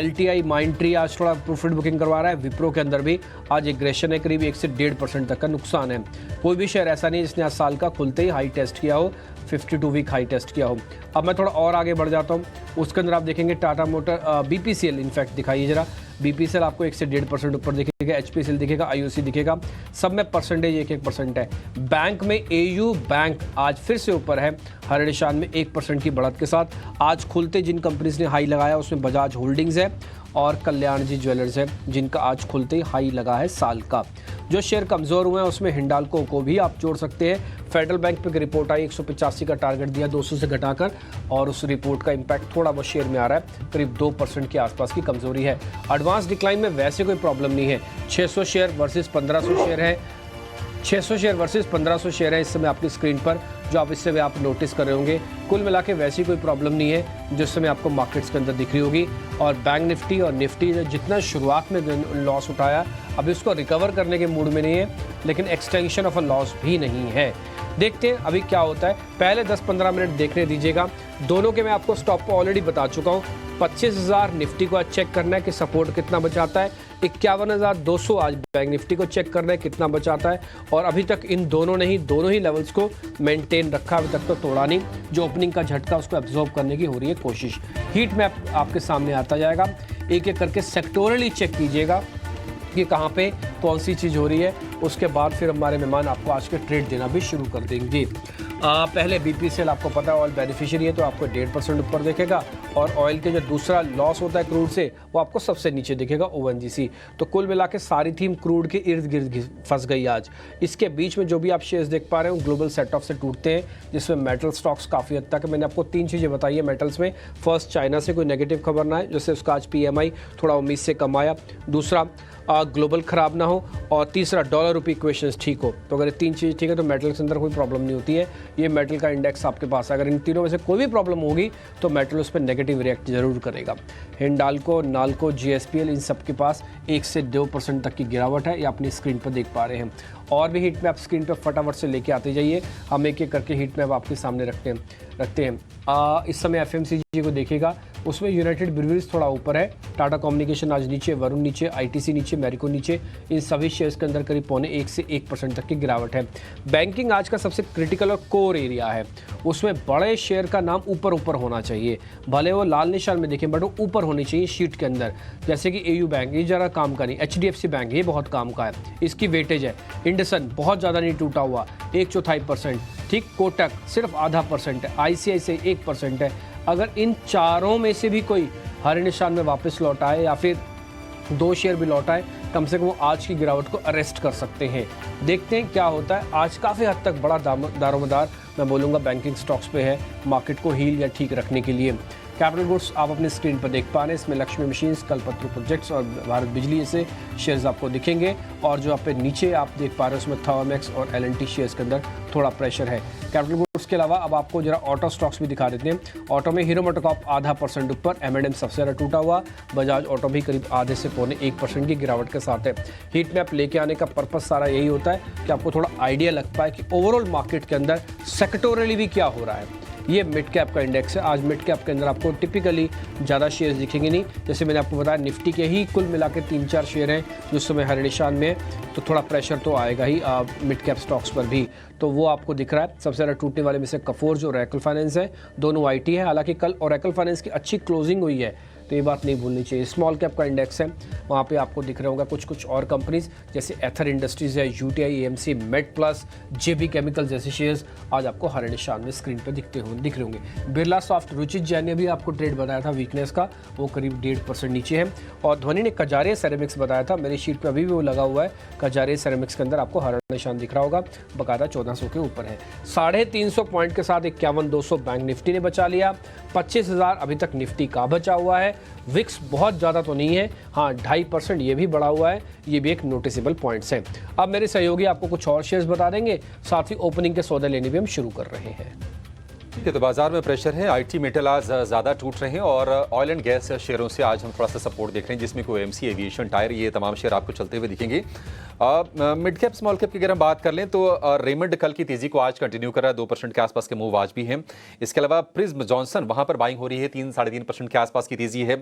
LTI माइंट्री आज थोड़ा प्रॉफिट बुकिंग करवा रहा है। विप्रो के अंदर भी आज एग्रेशन है, करीब 1 से 1.5% तक का नुकसान है। कोई भी शेयर ऐसा नहीं जिसने आज साल का खुलते ही हाई टेस्ट किया हो, 52 वीक हाई टेस्ट किया हो। अब मैं थोड़ा और आगे बढ़ जाता हूँ। उसके अंदर आप देखेंगे टाटा मोटर, BPCL इनफैक्ट दिखाइए जरा। BPCL आपको 1 से 1.5% ऊपर दिखेगा, HPCL दिखेगा, IOC दिखेगा, सब में परसेंटेज 1% है। बैंक में AU बैंक आज फिर से ऊपर है हरे निशान में 1% की बढ़त के साथ। आज खुलते जिन कंपनीज ने हाई लगाया उसमें बजाज होल्डिंग्स है और कल्याण जी ज्वेलर्स है, जिनका आज खुलते ही हाई लगा है साल का। जो शेयर कमज़ोर हुए हैं उसमें हिंडाल्को को भी आप जोड़ सकते हैं। फेडरल बैंक पे रिपोर्ट आई, 185 का टारगेट दिया 200 से घटाकर, और उस रिपोर्ट का इम्पैक्ट थोड़ा बहुत शेयर में आ रहा है, करीब 2% के आसपास की कमजोरी है। एडवांस डिक्लाइन में वैसे कोई प्रॉब्लम नहीं है। 600 शेयर वर्सेस 1500 शेयर है, 600 शेयर वर्सेस 1500 शेयर है इस समय आपकी स्क्रीन पर, जो आप इससे भी आप नोटिस कर रहे होंगे। कुल मिला के वैसी कोई प्रॉब्लम नहीं है जिस समय आपको मार्केट्स के अंदर दिख रही होगी। और बैंक निफ्टी और निफ्टी जितना शुरुआत में लॉस उठाया, अभी उसको रिकवर करने के मूड में नहीं है, लेकिन एक्सटेंशन ऑफ अ लॉस भी नहीं है। देखते हैं अभी क्या होता है। पहले 10-15 मिनट देखने दीजिएगा। दोनों के मैं आपको स्टॉप को ऑलरेडी बता चुका हूँ। 25,000 निफ्टी को आज चेक करना है कि सपोर्ट कितना बचाता है। 51,200 आज बैंक निफ्टी को चेक करना है कितना बचाता है, और अभी तक इन दोनों ही लेवल्स को मेंटेन रखा, अभी तक तो तोड़ा नहीं। जो ओपनिंग का झटका उसको एब्जॉर्ब करने की हो रही है कोशिश। हीट मैप आपके सामने आता जाएगा, एक एक करके सेक्टोरली चेक कीजिएगा कि कहाँ पे कौन सी चीज़ हो रही है। उसके बाद फिर हमारे मेहमान आपको आज के ट्रेड देना भी शुरू कर देंगे। पहले BPCL आपको पता है ऑयल बेनिफिशियरी है, तो आपको 1.5% ऊपर दिखेगा, और ऑयल के जो दूसरा लॉस होता है क्रूड से, वो आपको सबसे नीचे दिखेगा ONGC। तो कुल मिला के सारी थीम क्रूड के इर्द गिर्द फंस गई आज। इसके बीच में जो भी आप शेयर्स देख पा रहे हो ग्लोबल सेट ऑफ से टूटते हैं, जिसमें मेटल स्टॉक्स काफ़ी हद तक। मैंने आपको 3 चीज़ें बताई है मेटल्स में। फर्स्ट, चाइना से कोई नेगेटिव खबर ना है, जैसे उसका आज PMI थोड़ा उम्मीद से कम आया। दूसरा, ग्लोबल ख़राब ना हो, और तीसरा, डॉलर रुपी इक्वेशंस ठीक हो। तो अगर ये 3 चीज़ ठीक है तो मेटल के अंदर कोई प्रॉब्लम नहीं होती है। ये मेटल का इंडेक्स आपके पास, अगर इन तीनों में से कोई भी प्रॉब्लम होगी तो मेटल उस पर नेगेटिव रिएक्ट जरूर करेगा। हिंडाल्को, नाल्को, GSPL, इन सब के पास 1 से 2% तक की गिरावट है, ये अपनी स्क्रीन पर देख पा रहे हैं। और भी हीट मैप स्क्रीन पर फटाफट से लेके आते जाइए, हम एक एक करके हीट मैप आपके सामने रखते हैं। इस समय FMCG को देखिएगा, उसमें यूनाइटेड ब्रूअरीज थोड़ा ऊपर है, टाटा कम्युनिकेशन आज नीचे, वरुण नीचे, ITC नीचे, मैरिको नीचे। इन सभी शेयर्स के अंदर करीब 0.25 से 1% तक की गिरावट है। बैंकिंग आज का सबसे क्रिटिकल और कोर एरिया है, उसमें बड़े शेयर का नाम ऊपर होना चाहिए, भले वो लाल निशान में देखें बट वो ऊपर होनी चाहिए शीट के अंदर। जैसे कि AU बैंक, ये ज़रा काम का नहीं। HDFC बैंक, ये बहुत काम का है, इसकी वेटेज है। इंडसन बहुत ज़्यादा नहीं टूटा हुआ, 1/4%, ठीक। कोटक सिर्फ 0.5% है। ICICI 1% है। अगर इन चारों में से भी कोई हरे निशान में वापस लौट आए, या फिर 2 शेयर भी लौट आए, कम से कम वो आज की गिरावट को अरेस्ट कर सकते हैं। देखते हैं क्या होता है। आज काफ़ी हद तक बड़ा दारोमदार मैं बोलूँगा बैंकिंग स्टॉक्स पे है, मार्केट को हील या ठीक रखने के लिए। कैपिटल गुड्स आप अपनी स्क्रीन पर देख पा रहे हैं, इसमें लक्ष्मी मशीन्स, कल्पतरू प्रोजेक्ट्स और भारत बिजली ऐसे शेयर्स आपको दिखेंगे। और जो आप पे नीचे आप देख पा रहे हैं उसमें थर्मैक्स और L&T शेयर्स के अंदर थोड़ा प्रेशर है। कैपिटल गुड्स के अलावा अब आपको जरा ऑटो स्टॉक्स भी दिखा देते हैं। ऑटो में हीरो मोटोकॉर्प 0.5% ऊपर, M&M सबसे ज़्यादा टूटा हुआ, बजाज ऑटो भी करीब 0.5 से 1% की गिरावट के साथ है। हीट मैप लेके आने का पर्पस सारा यही होता है कि आपको थोड़ा आइडिया लग पाए कि ओवरऑल मार्केट के अंदर सेक्टोरली भी क्या हो रहा है। ये मिड कैप का इंडेक्स है। आज मिड कैप के अंदर आपको टिपिकली ज़्यादा शेयर्स दिखेंगे नहीं। जैसे मैंने आपको बताया निफ्टी के ही कुल मिला के 3-4 शेयर हैं जो इस समय हरे निशान में है, तो थोड़ा प्रेशर तो आएगा ही मिड कैप स्टॉक्स पर भी, तो वो आपको दिख रहा है। सबसे ज़्यादा टूटने वाले में से कफोर्ज और ओरेकल फाइनेंस है, दोनों आईटी है। हालांकि कल ओरेकल फाइनेंस की अच्छी क्लोजिंग हुई है, तो ये बात नहीं भूलनी चाहिए। स्मॉल कैप का इंडेक्स है, वहाँ पे आपको दिख रहा होगा कुछ और कंपनीज जैसे एथर इंडस्ट्रीज़ है, यूटीआई, एएमसी, मेड प्लस, जेबी केमिकल जैसे शेयर्स आज आपको हरे निशान में स्क्रीन पर दिख रहे होंगे। बिरला सॉफ्ट, रुचित जैन ने भी आपको ट्रेड बताया था वीकनेस का, वो करीब 1.5% नीचे है। और ध्वनि ने कजारिया सेरेमिक्स बताया था, मेरी शीट पर अभी भी वो लगा हुआ है। कजारिया सेरेमिक्स के अंदर आपको हरा निशान दिख रहा होगा, बकायदा 1400 के ऊपर है। 350 पॉइंट के साथ 51,200 बैंक निफ्टी ने बचा लिया। 25,000 अभी तक निफ्टी का बचा हुआ है। विक्स बहुत ज़्यादा तो नहीं है, हाँ 2.5% ये भी बढ़ा हुआ है, ये भी एक नोटिसेबल पॉइंट्स है। अब मेरे सहयोगी आपको कुछ और शेयर्स बता देंगे, साथ ही ओपनिंग के सौदे लेने भी हम शुरू कर रहे हैं। ठीक है, तो बाजार में प्रेशर है, आईटी मेटल आज ज़्यादा टूट रहे हैं और ऑयल एंड गैस शेयरों से आज हम थोड़ा सा सपोर्ट देख रहे हैं, जिसमें कोई एमसी, एविएशन, टायर, ये तमाम शेयर आपको चलते हुए दिखेंगे। मिड कैप स्मॉल कैप की अगर हम बात कर लें तो रेमंड कल की तेज़ी को आज कंटिन्यू कर रहा है, 2% के आसपास के मूव आज भी हैं। इसके अलावा प्रिज्म जॉनसन, वहाँ पर बाइंग हो रही है, 3-3.5% के आसपास की तेज़ी है।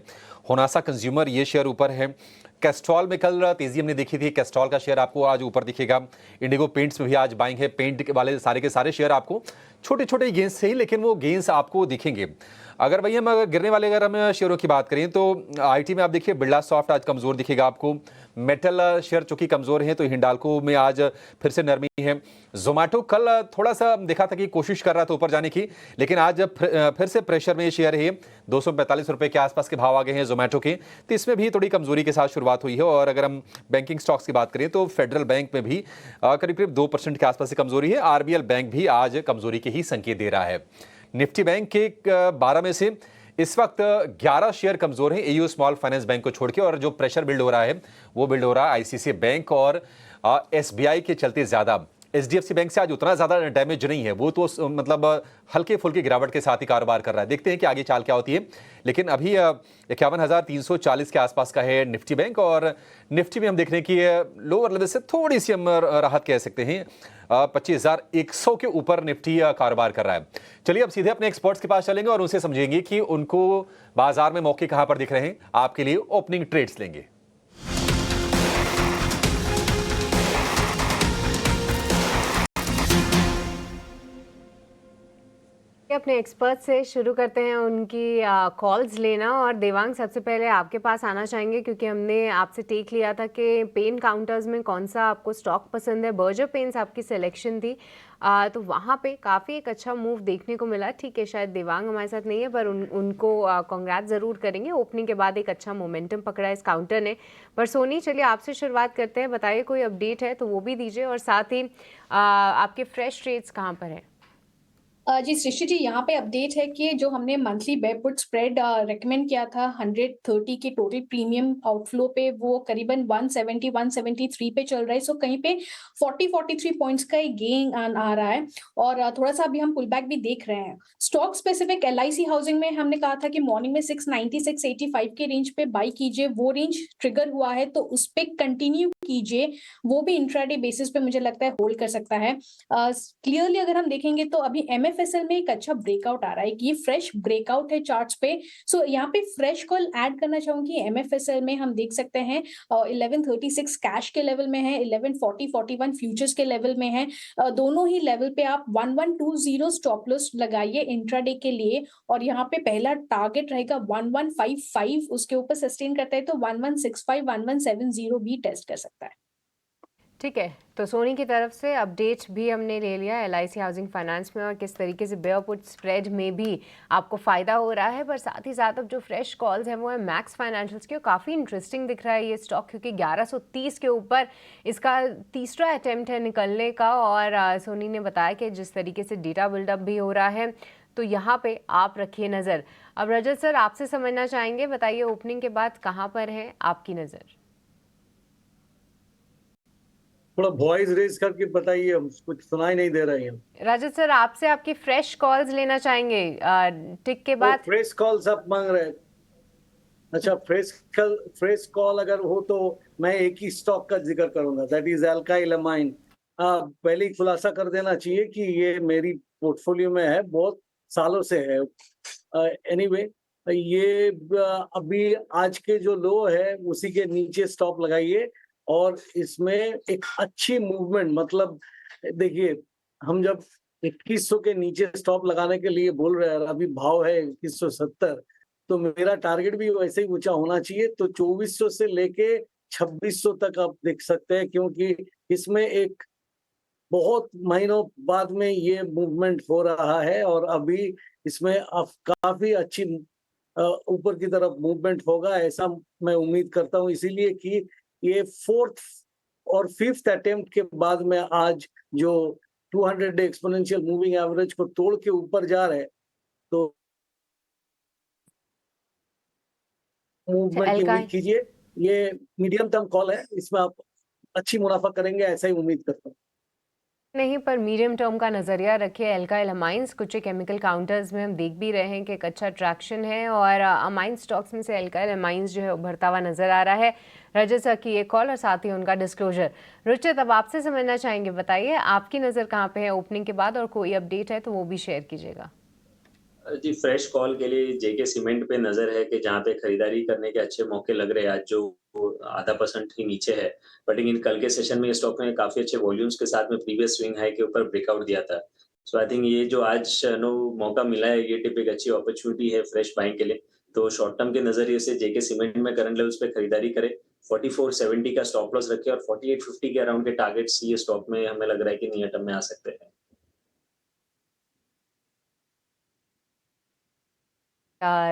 होनासा कंज्यूमर, ये शेयर ऊपर है। कैस्ट्रॉल में कल तेज़ी हमने देखी थी, कैस्ट्रॉल का शेयर आपको आज ऊपर दिखेगा। इंडिगो पेंट्स में भी आज बाइंग है। पेंट वाले सारे के सारे शेयर आपको छोटे छोटे गेंस से ही, लेकिन वो गेंस आपको दिखेंगे। अगर भैया हम गिरने वाले अगर हम शेयरों की बात करें तो आईटी में आप देखिए बिरला सॉफ्ट आज कमज़ोर दिखेगा आपको। मेटल शेयर चूंकि कमज़ोर हैं तो हिंडाल्को में आज फिर से नरमी है। जोमेटो कल थोड़ा सा देखा था कि कोशिश कर रहा था ऊपर जाने की, लेकिन आज फिर से प्रेशर में ये शेयर है। 245 रुपये के आसपास के भाव आ गए हैं जोमेटो के, तो इसमें भी थोड़ी कमजोरी के साथ शुरुआत हुई है। और अगर हम बैंकिंग स्टॉक्स की बात करें तो फेडरल बैंक में भी करीब करीब 2% के आसपास की कमजोरी है। आरबीएल बैंक भी आज कमजोरी के ही संकेत दे रहा है। निफ्टी बैंक के 12 में से इस वक्त 11 शेयर कमजोर हैं एयू स्मॉल फाइनेंस बैंक को छोड़ के, और जो प्रेशर बिल्ड हो रहा है वो बिल्ड हो रहा है आईसीआईसीआई बैंक और एसबीआई के चलते ज्यादा। एचडीएफसी बैंक से आज उतना ज्यादा डैमेज नहीं है, वो तो मतलब हल्के फुल्के गिरावट के साथ ही कारोबार कर रहा है। देखते हैं कि आगे चाल क्या होती है, लेकिन अभी 51,340 के आसपास का है निफ्टी बैंक। और निफ्टी में हम देख रहे हैं कि लोअर लेवल से थोड़ी सी हम राहत कह सकते हैं, 25,100 के ऊपर निफ्टी कारोबार कर रहा है। चलिए अब सीधे अपने एक्सपर्ट्स के पास चलेंगे और उनसे समझेंगे कि उनको बाजार में मौके कहां पर दिख रहे हैं। आपके लिए ओपनिंग ट्रेड्स लेंगे। अपने एक्सपर्ट से शुरू करते हैं उनकी कॉल्स लेना। और देवांग, सबसे पहले आपके पास आना चाहेंगे क्योंकि हमने आपसे टेक लिया था कि पेन काउंटर्स में कौन सा आपको स्टॉक पसंद है। बर्जर पेंट्स आपकी सिलेक्शन थी, तो वहाँ पे काफ़ी एक अच्छा मूव देखने को मिला। ठीक है, शायद देवांग हमारे साथ नहीं है, पर उनको कांग्रेट ज़रूर करेंगे। ओपनिंग के बाद एक अच्छा मोमेंटम पकड़ा इस काउंटर ने। पर सोनी, चलिए आपसे शुरुआत करते हैं, बताइए कोई अपडेट है तो वो भी दीजिए, और साथ ही आपके फ्रेश ट्रेड्स कहाँ पर हैं? जी सृष्टि जी, यहाँ पे अपडेट है कि जो हमने monthly bear put spread recommend किया था 130 के टोटल प्रीमियम आउटफ्लो पे, वो करीबन 170 173 पे चल रहा है। सो कहीं पे 43 पॉइंट्स का एक गेन आ रहा है, और थोड़ा सा अभी हम पुल बैक भी देख रहे हैं। स्टॉक स्पेसिफिक एलआईसी हाउसिंग में हमने कहा था कि मॉर्निंग में 690 685 के रेंज पे बाई कीजिए, वो रेंज ट्रिगर हुआ है तो उस पे कंटिन्यू कीजिए, वो भी इंट्राडे बेसिस पे मुझे लगता है होल्ड कर सकता है। क्लियरली अगर हम देखेंगे तो अभी एमएफएसएल में एक अच्छा ब्रेकआउट आ रहा है, ये फ्रेश ब्रेकआउट है चार्ट्स पे। सो यहाँ पे फ्रेश कॉल ऐड करना चाहूंगी। एमएफएसएल में हम देख सकते हैं 1136 कैश के लेवल में है, 1140-41 फ्यूचर्स के लेवल में है। दोनों ही लेवल पे आप 1120 स्टॉप लॉस लगाइए इंट्राडे के लिए, और यहाँ पे पहला टारगेट रहेगा 1155, उसके ऊपर सस्टेन करता है तो 1165 1170 भी टेस्ट कर सकता है। ठीक है, तो सोनी की तरफ से अपडेट भी हमने ले लिया एलआईसी हाउसिंग फाइनेंस में, और किस तरीके से बेयर पुट स्प्रेड में भी आपको फ़ायदा हो रहा है। पर साथ ही साथ अब जो फ्रेश कॉल्स हैं वो है मैक्स फाइनेंशियल्स की। काफ़ी इंटरेस्टिंग दिख रहा है ये स्टॉक, क्योंकि 1130 के ऊपर इसका तीसरा अटैम्प्ट है निकलने का। और सोनी ने बताया कि जिस तरीके से डेटा बिल्डअप भी हो रहा है, तो यहाँ पे आप रखिए नज़र। अब रजत सर, आपसे समझना चाहेंगे, बताइए ओपनिंग के बाद कहाँ पर है आपकी नज़र? थोड़ा वॉइस रेज करके बताइए, हम कुछ सुनाई नहीं दे रहे हैं। राजत सर, आपसे आपकी फ्रेश कॉल्स लेना चाहेंगे टिक के बाद। फ्रेश कॉल्स आप मांग रहे हैं? अच्छा, फ्रेश कॉल अगर हो तो मैं एक ही स्टॉक का जिक्र करूंगा, दैट इज अल्काइल अमाइन। पहले ही खुलासा कर देना चाहिए कि ये मेरी पोर्टफोलियो में है, बहुत सालों से है। एनीवे ये अभी आज के जो लो है उसी के नीचे स्टॉप लगाइए और इसमें एक अच्छी मूवमेंट, मतलब देखिए हम जब 2100 के नीचे स्टॉप लगाने के लिए बोल रहे हैं, अभी भाव है 2170, तो मेरा टारगेट भी वैसे ही ऊंचा होना चाहिए। तो 2400 से लेके 2600 तक आप देख सकते हैं, क्योंकि इसमें एक बहुत महीनों बाद में ये मूवमेंट हो रहा है और अभी इसमें अब काफी अच्छी ऊपर की तरफ मूवमेंट होगा, ऐसा मैं उम्मीद करता हूं। इसीलिए कि ये 4th और 5th अटेम्प्ट के बाद में आज जो 200 डे एक्सपोनेंशियल मूविंग एवरेज को तोड़ के ऊपर जा रहे हैं, तो मूवमेंट की उम्मीद कीजिए। ये मीडियम टर्म कॉल है, इसमें आप अच्छी मुनाफा करेंगे, ऐसा ही उम्मीद करता हूँ। नहीं, पर मीडियम टर्म का नज़रिया रखिए। एल्काइल अमाइंस कुछ केमिकल काउंटर्स में हम देख भी रहे हैं कि एक अच्छा ट्रैक्शन है और अमाइन स्टॉक्स में से एल्काइल अमाइंस जो है उभरता हुआ नजर आ रहा है। रजत सर की एक कॉल और साथ ही उनका डिस्क्लोजर। रुचित, अब आपसे समझना चाहेंगे, बताइए आपकी नज़र कहाँ पे है ओपनिंग के बाद, और कोई अपडेट है तो वो भी शेयर कीजिएगा। जी, फ्रेश कॉल के लिए जेके सीमेंट पे नजर है कि जहाँ पे खरीदारी करने के अच्छे मौके लग रहे हैं आज, जो 0.5% ही नीचे है। बट लेकिन कल के सेशन में ये स्टॉक ने काफी अच्छे वॉल्यूम्स के साथ में प्रीवियस स्विंग हाई के ऊपर ब्रेकआउट दिया था। सो आई थिंक ये जो आज नो मौका मिला है, ये टिप एक अच्छी अपॉर्चुनिटी है फ्रेश बाइंग के लिए। तो शॉर्ट टर्म के नजरिए से जेके सीमेंट में करंट लेवल्स पे खरीदारी करे, 4470 का स्टॉप लॉस रखे और 4850 के अराउंड के टारगेट्स ये स्टॉक में हमें लग रहा है कि नियर टर्म में आ सकते हैं।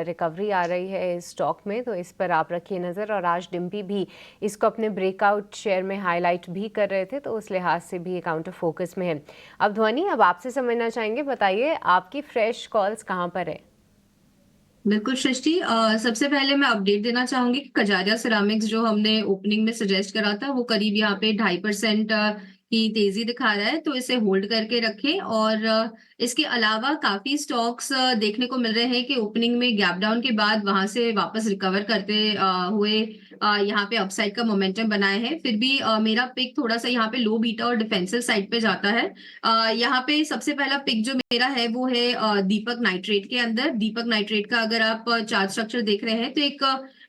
रिकवरी आ रही है इस स्टॉक में, तो इस पर आप रखिए नज़र। और आज डिम्पी भी इसको अपने ब्रेकआउट शेयर में हाईलाइट भी कर रहे थे, तो उस लिहाज से भी ये काउंटर फोकस में है। अब ध्वनि, अब आपसे समझना चाहेंगे, बताइए आपकी फ्रेश कॉल्स कहाँ पर है? बिल्कुल सृष्टि, सबसे पहले मैं अपडेट देना चाहूंगी कि कजारिया सिरामिक्स जो हमने ओपनिंग में सजेस्ट करा था वो करीब यहाँ पे 2.5% की तेजी दिखा रहा है, तो इसे होल्ड करके रखें। और इसके अलावा काफी स्टॉक्स देखने को मिल रहे हैं कि ओपनिंग में गैप डाउन के बाद वहां से वापस रिकवर करते हुए यहाँ पे अपसाइड का मोमेंटम बनाए हैं। फिर भी मेरा पिक थोड़ा सा यहाँ पे लो बीटा और डिफेंसिव साइड पे जाता है। यहाँ पे सबसे पहला पिक जो मेरा है वो है दीपक नाइट्रेट के अंदर। दीपक नाइट्रेट का अगर आप चार्ट स्ट्रक्चर देख रहे हैं तो एक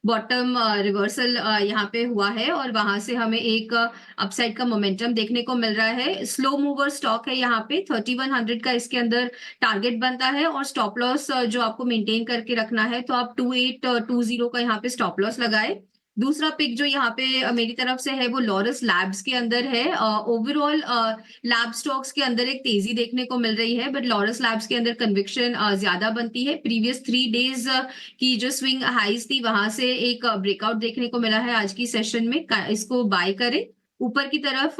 बॉटम रिवर्सल यहाँ पे हुआ है और वहां से हमें एक अपसाइड का मोमेंटम देखने को मिल रहा है। स्लो मूवर स्टॉक है, यहाँ पे 3100 का इसके अंदर टारगेट बनता है और स्टॉप लॉस जो आपको मेंटेन करके रखना है, तो आप 2820 का यहाँ पे स्टॉप लॉस लगाए। दूसरा पिक जो यहाँ पे मेरी तरफ से है वो लॉरस लैब्स के अंदर है। ओवरऑल लैब स्टॉक्स के अंदर एक तेजी देखने को मिल रही है, बट लॉरस लैब्स के अंदर कन्विक्शन ज्यादा बनती है। प्रीवियस 3 डेज की जो स्विंग हाइज थी वहां से एक ब्रेकआउट देखने को मिला है आज की सेशन में, इसको बाय करें। ऊपर की तरफ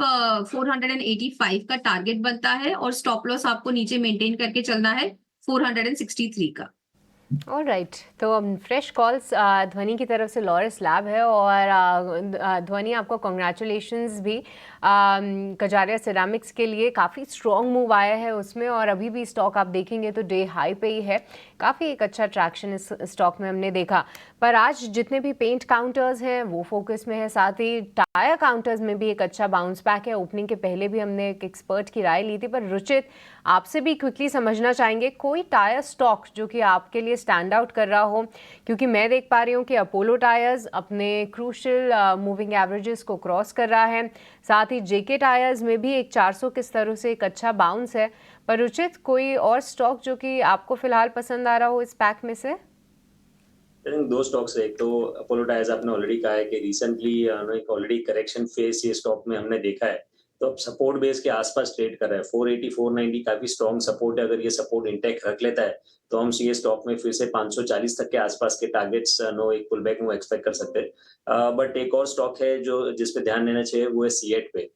485 का टारगेट बनता है और स्टॉप लॉस आपको नीचे मेंटेन करके चलना है 463 का। ऑलराइट, तो फ्रेश कॉल्स ध्वनि की तरफ से लॉरस लैब है। और ध्वनि, आपको कॉन्ग्रेचुलेशंस भी कजारिया सिरामिक्स के लिए। काफ़ी स्ट्रॉन्ग मूव आया है उसमें और अभी भी स्टॉक आप देखेंगे तो डे हाई पे ही है। काफ़ी एक अच्छा ट्रैक्शन इस स्टॉक में हमने देखा। पर आज जितने भी पेंट काउंटर्स हैं वो फोकस में है, साथ ही टायर काउंटर्स में भी एक अच्छा बाउंस बैक है। ओपनिंग के पहले भी हमने एक एक्सपर्ट की राय ली थी, पर रुचित आपसे भी क्विकली समझना चाहेंगे कोई टायर स्टॉक जो कि आपके लिए स्टैंड आउट कर रहा हो, क्योंकि मैं देख पा रही हूँ कि अपोलो टायर्स अपने क्रूशियल मूविंग एवरेजेस को क्रॉस कर रहा है। साथ ही जेके टायर्स में भी एक 400 के स्तरों से एक अच्छा बाउंस है। पर रुचित, कोई और स्टॉक जो कि आपको फिलहाल पसंद आ रहा हो इस पैक में से? दो स्टॉक्स है। एक तो अपोलो टायर्स, आपने ऑलरेडी कहा है कि रिसेंटली एक ऑलरेडी करेक्शन फेज ये स्टॉक में हमने देखा है, तो अब सपोर्ट बेस के आसपास ट्रेड कर रहा है। 480 490 काफी स्ट्रॉन्ग सपोर्ट है। अगर ये सपोर्ट इंटैक्ट रख लेता है तो हम ये स्टॉक में फिर से 540 तक के आसपास के टारगेट्स एक पुल बैक में एक्सपेक्ट कर सकते हैं। बट एक और स्टॉक है जो जिसपे ध्यान देना चाहिए, वो है सीएट पे।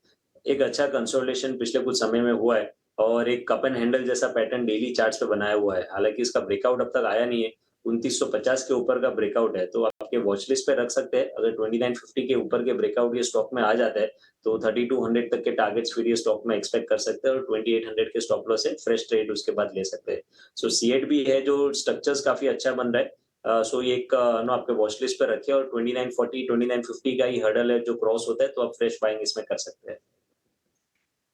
एक अच्छा कंसोलिडेशन पिछले कुछ समय में हुआ है और एक कप एंड हैंडल जैसा पैटर्न डेली चार्ट्स पे बनाया हुआ है। हालांकि इसका ब्रेकआउट अब तक आया नहीं है, 2950 के ऊपर का ब्रेकआउट है, तो आपके वॉच लिस्ट पे रख सकते हैं। अगर 2950 के ऊपर के ब्रेकआउट ये स्टॉक में आ जाता है तो 3200 तक के टारगेट्स फिर ये स्टॉक में एक्सपेक्ट कर सकते हैं और 2800 के स्टॉप लॉस से फ्रेश ट्रेड उसके बाद ले सकते हैं। सो सीएट भी है जो स्ट्रक्चर्स काफी अच्छा बन रहा है। सो ये एक आपके वॉच लिस्ट पे रखे और 2940 2950 का ही हर्डल है जो क्रॉस होता है तो आप फ्रेश बाइंग इसमें कर सकते हैं।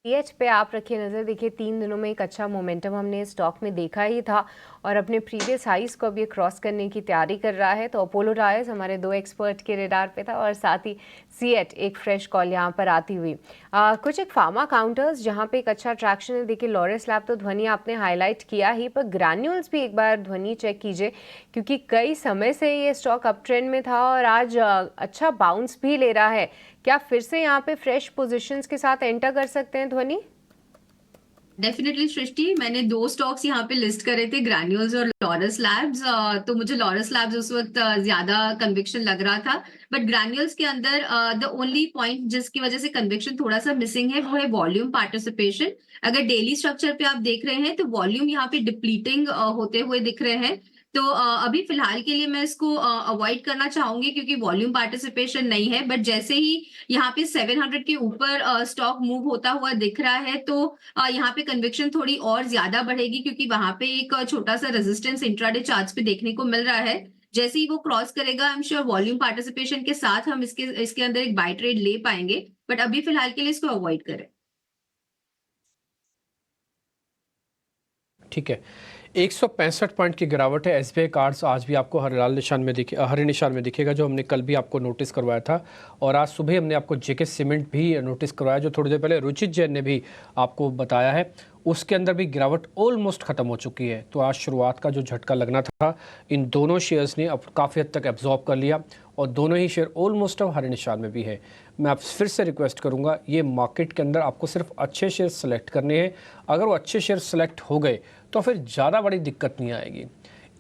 सीएच पे आप रखिए नज़र। देखिए 3 दिनों में एक अच्छा मोमेंटम हमने स्टॉक में देखा ही था और अपने प्रीवियस हाइस को अब ये क्रॉस करने की तैयारी कर रहा है। तो अपोलो टायर्स हमारे 2 एक्सपर्ट के रेडार पे था और साथ ही सीएट एक फ्रेश कॉल यहाँ पर आती हुई। कुछ एक फार्मा काउंटर्स जहाँ पे एक अच्छा अट्रैक्शन है। देखिए लॉरस लैब तो ध्वनि आपने हाईलाइट किया ही, पर ग्रैन्यूल्स भी एक बार ध्वनि चेक कीजिए क्योंकि कई समय से ये स्टॉक अप ट्रेंड में था और आज अच्छा बाउंस भी ले रहा है। क्या फिर से यहाँ पे फ्रेश पोजीशंस के साथ एंटर कर सकते हैं ध्वनि? डेफिनेटली सृष्टि, मैंने 2 स्टॉक्स यहाँ पे लिस्ट करे थे, ग्रैन्यूल्स और लॉरस लैब्स। तो मुझे लॉरस लैब्स उस वक्त ज्यादा कन्विक्शन लग रहा था, बट ग्रैन्यूल्स के अंदर द ओनली पॉइंट जिसकी वजह से कन्विक्शन थोड़ा सा मिसिंग है वो है वॉल्यूम पार्टिसिपेशन। अगर डेली स्ट्रक्चर पे आप देख रहे हैं तो वॉल्यूम यहाँ पे डिप्लीटिंग होते हुए दिख रहे हैं। तो अभी फिलहाल के लिए मैं इसको अवॉइड करना चाहूंगी क्योंकि वॉल्यूम पार्टिसिपेशन नहीं है, बट जैसे ही यहाँ पे 700 के ऊपर स्टॉक मूव होता हुआ दिख रहा है तो यहाँ पे कन्विक्शन थोड़ी और ज्यादा बढ़ेगी क्योंकि वहां पे एक छोटा सा रेजिस्टेंस इंट्राडे चार्ट्स पे देखने को मिल रहा है। जैसे ही वो क्रॉस करेगा, I am sure volume participation के साथ हम इसके अंदर एक बाय ट्रेड ले पाएंगे, बट अभी फिलहाल के लिए इसको अवॉइड करें। ठीक है, 165 पॉइंट की गिरावट है। एसबीआई कार्ड्स आज भी आपको हरे निशान में दिखेगा, जो हमने कल भी आपको नोटिस करवाया था और आज सुबह हमने आपको जेके सीमेंट भी नोटिस करवाया, जो थोड़ी देर पहले रुचित जैन ने भी आपको बताया है। उसके अंदर भी गिरावट ऑलमोस्ट ख़त्म हो चुकी है। तो आज शुरुआत का जो झटका लगना था इन दोनों शेयर्स ने अब काफ़ी हद तक एब्जॉर्ब कर लिया और दोनों ही शेयर ऑलमोस्ट अब हरे निशान में भी है। मैं आप फिर से रिक्वेस्ट करूंगा, ये मार्केट के अंदर आपको सिर्फ अच्छे शेयर सेलेक्ट करने हैं। अगर वो अच्छे शेयर सेलेक्ट हो गए तो फिर ज़्यादा बड़ी दिक्कत नहीं आएगी।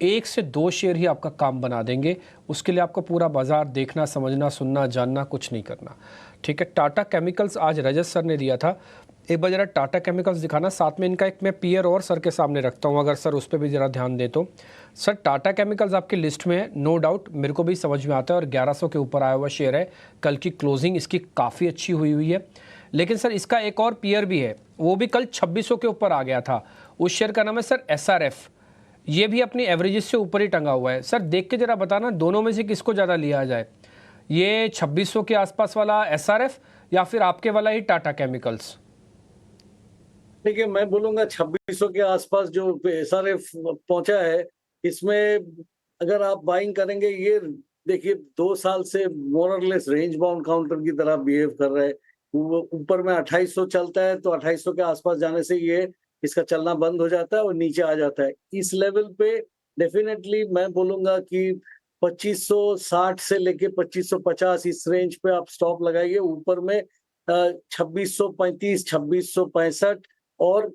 1 से 2 शेयर ही आपका काम बना देंगे। उसके लिए आपको पूरा बाजार देखना, समझना, सुनना, जानना कुछ नहीं करना। ठीक है, टाटा केमिकल्स आज रजत सर ने दिया था। एक बार जरा टाटा केमिकल्स दिखाना, साथ में इनका एक मैं पीयर और सर के सामने रखता हूँ, अगर सर उस पर भी ज़रा ध्यान दे तो। सर टाटा केमिकल्स आपकी लिस्ट में है, नो डाउट, मेरे को भी समझ में आता है और 1100 के ऊपर आया हुआ शेयर है। कल की क्लोजिंग इसकी काफ़ी अच्छी हुई है, लेकिन सर इसका एक और पीयर भी है, वो भी कल 2600 के ऊपर आ गया था। उस शेयर का नाम है सर SRF, ये भी अपनी एवरेजेस से ऊपर ही टंगा हुआ है। सर देख के जरा बताना दोनों में से किसको ज़्यादा लिया जाए, ये 2600 के आसपास वाला SRF या फिर आपके वाला ही टाटा केमिकल्स? देखिए, मैं बोलूंगा 2600 के आसपास जो SRF पहुंचा है, इसमें अगर आप बाइंग करेंगे, ये देखिए 2 साल से मोर और लेस रेंज बाउंड काउंटर की तरह बिहेव कर रहा है। ऊपर में 2800 चलता है तो 2800 के आसपास जाने से ये इसका चलना बंद हो जाता है और नीचे आ जाता है। इस लेवल पे डेफिनेटली मैं बोलूंगा कि 2560 से लेके 2550 इस रेंज पे आप स्टॉप लगाइए। ऊपर में 2635, 2665 और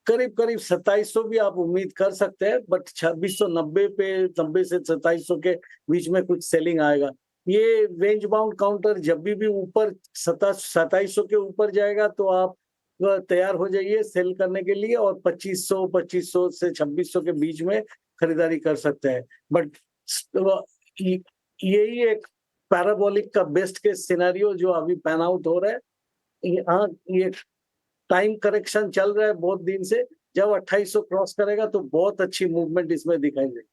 करीब करीब 2700 भी आप उम्मीद कर सकते हैं, बट 2690 पे 90 से 2700 के बीच में कुछ सेलिंग आएगा। ये रेंज बाउंड काउंटर जब भी ऊपर 2700 के ऊपर जाएगा तो आप तैयार हो जाइए सेल करने के लिए और 2500 से 2600 के बीच में खरीदारी कर सकते हैं। बट यही एक पैराबोलिक का बेस्ट केस सिनेरियो जो अभी पैन आउट हो रहा है। यहाँ ये टाइम करेक्शन चल रहा है बहुत दिन से, जब 2800 क्रॉस करेगा तो बहुत अच्छी मूवमेंट इसमें दिखाई देगी।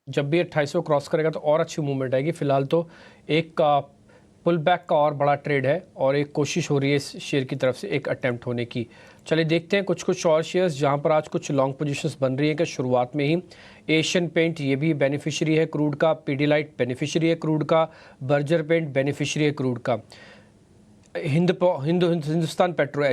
जब भी 2800 क्रॉस करेगा तो और अच्छी मूवमेंट आएगी। फिलहाल तो एक पुल बैक का और बड़ा ट्रेड है और एक कोशिश हो रही है इस शेयर की तरफ से एक अटेम्प्ट होने की। चलिए देखते हैं कुछ और शेयर्स जहां पर आज कुछ लॉन्ग पोजीशंस बन रही हैं कि शुरुआत में ही एशियन पेंट ये भी बेनिफिशियरी है क्रूड का, पीडीलाइट बेनिफिशियरी है क्रूड का, बर्जर पेंट बेनिफिशियरी है क्रूड का, हिंदुस्तान पेट्रो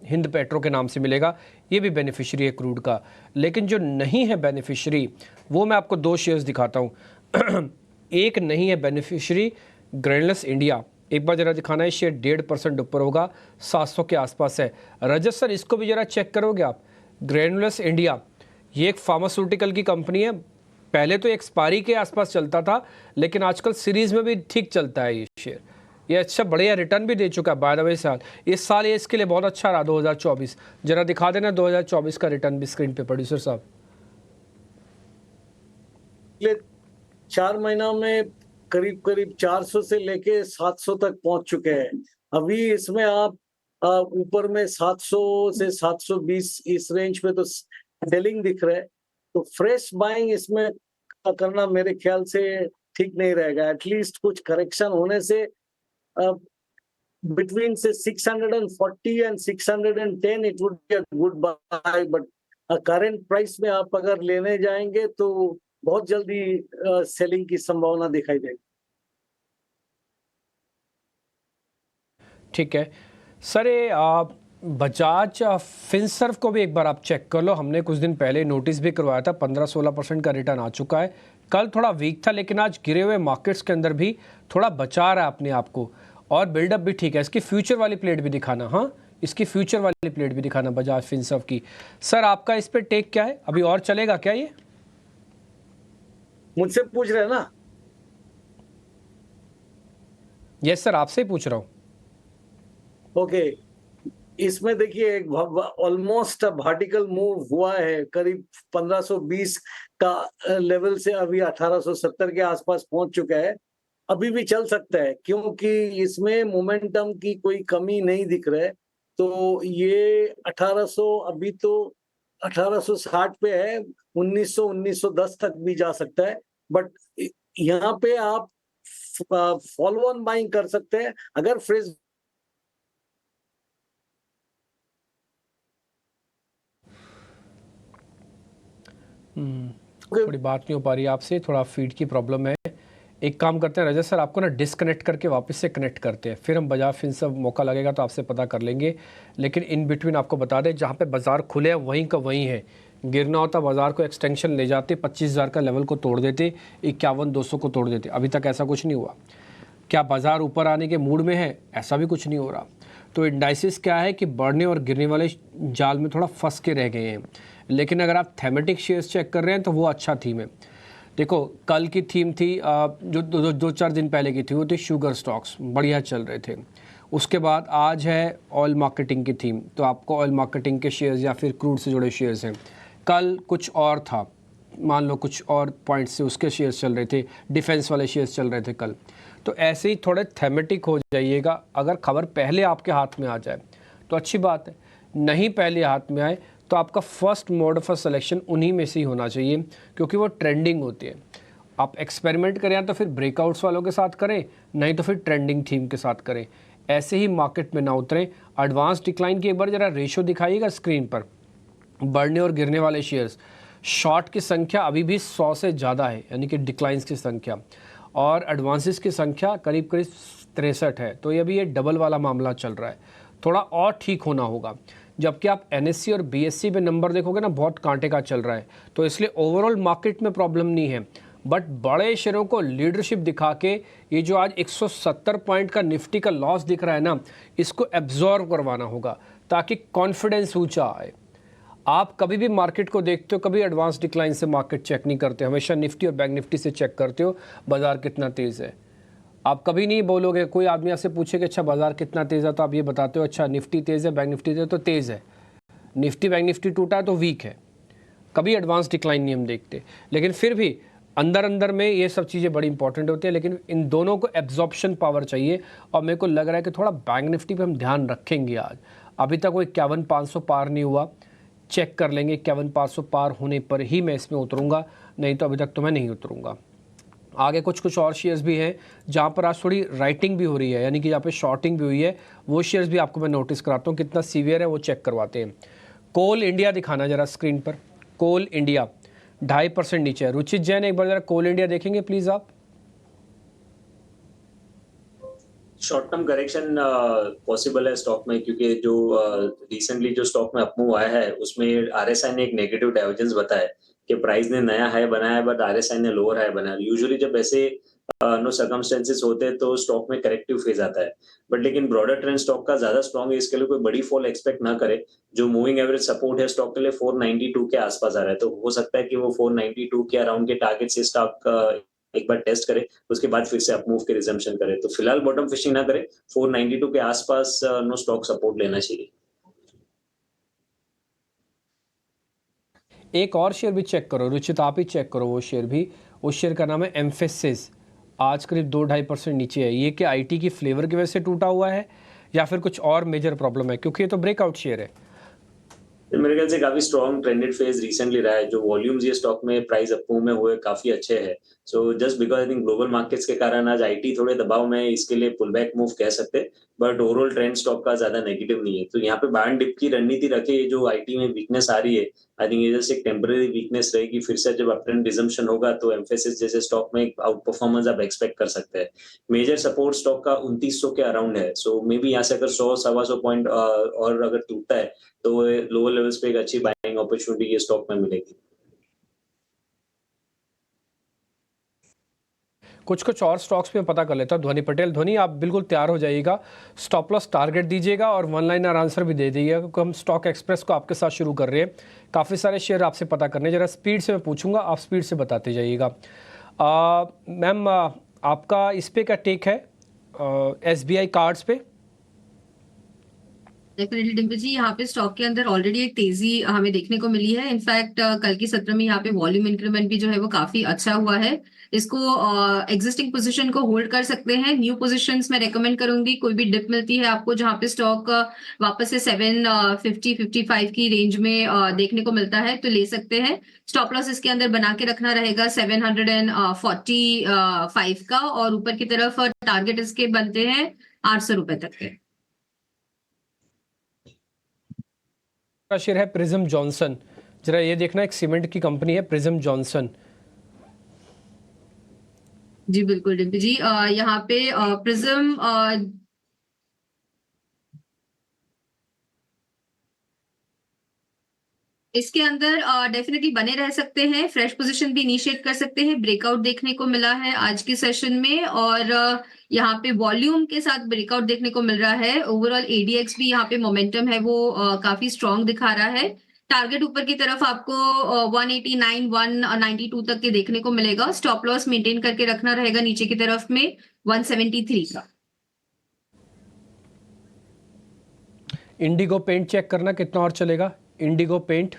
हिंद पेट्रो के नाम से मिलेगा, ये भी बेनिफिशियरी है क्रूड का। लेकिन जो नहीं है बेनिफिशियरी वो मैं आपको 2 शेयर्स दिखाता हूँ। एक नहीं है बेनिफिशियरी ग्रैनुलस इंडिया, एक बार जरा दिखाना है, शेयर 1.5% ऊपर होगा, 700 के आसपास है। रजत सर इसको भी जरा चेक करोगे आप? ग्रैनुलस इंडिया ये एक फार्मास्यूटिकल की कंपनी है, पहले तो एक्सपायरी के आसपास चलता था लेकिन आजकल सीरीज में भी ठीक चलता है ये शेयर। ये अच्छा बढ़िया रिटर्न भी दे चुका है बाय द वे साल, इस साल ये इसके लिए बहुत अच्छा रहा 2024। जरा दिखा देना 2024 का रिटर्न भी स्क्रीन पे प्रोड्यूसर साहब। 4 महीना में करीब करीब 400 से लेके 700 तक पहुंच चुके हैं। अभी इसमें आप ऊपर में 700 से 720 इस रेंज पे तो सेलिंग दिख रहा है, तो फ्रेश बाइंग इसमें करना मेरे ख्याल से ठीक नहीं रहेगा। एटलीस्ट कुछ करेक्शन होने से between say 640 and 610 it would be a good buy, but current price में आप अगर लेने जाएंगे तो बहुत जल्दी सेलिंग की संभावना दिखाई देगी। ठीक है सर, ये बजाज फिनसर्व को भी एक बार आप चेक कर लो। हमने कुछ दिन पहले नोटिस भी करवाया था, 15-16% का रिटर्न आ चुका है। कल थोड़ा वीक था, लेकिन आज गिरे हुए मार्केट्स के अंदर भी थोड़ा बचा रहा है अपने आप को, और बिल्डअप भी ठीक है। इसकी फ्यूचर वाली प्लेट भी दिखाना, हाँ इसकी फ्यूचर वाली प्लेट भी दिखाना बजाज फिनसर्व की। सर आपका इस पे टेक क्या है, अभी और चलेगा क्या ये? मुझसे पूछ रहे हैं ना? यस सर, आपसे ही पूछ रहा हूँ। ओके, इसमें देखिए एक ऑलमोस्ट वर्टिकल मूव हुआ है, करीब 1520 का लेवल से अभी 1870 के आसपास पहुंच चुका है। अभी भी चल सकता है क्योंकि इसमें मोमेंटम की कोई कमी नहीं दिख रहा है। तो ये 1800 अभी तो 1860 पे है, 1910 तक भी जा सकता है, बट यहाँ पे आप फॉलो ऑन बाइंग कर सकते हैं अगर फ्रेश। थोड़ी बात नहीं हो पा रही आपसे, थोड़ा फीड की प्रॉब्लम है। एक काम करते हैं रजत सर, आपको ना डिस्कनेक्ट करके वापस से कनेक्ट करते हैं, फिर हम बजाज फिनसर्व मौका लगेगा तो आपसे पता कर लेंगे। लेकिन इन बिटवीन आपको बता दें, जहाँ पे बाजार खुले हैं वहीं का वहीं है। गिरना होता बाजार को एक्सटेंशन ले जाते, 25,000 का लेवल को तोड़ देते, 51,200 को तोड़ देते। अभी तक ऐसा कुछ नहीं हुआ। क्या बाजार ऊपर आने के मूड में है? ऐसा भी कुछ नहीं हो रहा। तो इंडाइसिस क्या है कि बढ़ने और गिरने वाले जाल में थोड़ा फंस के रह गए हैं। लेकिन अगर आप थेमेटिक शेयर्स चेक कर रहे हैं तो वो अच्छा थीम है। देखो कल की थीम थी जो 2-4 दिन पहले की थी, वो थी शुगर स्टॉक्स, बढ़िया चल रहे थे। उसके बाद आज है ऑयल मार्केटिंग की थीम, तो आपको ऑयल मार्केटिंग के शेयर्स या फिर क्रूड से जुड़े शेयर्स हैं। कल कुछ और था, मान लो कुछ और पॉइंट से उसके शेयर्स चल रहे थे, डिफेंस वाले शेयर्स चल रहे थे कल। तो ऐसे ही थोड़े थेमेटिक हो जाइएगा। अगर खबर पहले आपके हाथ में आ जाए तो अच्छी बात है, नहीं पहले हाथ में आए तो आपका फर्स्ट मोड ऑफ सिलेक्शन उन्हीं में से ही होना चाहिए, क्योंकि वो ट्रेंडिंग होती है। आप एक्सपेरिमेंट करें तो फिर ब्रेकआउट्स वालों के साथ करें, नहीं तो फिर ट्रेंडिंग थीम के साथ करें। ऐसे ही मार्केट में ना उतरें। एडवांस डिक्लाइन की एक बार ज़रा रेशो दिखाइएगा स्क्रीन पर, बढ़ने और गिरने वाले शेयर्स। शॉर्ट की संख्या अभी भी 100 से ज़्यादा है, यानी कि डिक्लाइंस की संख्या, और एडवांसेस की संख्या करीब करीब 63 है। तो ये अभी ये डबल वाला मामला चल रहा है, थोड़ा और ठीक होना होगा। जबकि आप एनएससी और बीएससी पे नंबर देखोगे ना, बहुत कांटे का चल रहा है। तो इसलिए ओवरऑल मार्केट में प्रॉब्लम नहीं है, बट बड़े शेयरों को लीडरशिप दिखा के ये जो आज 170 पॉइंट का निफ्टी का लॉस दिख रहा है ना, इसको एब्जॉर्व करवाना होगा ताकि कॉन्फिडेंस ऊंचा आए। आप कभी भी मार्केट को देखते हो, कभी एडवांस डिक्लाइन से मार्केट चेक नहीं करते, हमेशा निफ्टी और बैंक निफ्टी से चेक करते हो बाजार कितना तेज़ है। आप कभी नहीं बोलोगे, कोई आदमी आपसे पूछे कि अच्छा बाजार कितना तेज़ है, तो आप ये बताते हो अच्छा निफ्टी तेज़ है, बैंक निफ्टी तेज़ है, तो तेज़ है। निफ्टी बैंक निफ्टी टूटा है तो वीक है। कभी एडवांस डिक्लाइन नहीं हम देखते, लेकिन फिर भी अंदर अंदर में ये सब चीज़ें बड़ी इंपॉर्टेंट होती है। लेकिन इन दोनों को एब्जॉर्प्शन पावर चाहिए, और मेरे को लग रहा है कि थोड़ा बैंक निफ्टी पे हम ध्यान रखेंगे आज। अभी तक वो 51,500 पार नहीं हुआ, चेक कर लेंगे। 51,500 पार होने पर ही मैं इसमें उतरूँगा, नहीं तो अभी तक तो मैं नहीं उतरूँगा। आगे कुछ और शेयर्स भी हैं जहाँ पर आज थोड़ी राइटिंग भी हो रही है, यानी कि जहाँ पे शॉर्टिंग भी हुई है। वो शेयर्स भी आपको मैं नोटिस कराता हूँ, कितना सीवियर है वो चेक करवाते हैं। कोल इंडिया दिखाना जरा स्क्रीन पर। कोल इंडिया 2.5% नीचे है। रुचित जैन एक बार जरा कोल इंडिया देखेंगे प्लीज़ आप। शॉर्ट टर्म करेक्शन पॉसिबल है स्टॉक में, क्योंकि जो रिसेंटली जो स्टॉक में अपमूव आया है उसमें आरएसआई ने एक नेगेटिव डाइवर्जेंस बताया कि प्राइस ने नया हाई बनाया बट आरएसआई ने लोअर हाई बनाया। यूजुअली जब ऐसे नो सर्कमस्टेंसेस होते हैं तो स्टॉक में करेक्टिव फेज आता है, बट लेकिन ब्रॉडर ट्रेंड स्टॉक का ज्यादा स्ट्रॉन्ग है, इसके लिए कोई बड़ी फॉल एक्सपेक्ट ना करे। जो मूविंग एवरेज सपोर्ट है स्टॉक के लिए 492 के आसपास आ रहा है, तो हो सकता है कि वो 492 के अराउंड के टारगेट से स्टॉक एक बार टेस्ट करे, उसके बाद फिर से अपमूव के रिजम्पशन करे। तो फिलहाल बॉटम फिशिंग ना करे, 492 के आसपास नो स्टॉक सपोर्ट लेना चाहिए। एक और शेयर भी चेक करो रुचित, आप ही चेक करो वो शेयर भी। उस शेयर का नाम है एम्फेसिस, आज करीब 2-2.5% नीचे है। ये क्या आईटी की फ्लेवर की वजह से टूटा हुआ है या फिर कुछ और मेजर प्रॉब्लम है? क्योंकि ये तो ब्रेकआउट शेयर है। तो मेरे ख्याल से काफी स्ट्रॉन्ग ट्रेंडेड फेज रिसेंटली रहा है। जो वॉल्यूम्स ये स्टॉक में प्राइस अप मूव में हुए काफी अच्छे हैं। So just because I think global markets के कारण आज आईटी थोड़े दबाव में, इसके लिए पुल बैक मूव कह सकते हैं, बट ओवरऑल ट्रेंड स्टॉक का ज्यादा नेगेटिव नहीं है। तो यहाँ पे बाय एंड डिप की रणनीति रखे, जो आईटी में वीकनेस आ रही है, आई थिंक ये जस्ट एक टेम्पररी वीकनेस रहेगी। फिर से जब अपट्रेंड रिजम्पशन होगा तो एम्फेसिस जैसे स्टॉक में एक आउट परफॉर्मेंस आप एक्सपेक्ट कर सकते हैं। मेजर सपोर्ट स्टॉक का 2900 के अराउंड है। सो मे बी यहाँ से अगर 100-125 पॉइंट और अगर टूटता है तो लोअर लेवल्स पे एक अच्छी बाइंग अपॉर्चुनिटी ये स्टॉक में मिलेगी। कुछ और स्टॉक्स में पता कर लेता हूँ। ध्वनि पटेल, ध्वनि आप बिल्कुल तैयार हो जाइएगा, स्टॉप लॉस टारगेट दीजिएगा और वन लाइनर आंसर भी दे दीजिएगा, क्योंकि हम स्टॉक एक्सप्रेस को आपके साथ शुरू कर रहे हैं। काफ़ी सारे शेयर आपसे पता करने, जरा स्पीड से मैं पूछूंगा, आप स्पीड से बताते जाइएगा। मैम आपका इस पे क्या टेक है, SBI कार्ड्स पे? डेफिनेटली डिम्पल जी, यहाँ पे स्टॉक के अंदर ऑलरेडी एक तेजी हमें देखने को मिली है। इनफैक्ट कल की सत्र में यहाँ पे वॉल्यूम इंक्रीमेंट भी जो है वो काफी अच्छा हुआ है। इसको एग्जिस्टिंग पोजीशन को होल्ड कर सकते हैं। न्यू पोजीशंस में रेकमेंड करूंगी, कोई भी डिप मिलती है आपको जहाँ पे स्टॉक वापस से 750-55 की रेंज में देखने को मिलता है तो ले सकते हैं। स्टॉप लॉस इसके अंदर बना के रखना रहेगा 745 का, और ऊपर की तरफ टारगेट इसके बनते हैं 800 रुपए तक के। का शेयर है प्रिज्म जॉनसन, जरा ये देखना, एक सीमेंट की कंपनी है प्रिज्म जॉनसन। जी बिल्कुल डिम्पी जी, यहाँ पे प्रिज्म इसके अंदर डेफिनेटली बने रह सकते हैं। फ्रेश पोजीशन भी इनिशिएट कर सकते हैं। ब्रेकआउट देखने को मिला है आज के सेशन में, और यहाँ पे वॉल्यूम के साथ ब्रेकआउट देखने को मिल रहा है। ओवरऑल ADX भी यहाँ पे मोमेंटम है वो काफी स्ट्रॉन्ग दिखा रहा है। टारगेट ऊपर की तरफ आपको 189, 192 तक के देखने को मिलेगा। स्टॉप लॉस मेंटेन करके रखना रहेगा नीचे की तरफ में 173 का। इंडिगो पेंट चेक करना कितना और चलेगा, इंडिगो पेंट।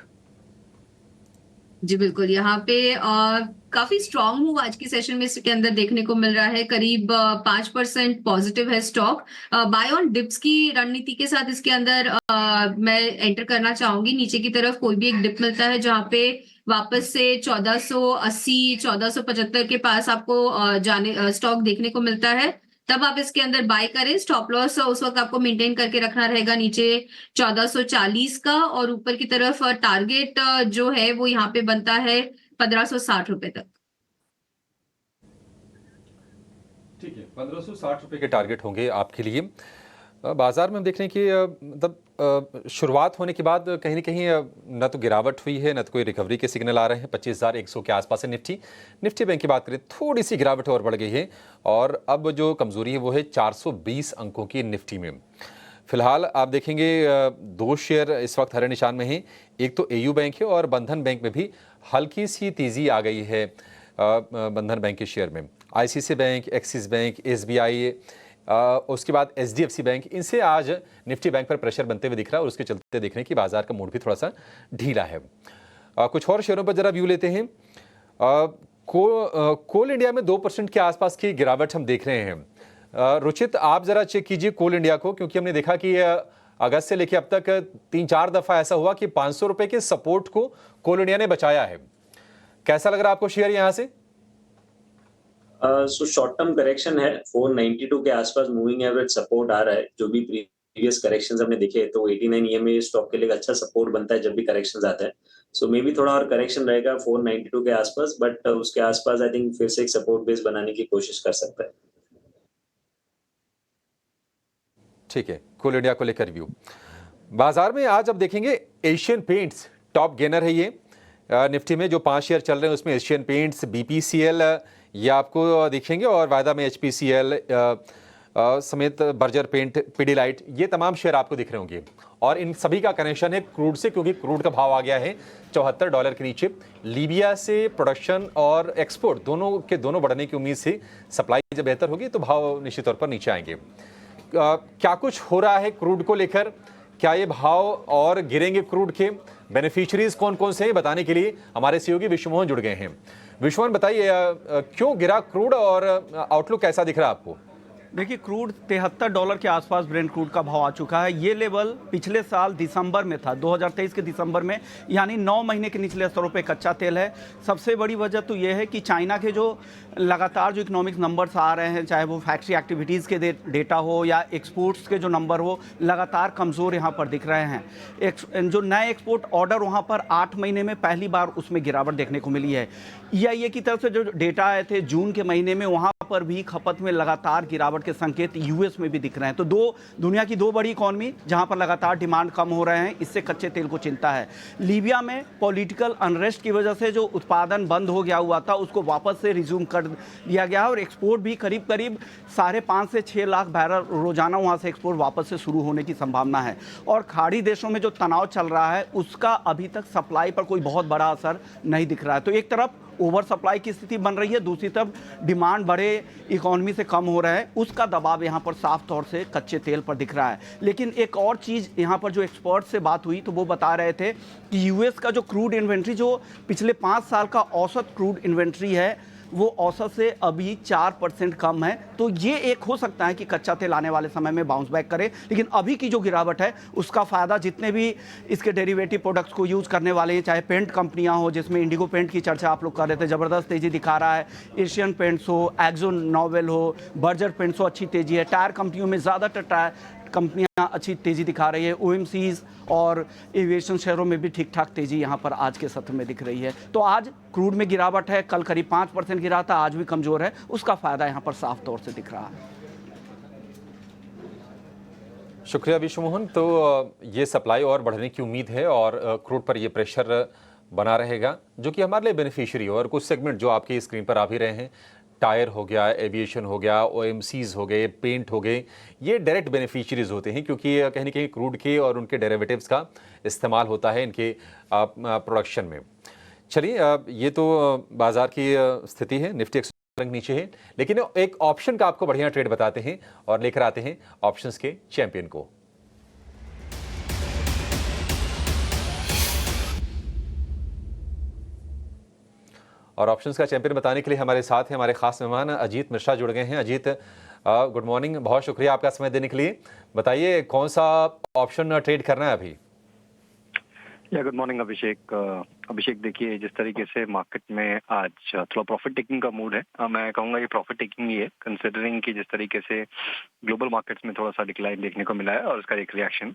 जी बिल्कुल, यहाँ पे काफी स्ट्रॉन्ग मूव आज की सेशन में इसके अंदर देखने को मिल रहा है। करीब 5% पॉजिटिव है स्टॉक। बाय ऑन डिप्स की रणनीति के साथ इसके अंदर मैं एंटर करना चाहूंगी। नीचे की तरफ कोई भी एक डिप मिलता है जहाँ पे वापस से 1480, 1475 के पास आपको जाने स्टॉक देखने को मिलता है, तब आप इसके अंदर बाय करें। स्टॉप लॉस उस वक्त आपको मेंटेन करके रखना रहेगा नीचे 1440 का, और ऊपर की तरफ टारगेट जो है वो यहाँ पे बनता है 1560 रुपए तक। ठीक है, 1560 रुपए के टारगेट होंगे आपके लिए। बाजार में हम देख रहे हैं कि मतलब शुरुआत होने के बाद कहीं न कहीं न तो गिरावट हुई है, न तो कोई रिकवरी के सिग्नल आ रहे हैं। 25,100 के आसपास है निफ्टी बैंक की बात करें, थोड़ी सी गिरावट और बढ़ गई है, और अब जो कमजोरी है वो है 420 अंकों की निफ्टी में। फिलहाल आप देखेंगे दो शेयर इस वक्त हरे निशान में हैं। एक तो AU बैंक है, और बंधन बैंक में भी हल्की सी तेजी आ गई है बंधन बैंक के शेयर में। ICICI bank, axis bank, SBI, उसके बाद HDFC बैंक, इनसे आज निफ्टी बैंक पर प्रेशर बनते हुए दिख रहा है, और उसके चलते देख रहे हैं कि बाजार का मूड भी थोड़ा सा ढीला है। कुछ और शेयरों पर जरा व्यू लेते हैं। कोल इंडिया में 2% के आसपास की गिरावट हम देख रहे हैं। रुचित, आप जरा चेक कीजिए कोल इंडिया को, क्योंकि हमने देखा कि अगस्त से लेकर अब तक 3-4 दफा ऐसा हुआ कि 500 रुपए के सपोर्ट को कोल इंडिया ने बचाया है। कैसा लग रहा है आपको शेयर यहां से? सो शॉर्ट टर्म करेक्शन है, 492 के आसपास मूविंग एवरेज सपोर्ट आ रहा है। जो भी प्रीवियस करेक्शंस हमने देखे तो 89 EMA स्टॉक के लिए अच्छा सपोर्ट बनता है जब भी करेक्शंस आते हैं। सो मे बी थोड़ा और करेक्शन रहेगा 492 के आसपास, बट उसके आसपास आई थिंक फिर से एक सपोर्ट बेस बनाने की कोशिश कर सकता है। ठीक है, कोल इंडिया को लेकर व्यू। बाजार में आज अब देखेंगे एशियन पेंट्स टॉप गेनर है ये निफ्टी में। जो 5 शेयर चल रहे हैं उसमें एशियन पेंट्स, BPCL ये आपको दिखेंगे, और वायदा में HPCL समेत बर्जर पेंट, पिडिलाइट, ये तमाम शेयर आपको दिख रहे होंगे। और इन सभी का कनेक्शन है क्रूड से, क्योंकि क्रूड का भाव आ गया है $74 के नीचे। लीबिया से प्रोडक्शन और एक्सपोर्ट दोनों बढ़ने की उम्मीद से सप्लाई जब बेहतर होगी तो भाव निश्चित तौर पर नीचे आएंगे। क्या कुछ हो रहा है क्रूड को लेकर? क्या ये भाव और गिरेंगे क्रूड के? बेनिफिशियरीज कौन कौन से हैं बताने के लिए हमारे सहयोगी विश्वमोहन जुड़ गए हैं। विश्वमोहन, बताइए क्यों गिरा क्रूड और आउटलुक कैसा दिख रहा है आपको? देखिए क्रूड $73 के आसपास ब्रेंट क्रूड का भाव आ चुका है। ये लेवल पिछले साल दिसंबर में था, 2023 के दिसंबर में, यानी 9 महीने के निचले स्तरों पे कच्चा तेल है। सबसे बड़ी वजह तो ये है कि चाइना के जो लगातार जो इकोनॉमिक नंबर्स आ रहे हैं, चाहे वो फैक्ट्री एक्टिविटीज़ के डेटा हो या एक्सपोर्ट्स के जो नंबर हो, लगातार कमज़ोर यहाँ पर दिख रहे हैं। जो नए एक्सपोर्ट ऑर्डर वहाँ पर 8 महीने में पहली बार उसमें गिरावट देखने को मिली है। EIA की तरफ से जो डेटा आए थे जून के महीने में, वहाँ पर भी खपत में लगातार गिरावट के संकेत यूएस में भी दिख रहे हैं। तो दुनिया की दो बड़ी इकॉनमी जहां पर लगातार डिमांड कम हो रहे हैं, इससे कच्चे तेल को चिंता है। लीबिया में पॉलिटिकल अनरेस्ट की वजह से जो उत्पादन बंद हो गया हुआ था उसको वापस से रिज्यूम कर दिया गया और एक्सपोर्ट भी करीब 5.5 से 6 लाख बैरल रोजाना वहां से एक्सपोर्ट वापस से शुरू होने की संभावना है। और खाड़ी देशों में जो तनाव चल रहा है उसका अभी तक सप्लाई पर कोई बहुत बड़ा असर नहीं दिख रहा है। तो एक तरफ ओवर सप्लाई की स्थिति बन रही है, दूसरी तरफ डिमांड बड़े इकोनॉमी से कम हो रहा है, उसका दबाव यहाँ पर साफ तौर से कच्चे तेल पर दिख रहा है। लेकिन एक और चीज़ यहाँ पर जो एक्सपर्ट से बात हुई तो वो बता रहे थे कि यूएस का जो क्रूड इन्वेंट्री, जो पिछले 5 साल का औसत क्रूड इन्वेंट्री है, वो औसत से अभी 4% कम है। तो ये एक हो सकता है कि कच्चा तेल आने वाले समय में बाउंस बैक करे, लेकिन अभी की जो गिरावट है उसका फ़ायदा जितने भी इसके डेरिवेटिव प्रोडक्ट्स को यूज़ करने वाले हैं, चाहे पेंट कंपनियां हो, जिसमें इंडिगो पेंट की चर्चा आप लोग कर रहे थे, ज़बरदस्त तेज़ी दिखा रहा है। एशियन पेंट्स हो, एक्जो नोबेल हो, बर्जर पेंट्स हो, अच्छी तेज़ी है। टायर कंपनियों में ज़्यादातर टायर कंपनियां अच्छी तेज़ी दिखा रही है। OMCs और एविएशन शेयरों में भी ठीक ठाक तेज़ी यहाँ पर आज के सत्र में दिख रही है। तो आज क्रूड में गिरावट है, कल करीब 5% गिरा था, आज भी कमज़ोर है, उसका फ़ायदा यहाँ पर साफ तौर से दिख रहा है। शुक्रिया विश्व मोहन। तो ये सप्लाई और बढ़ने की उम्मीद है और क्रूड पर ये प्रेशर बना रहेगा, जो कि हमारे लिए बेनिफिशियरी हो। और कुछ सेगमेंट जो आपकी स्क्रीन पर आ भी रहे हैं, टायर हो गया, एविएशन हो गया, OMCs हो गए, पेंट हो गए, ये डायरेक्ट बेनिफिशियरीज होते हैं क्योंकि कहीं ना कहीं क्रूड के और उनके डेरिवेटिव्स का इस्तेमाल होता है इनके प्रोडक्शन में। चलिए, ये तो बाजार की स्थिति है। निफ्टी रंग नीचे है, लेकिन एक ऑप्शन का आपको बढ़िया ट्रेड बताते हैं और लेकर आते हैं ऑप्शंस के चैंपियन को। और ऑप्शंस का चैंपियन बताने के लिए हमारे साथ हैं हमारे खास मेहमान अजीत मिश्रा जुड़ गए हैं। अजीत, गुड मॉर्निंग, बहुत शुक्रिया आपका समय देने के लिए। बताइए कौन सा ऑप्शन ट्रेड करना है अभी? या गुड मॉर्निंग अभिषेक, देखिए जिस तरीके से मार्केट में आज थोड़ा प्रॉफिट टेकिंग का मूड है, मैं कहूँगा ये प्रॉफिट टेकिंग ही है, कंसिडरिंग कि जिस तरीके से ग्लोबल मार्केट्स में थोड़ा सा डिक्लाइन देखने को मिला है और उसका एक रिएक्शन।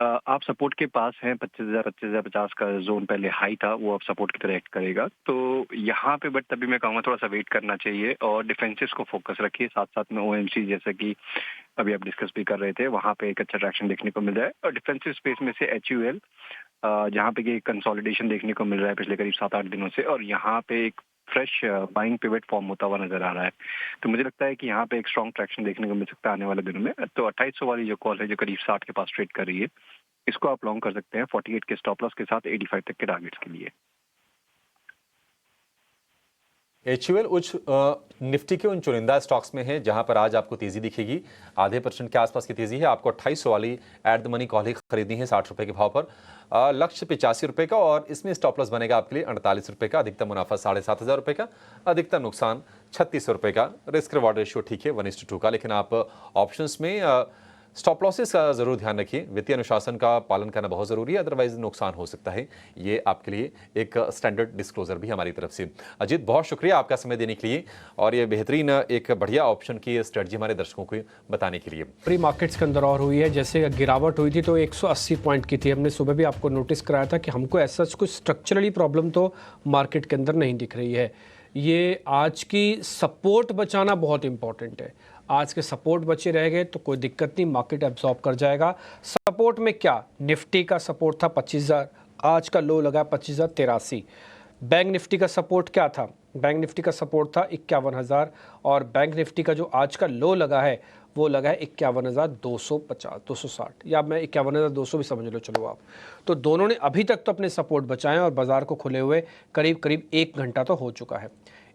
आप सपोर्ट के पास हैं, 25,050 का जोन पहले हाई था, वो अब सपोर्ट की तरह एक्ट करेगा। तो यहाँ पे बट तभी मैं कहूँगा थोड़ा सा वेट करना चाहिए और डिफेंसिस को फोकस रखिए। साथ साथ में OMC जैसे कि अभी आप डिस्कस भी कर रहे थे, वहाँ पे एक अच्छा ट्रैक्शन देखने को मिल रहा है। और डिफेंसिव स्पेस में से HUL जहाँ पे ये कंसोलिडेशन देखने को मिल रहा है पिछले करीब 7-8 दिनों से, और यहाँ पे एक फ्रेश बाइंग पिवट फॉर्म होता हुआ नजर आ रहा है। तो मुझे लगता है कि यहाँ पे एक स्ट्रॉन्ग ट्रैक्शन देखने को मिल सकता है आने वाले दिनों में। तो 2800 वाली जो कॉल है जो करीब 60 के पास ट्रेड कर रही है, इसको आप लॉन्ग कर सकते हैं 48 के स्टॉप लॉस के साथ 85 तक के टारगेट्स के लिए। HUL निफ्टी के उन चुनिंदा स्टॉक्स में है जहां पर आज आपको तेजी दिखेगी। आधे % के आसपास की तेजी है। आपको 2800 वाली एट द मनी कॉल ही खरीदनी है 60 रुपए के भाव पर। लक्ष्य 85 रुपए का और इसमें स्टॉप लॉस बनेगा आपके लिए 48 रुपए का। अधिकतम मुनाफा 7,500 रुपए का, अधिकतम नुकसान 3600 रुपए का। रिस्क रिवॉर्ड रेशियो ठीक है 1:2 का, लेकिन आप ऑप्शंस में स्टॉप लॉसेस का जरूर ध्यान रखिए। वित्तीय अनुशासन का पालन करना बहुत जरूरी है, अदरवाइज नुकसान हो सकता है। ये आपके लिए एक स्टैंडर्ड डिस्क्लोजर भी हमारी तरफ से। अजीत, बहुत शुक्रिया आपका समय देने के लिए और ये बेहतरीन एक बढ़िया ऑप्शन की स्ट्रेटजी हमारे दर्शकों को बताने के लिए। प्री मार्केट्स के अंदर और हुई है, जैसे गिरावट हुई थी तो 180 पॉइंट की थी। हमने सुबह भी आपको नोटिस कराया था कि हमको ऐसा कुछ स्ट्रक्चरली प्रॉब्लम तो मार्केट के अंदर नहीं दिख रही है। ये आज की सपोर्ट बचाना बहुत इंपॉर्टेंट है। आज के सपोर्ट बचे रह गए तो कोई दिक्कत नहीं, मार्केट एब्जॉर्ब कर जाएगा। सपोर्ट में क्या, निफ्टी का सपोर्ट था 25,000, आज का लो लगा 25,083। बैंक निफ्टी का सपोर्ट क्या था? बैंक निफ्टी का सपोर्ट था 51,000 और बैंक निफ्टी का जो आज का लो लगा है वो लगा है 51,250-260, या मैं 51,200 भी समझ लो चलो आप। तो दोनों ने अभी तक तो अपने सपोर्ट बचाए और बाजार को खुले हुए करीब 1 घंटा तो हो चुका है।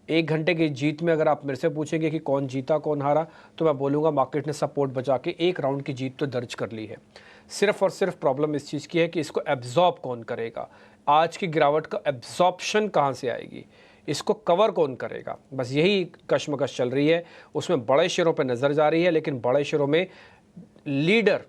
1 घंटे की जीत में अगर आप मेरे से पूछेंगे कि कौन जीता कौन हारा, तो मैं बोलूँगा मार्केट ने सपोर्ट बचा के 1 राउंड की जीत तो दर्ज कर ली है। सिर्फ और सिर्फ प्रॉब्लम इस चीज़ की है कि इसको एब्जॉर्ब कौन करेगा। आज की गिरावट का एब्जॉर्प्शन कहाँ से आएगी, इसको कवर कौन करेगा, बस यही कश्मकश चल रही है। उसमें बड़े शेयरों पर नज़र जा रही है, लेकिन बड़े शेयरों में लीडर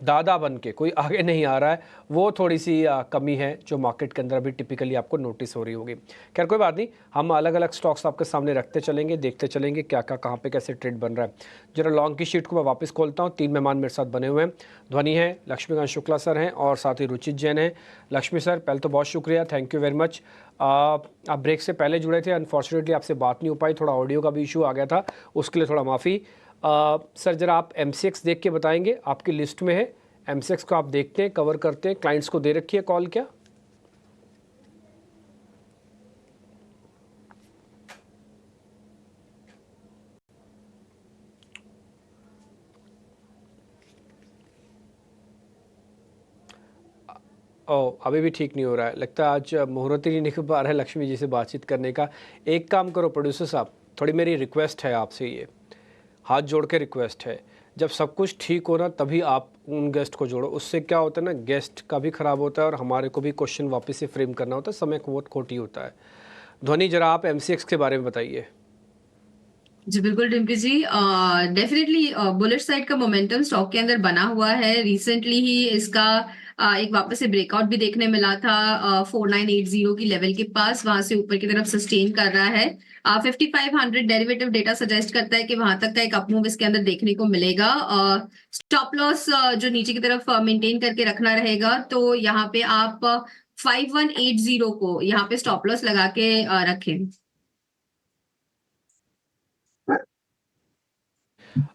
दादा बन के कोई आगे नहीं आ रहा है, वो थोड़ी सी कमी है जो मार्केट के अंदर अभी टिपिकली आपको नोटिस हो रही होगी। खैर कोई बात नहीं, हम अलग अलग स्टॉक्स आपके सामने रखते चलेंगे, देखते चलेंगे क्या क्या कहाँ पे कैसे ट्रेड बन रहा है। जरा लॉन्ग की शीट को मैं वापस खोलता हूँ। 3 मेहमान मेरे साथ बने हुए हैं, ध्वनि है, लक्ष्मीकांत शुक्ला सर हैं और साथ ही रुचित जैन हैं। लक्ष्मी सर पहले तो बहुत शुक्रिया, थैंक यू वेरी मच। आप ब्रेक से पहले जुड़े थे, अनफॉर्चुनेटली आपसे बात नहीं हो पाई, थोड़ा ऑडियो का भी इशू आ गया था, उसके लिए थोड़ा माफ़ी। सर जरा आप MCX देख के बताएंगे, आपकी लिस्ट में है MCX को, आप देखते हैं, कवर करते हैं, क्लाइंट्स को दे रखी है कॉल क्या? ओ अभी भी ठीक नहीं हो रहा है, लगता है आज मुहूर्त ही नहीं निकल पा रहा है लक्ष्मी जी से बातचीत करने का। एक काम करो प्रोड्यूसर साहब, थोड़ी मेरी रिक्वेस्ट है आपसे, ये हाथ जोड़ के रिक्वेस्ट है, जब सब कुछ ठीक हो ना तभी आप उन गेस्ट को जोड़ो। उससे क्या होता है ना, गेस्ट का भी ख़राब होता है और हमारे को भी क्वेश्चन वापस से फ्रेम करना होता है, समय को बहुत खोटी होता है। ध्वनि जरा आप MCX के बारे में बताइए। जी बिल्कुल डिम्पी जी, डेफिनेटली बुलिश साइड का मोमेंटम स्टॉक के अंदर बना हुआ है। रिसेंटली ही इसका एक वापस से ब्रेकआउट भी देखने मिला था 4980 की लेवल के पास, वहां से ऊपर की तरफ सस्टेन कर रहा है। 5500 डेरिवेटिव डेटा सजेस्ट करता है कि वहां तक का एक अपमूव इसके अंदर देखने को मिलेगा। स्टॉप लॉस जो नीचे की तरफ मेंटेन करके रखना रहेगा, तो यहाँ पे आप 5180 को यहाँ पे स्टॉप लॉस लगा के रखें।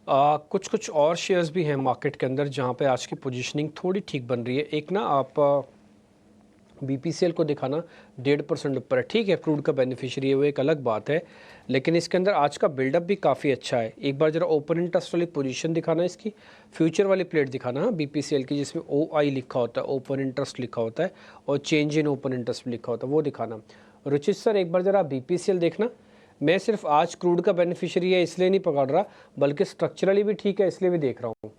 कुछ और शेयर्स भी हैं मार्केट के अंदर जहां पे आज की पोजीशनिंग थोड़ी ठीक बन रही है। एक ना आप BPCL को दिखाना 1.5% ऊपर है, ठीक है, क्रूड का बेनिफिशियरी है, वो एक अलग बात है, लेकिन इसके अंदर आज का बिल्डअप भी काफ़ी अच्छा है। एक बार जरा ओपन इंटरेस्ट वाली पोजीशन दिखाना, इसकी फ्यूचर वाली प्लेट दिखाना BPCL की, जिसमें OI लिखा होता है, ओपन इंटरेस्ट लिखा होता है और चेंज इन ओपन इंटरेस्ट लिखा होता है, वो दिखाना। रुचित सर एक बार जरा BPCL देखना। मैं सिर्फ आज क्रूड का बेनिफिशियरी है इसलिए नहीं पकड़ रहा, बल्कि स्ट्रक्चरली भी ठीक है इसलिए भी देख रहा हूँ।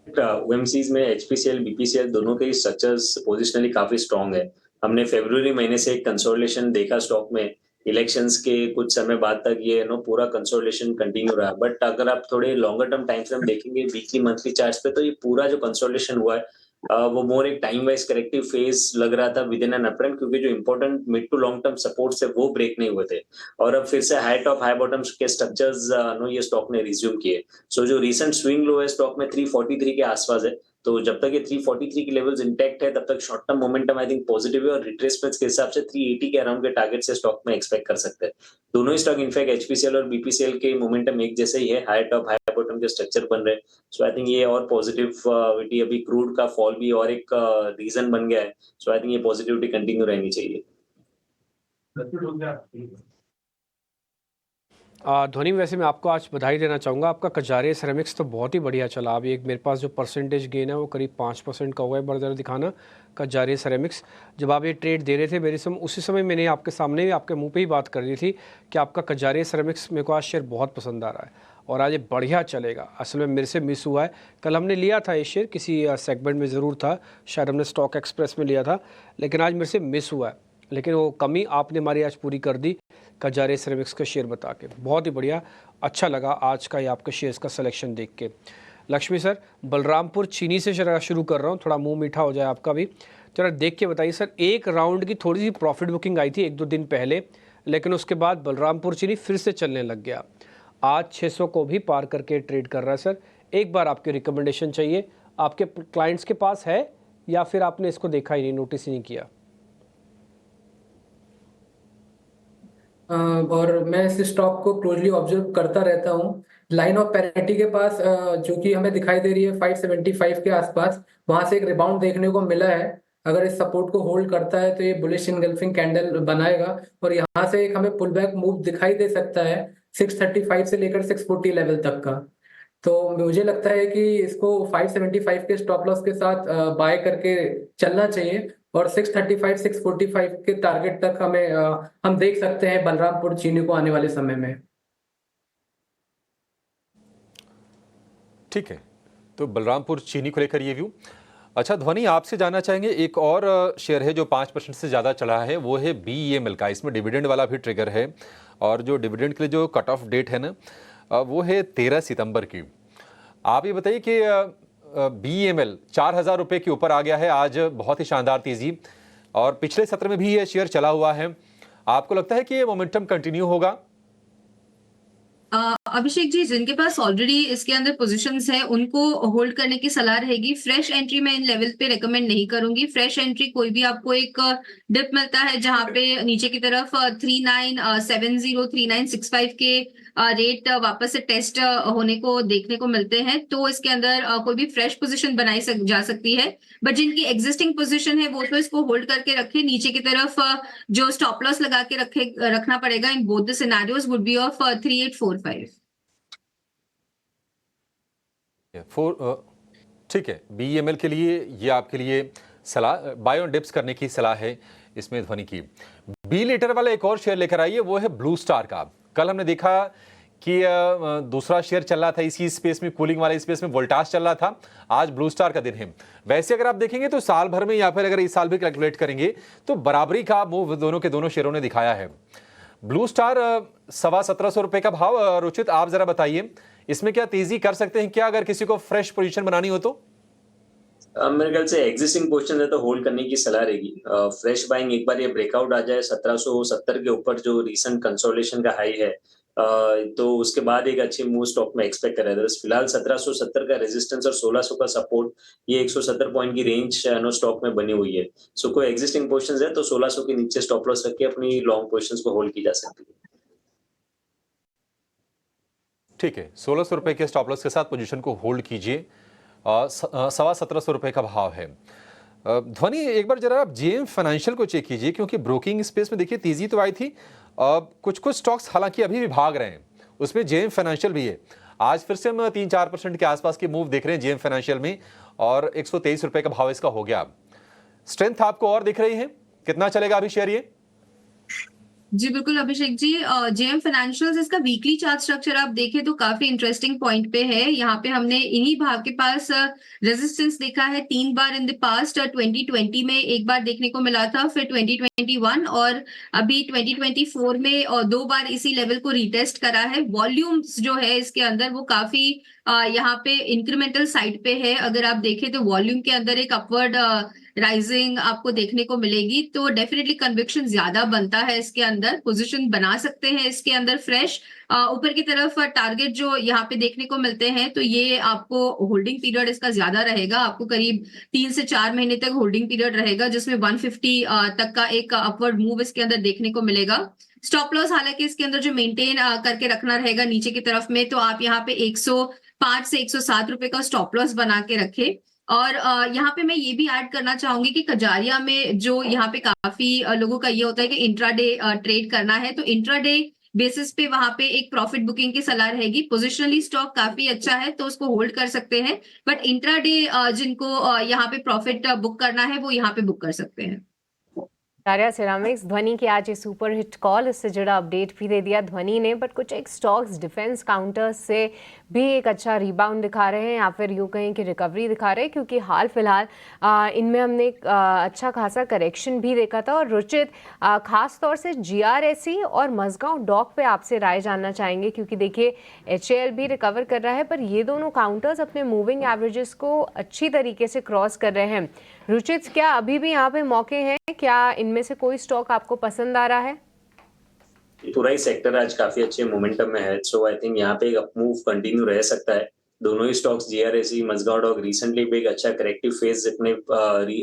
OMCs में HPCL, BPCL दोनों के स्ट्रक्चर्स पोजिशनली काफी स्ट्रांग है। हमने फरवरी महीने से एक कंसोलिडेशन देखा स्टॉक में, इलेक्शंस के कुछ समय बाद तक ये पूरा कंसोलिडेशन कंटिन्यू रहा। बट अगर आप थोड़े लॉन्गर टर्म टाइम फ्रेम देखेंगे वीकली मंथली चार्ट्स पे, तो ये पूरा जो कंसोलिडेशन हुआ है वो मोर एक टाइम वाइज करेक्टिव फेज लग रहा था विद इन एन अपट्रेंड, क्योंकि जो important mid to long term support है वो ब्रेक नहीं हुए थे और अब फिर से हाई टॉप हाई बॉटम्स के स्ट्रक्चर्स ये स्टॉक ने रिज्यूम किए। सो जो रिसेंट स्विंग लो है स्टॉक में 343 के आसपास है, तो जब तक ये 343 की लेवल्स इंटैक्ट है तब तक short term momentum I think positive है और रिट्रेसमेंट्स के हिसाब से 380 के अराउंड के टारगेट से स्टॉक में एक्सपेक्ट कर सकते हैं। दोनों ही स्टॉक इनफैक्ट HPCL और BPCL के मोमेंटम एक जैसे ही है, हाई टॉप हाई बॉटम के स्ट्रक्चर बन रहे हैं। सो आई थिंक ये और पॉजिटिविटी, अभी क्रूड का फॉल भी और एक रीजन बन गया है। सो आई थिंक ये पॉजिटिविटी कंटिन्यू रहनी चाहिए। ध्वनि वैसे मैं आपको आज बधाई देना चाहूँगा, आपका कजारिया सेरेमिक्स तो बहुत ही बढ़िया चला। अभी एक मेरे पास जो परसेंटेज गेन है वो करीब 5% का हुआ है। बड़ा ज़रा दिखाना कजारिया सेरेमिक्स। जब आप ये ट्रेड दे रहे थे मेरे समय, उसी समय मैंने आपके सामने भी आपके मुंह पे ही बात कर दी थी कि आपका कजारिया सेरेमिक्स मेरे को आज शेयर बहुत पसंद आ रहा है और आज ये बढ़िया चलेगा। असल में मेरे से मिस हुआ है, कल हमने लिया था ये शेयर, किसी सेगमेंट में ज़रूर था, शायद हमने स्टॉक एक्सप्रेस में लिया था, लेकिन आज मेरे से मिस हुआ है। लेकिन वो कमी आपने हमारी आज पूरी कर दी कजारिया सेरेमिक्स का शेयर बता के, बहुत ही बढ़िया, अच्छा लगा आज का ये आपके शेयर्स का सिलेक्शन देख के। लक्ष्मी सर, बलरामपुर चीनी से शुरू कर रहा हूँ, थोड़ा मुंह मीठा हो जाए आपका भी, जरा देख के बताइए सर। एक राउंड की थोड़ी सी प्रॉफिट बुकिंग आई थी 1-2 दिन पहले, लेकिन उसके बाद बलरामपुर चीनी फिर से चलने लग गया, आज 600 को भी पार करके ट्रेड कर रहा है। सर एक बार आपकी रिकमेंडेशन चाहिए, आपके क्लाइंट्स के पास है या फिर आपने इसको देखा ही नहीं, नोटिस ही नहीं किया? और मैं इस स्टॉक को क्लोजली ऑब्जर्व करता रहता हूँ। लाइन ऑफ पैरिटी के पास जो कि हमें दिखाई दे रही है 575 के आसपास, वहां से एक रिबाउंड देखने को मिला है। अगर इस सपोर्ट को होल्ड करता है तो ये बुलिश इनगल्फिंग कैंडल बनाएगा और यहाँ से एक हमें पुल बैक मूव दिखाई दे सकता है 635 से लेकर 640 लेवल तक का। तो मुझे लगता है कि इसको 575 के स्टॉप लॉस के साथ बाय करके चलना चाहिए और 635 645 के टारगेट तक हम देख सकते हैं बलरामपुर चीनी को आने वाले समय में। ठीक है, तो बलरामपुर चीनी को लेकर ये व्यू। अच्छा ध्वनि, आपसे जानना चाहेंगे एक और शेयर है जो 5% से ज़्यादा चढ़ा है, वो है BEML का। इसमें डिविडेंड वाला भी ट्रिगर है और जो डिविडेंड के लिए जो कट ऑफ डेट है ना, वो है 13 सितंबर की। आप ये बताइए कि BEML 4,000 रुपये के ऊपर आ गया है आज, बहुत ही शानदार तेज़ी, और पिछले सत्र में भी ये शेयर चला हुआ है। आपको लगता है कि ये मोमेंटम कंटिन्यू होगा? अभिषेक जी, जिनके पास ऑलरेडी इसके अंदर पोजीशंस है उनको होल्ड करने की सलाह रहेगी। फ्रेश एंट्री मैं इन लेवल पे रेकमेंड नहीं करूंगी। फ्रेश एंट्री कोई भी आपको एक डिप मिलता है जहां पे नीचे की तरफ 3970 3965 के रेट वापस से टेस्ट होने को देखने को मिलते हैं, तो इसके अंदर कोई भी फ्रेश पोजीशन बनाई जा सकती है। बट जिनकी एग्जिस्टिंग पोजीशन है वो तो इसको होल्ड करके रखे। नीचे की तरफ जो स्टॉप लॉस लगा के रखना पड़ेगा in both the scenarios would be of 3845। ठीक है, BEML के लिए ये आपके लिए सलाह, बाय ऑन डिप्स करने की सलाह है इसमें ध्वनि की। बी लीटर वाला एक और शेयर लेकर आइए, वो है ब्लू स्टार का। कल हमने देखा कि दूसरा शेयर चल रहा था इसी स्पेस में, कूलिंग वाले स्पेस में वोल्टास चल रहा था। आज ब्लू स्टार का दिन है। वैसे अगर आप देखेंगे तो साल भर में या फिर अगर इस साल भी कैलकुलेट करेंगे तो बराबरी का मूव दोनों के दोनों शेयरों ने दिखाया है। ब्लू स्टार 1750 रुपए का भाव। रुचित, आप जरा बताइए इसमें क्या तेजी कर सकते हैं क्या, अगर किसी को फ्रेश पोजीशन बनानी हो तो? मेरे ख्याल से एग्जिस्टिंग पोजीशन है तो होल्ड करने की सलाह रहेगी। फ्रेश बाइंग एक बार ये ब्रेकआउट आ जाए 1770 के ऊपर, जो रिसेंट कंसोलिडेशन का हाई है, तो उसके बाद एक अच्छी मूव स्टॉक में एक्सपेक्ट कर रहा है। फिलहाल 1770 का रेजिस्टेंस और 1600 का सपोर्ट, ये 170 पॉइंट की रेंज स्टॉक में बनी हुई है। सो कोई एग्जिस्टिंग पोजीशंस है तो 1600 के नीचे स्टॉप लॉस रख के अपनी लॉन्ग पोजीशंस को होल्ड की जा सकती है। ठीक है, 1600 रुपए के स्टॉप लॉस के साथ पोजीशन को होल्ड कीजिए। 1750 रुपए का भाव है। ध्वनि, एक बार जरा आप JM फाइनेंशियल को चेक कीजिए, क्योंकि ब्रोकिंग स्पेस में देखिए तेजी तो आई थी, कुछ कुछ स्टॉक्स हालांकि अभी भी भाग रहे हैं, उसमें JM फाइनेंशियल भी है। आज फिर से हम 3-4% के आसपास की मूव देख रहे हैं JM फाइनेंशियल में, और 123 रुपए का भाव इसका हो गया। स्ट्रेंथ आपको और दिख रही है? कितना चलेगा अभी शेयर ये? जी बिल्कुल अभिषेक जी, JM फाइनेंशियल्स, इसका वीकली चार्ट स्ट्रक्चर आप देखें तो काफी इंटरेस्टिंग पॉइंट पे है। यहाँ पे हमने इन्हीं भाव के पास रेजिस्टेंस देखा है 3 बार इन द पास्ट। 2020 में एक बार देखने को मिला था, फिर 2021 और अभी 2024 में 2 बार इसी लेवल को रिटेस्ट करा है। वॉल्यूम्स जो है इसके अंदर वो काफी यहाँ पे इंक्रीमेंटल साइड पे है। अगर आप देखें तो वॉल्यूम के अंदर एक अपवर्ड राइजिंग आपको देखने को मिलेगी, तो डेफिनेटली कन्विक्शन ज्यादा बनता है इसके अंदर। पोजीशन बना सकते हैं इसके अंदर फ्रेश। ऊपर की तरफ टारगेट जो यहाँ पे देखने को मिलते हैं, तो ये आपको होल्डिंग पीरियड इसका ज्यादा रहेगा। आपको करीब 3 से 4 महीने तक होल्डिंग पीरियड रहेगा, जिसमें 150 तक का एक अपवर्ड मूव इसके अंदर देखने को मिलेगा। स्टॉप लॉस हालांकि इसके अंदर जो मेंटेन करके रखना रहेगा नीचे की तरफ में, तो आप यहाँ पे 105 से 107 रुपए का स्टॉप लॉस बना के रखे। और यहाँ पे मैं ये भी ऐड करना चाहूंगी कि कजारिया में जो यहाँ पे काफी लोगों का ये होता है कि इंट्राडे ट्रेड करना है, तो इंट्राडे बेसिस पे वहां पे एक प्रॉफिट बुकिंग की सलाह रहेगी। पोजिशनली स्टॉक काफी अच्छा है तो उसको होल्ड कर सकते हैं, बट इंट्राडे जिनको यहाँ पे प्रॉफिट बुक करना है वो यहाँ पे बुक कर सकते हैं। कजारिया सिरामिक्स, ध्वनि की आज ये सुपर हिट कॉल, इससे जुड़ा अपडेट भी दे दिया ध्वनि ने। बट कुछ एक स्टॉक्स डिफेंस काउंटर्स से भी एक अच्छा रिबाउंड दिखा रहे हैं, या फिर यूँ कहें कि रिकवरी दिखा रहे हैं, क्योंकि हाल फिलहाल इनमें हमने एक अच्छा खासा करेक्शन भी देखा था। और रुचित, खास तौर से GRSE और मझगांव डॉक पे आपसे राय जानना चाहेंगे, क्योंकि देखिए HAL भी रिकवर कर रहा है, पर ये दोनों काउंटर्स अपने मूविंग एवरेजेस को अच्छी तरीके से क्रॉस कर रहे हैं। रुचित, क्या अभी भी यहाँ पे मौके हैं? क्या इनमें से कोई स्टॉक आपको पसंद आ रहा है? पूरा ही सेक्टर आज काफी अच्छे मोमेंटम में है, सो आई थिंक यहाँ पे एक अपमूव कंटिन्यू रह सकता है। दोनों ही stocks GRSE, Mazagon Dock recently भी एक अच्छा करेक्टिव फेज अपने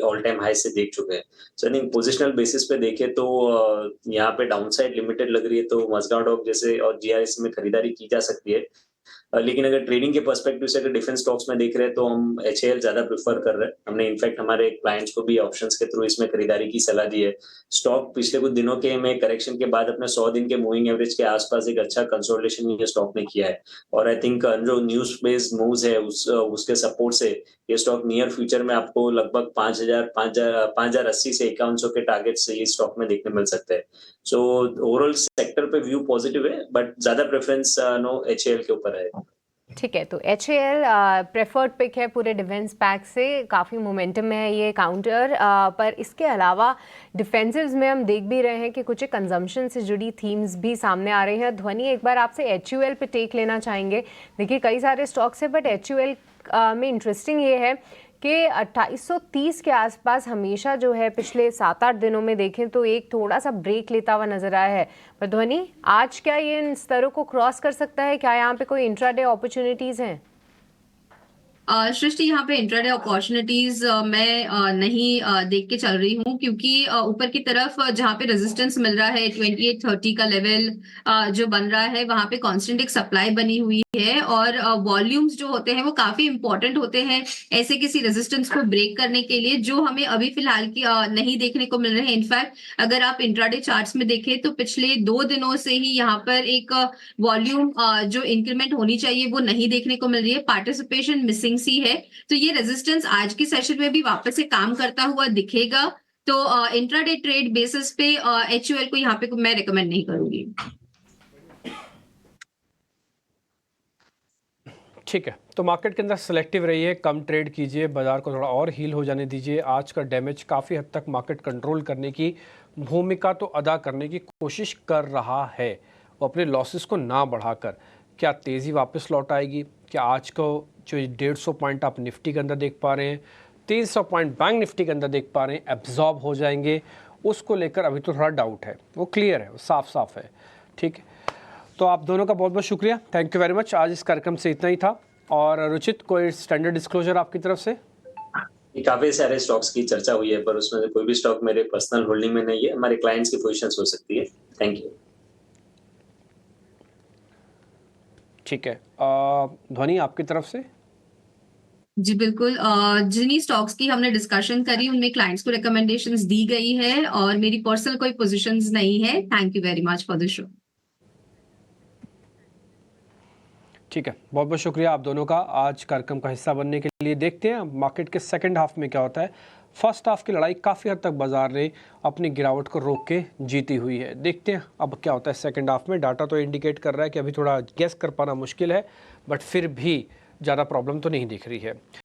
ऑल टाइम हाई से देख चुके हैं। So I think positional basis पे देखे तो यहाँ पे डाउनसाइड लिमिटेड लग रही है, तो मझगांव डॉक जैसे और GRSE में खरीदारी की जा सकती है। लेकिन अगर ट्रेडिंग के पर्सपेक्टिव से अगर डिफेंस स्टॉक्स में देख रहे हैं तो हम HAL ज्यादा प्रेफर कर रहे हैं। हमने इनफैक्ट हमारे क्लाइंट्स को भी ऑप्शंस के थ्रू इसमें खरीदारी की सलाह दी है। स्टॉक पिछले कुछ दिनों के में करेक्शन के बाद अपने 100 दिन के मूविंग एवरेज के आसपास एक अच्छा कंसोलिडेशन ये स्टॉक ने किया है, और आई थिंक जो न्यूज बेस्ड मूव्स है उसके सपोर्ट से ये स्टॉक नियर फ्यूचर में आपको लगभग 5080 से 5100 के टारगेट से ये स्टॉक में देखने मिल सकते हैं। सो ओवरऑल सेक्टर पे व्यू पॉजिटिव है, बट ज्यादा प्रेफरेंस HAL के ऊपर है। ठीक है, तो HAL प्रेफर्ड पिक है पूरे डिफेंस पैक से, काफ़ी मोमेंटम में है ये काउंटर। पर इसके अलावा डिफेंसिव्स में हम देख भी रहे हैं कि कुछ कंजम्पशन से जुड़ी थीम्स भी सामने आ रही हैं। ध्वनि, एक बार आपसे HUL पे टेक लेना चाहेंगे। देखिए कई सारे स्टॉक्स है, बट HUL में इंटरेस्टिंग ये है कि 2830 के आसपास हमेशा जो है पिछले 7-8 दिनों में देखें तो एक थोड़ा सा ब्रेक लेता हुआ नजर आया है। पर ध्वनि, आज क्या ये इन स्तरों को क्रॉस कर सकता है? क्या यहाँ पे कोई इंट्राडे अपॉर्चुनिटीज हैं? सृष्टि, यहाँ पे इंट्राडे अपॉर्चुनिटीज मैं नहीं देख के चल रही हूँ, क्योंकि ऊपर की तरफ जहाँ पे रेजिस्टेंस मिल रहा है 2830 का लेवल जो बन रहा है, वहां पे कांस्टेंट एक सप्लाई बनी हुई है और वॉल्यूम्स जो होते हैं वो काफी इंपॉर्टेंट होते हैं ऐसे किसी रेजिस्टेंस को ब्रेक करने के लिए, जो हमें अभी फिलहाल की नहीं देखने को मिल रहे हैं। इनफैक्ट अगर आप इंट्राडे चार्ट्स में देखें तो पिछले 2 दिनों से ही यहाँ पर एक वॉल्यूम जो इंक्रीमेंट होनी चाहिए वो नहीं देखने को मिल रही है, पार्टिसिपेशन मिसिंग सी है। तो ये रेजिस्टेंस आज की सेशन में भी वापस से काम करता हुआ दिखेगा। तो इंट्राडे ट्रेड बेसिस पे HUL को यहाँ पे मैं रिकमेंड नहीं करूंगी। ठीक है, तो मार्केट के अंदर सेलेक्टिव रहिए, कम ट्रेड कीजिए, बाजार को थोड़ा और हील हो जाने दीजिए। आज का डैमेज काफ़ी हद तक मार्केट कंट्रोल करने की भूमिका तो अदा करने की कोशिश कर रहा है, वो अपने लॉसेस को ना बढ़ाकर। क्या तेज़ी वापस लौट आएगी? क्या आज को जो 150 पॉइंट आप निफ्टी के अंदर देख पा रहे हैं, 300 पॉइंट बैंक निफ्टी के अंदर देख पा रहे हैं, एब्जॉर्ब हो जाएंगे? उसको लेकर अभी तो थोड़ा डाउट है, वो क्लियर है, वो साफ है। ठीक है, तो आप दोनों का बहुत बहुत शुक्रिया, थैंक यू वेरी मच। आज इस कार्यक्रम से इतना ही था। और रुचित, कोई स्टैंडर्ड डिस्क्लोजर आपकी तरफ से? काफी सारे स्टॉक्स की चर्चा हुई है, पर उसमें से कोई भी स्टॉक मेरे पर्सनल होल्डिंग में नहीं है, हमारे क्लाइंट्स की पोजीशंस हो सकती है। Thank you. ठीक है, ध्वनि आपकी तरफ से? जी बिल्कुल, जिन्हीं स्टॉक्स की हमने डिस्कशन करी उनमें क्लाइंट्स को रिकमेंडेशंस दी गई है और मेरी पर्सनल कोई पोजीशंस नहीं है। Thank you very much for the show. ठीक है, बहुत बहुत शुक्रिया आप दोनों का आज कार्यक्रम का हिस्सा बनने के लिए। देखते हैं मार्केट के सेकंड हाफ में क्या होता है। फर्स्ट हाफ की लड़ाई काफ़ी हद तक बाजार ने अपनी गिरावट को रोक के जीती हुई है। देखते हैं अब क्या होता है सेकंड हाफ में। डाटा तो इंडिकेट कर रहा है कि अभी थोड़ा गेस कर पाना मुश्किल है, बट फिर भी ज़्यादा प्रॉब्लम तो नहीं दिख रही है।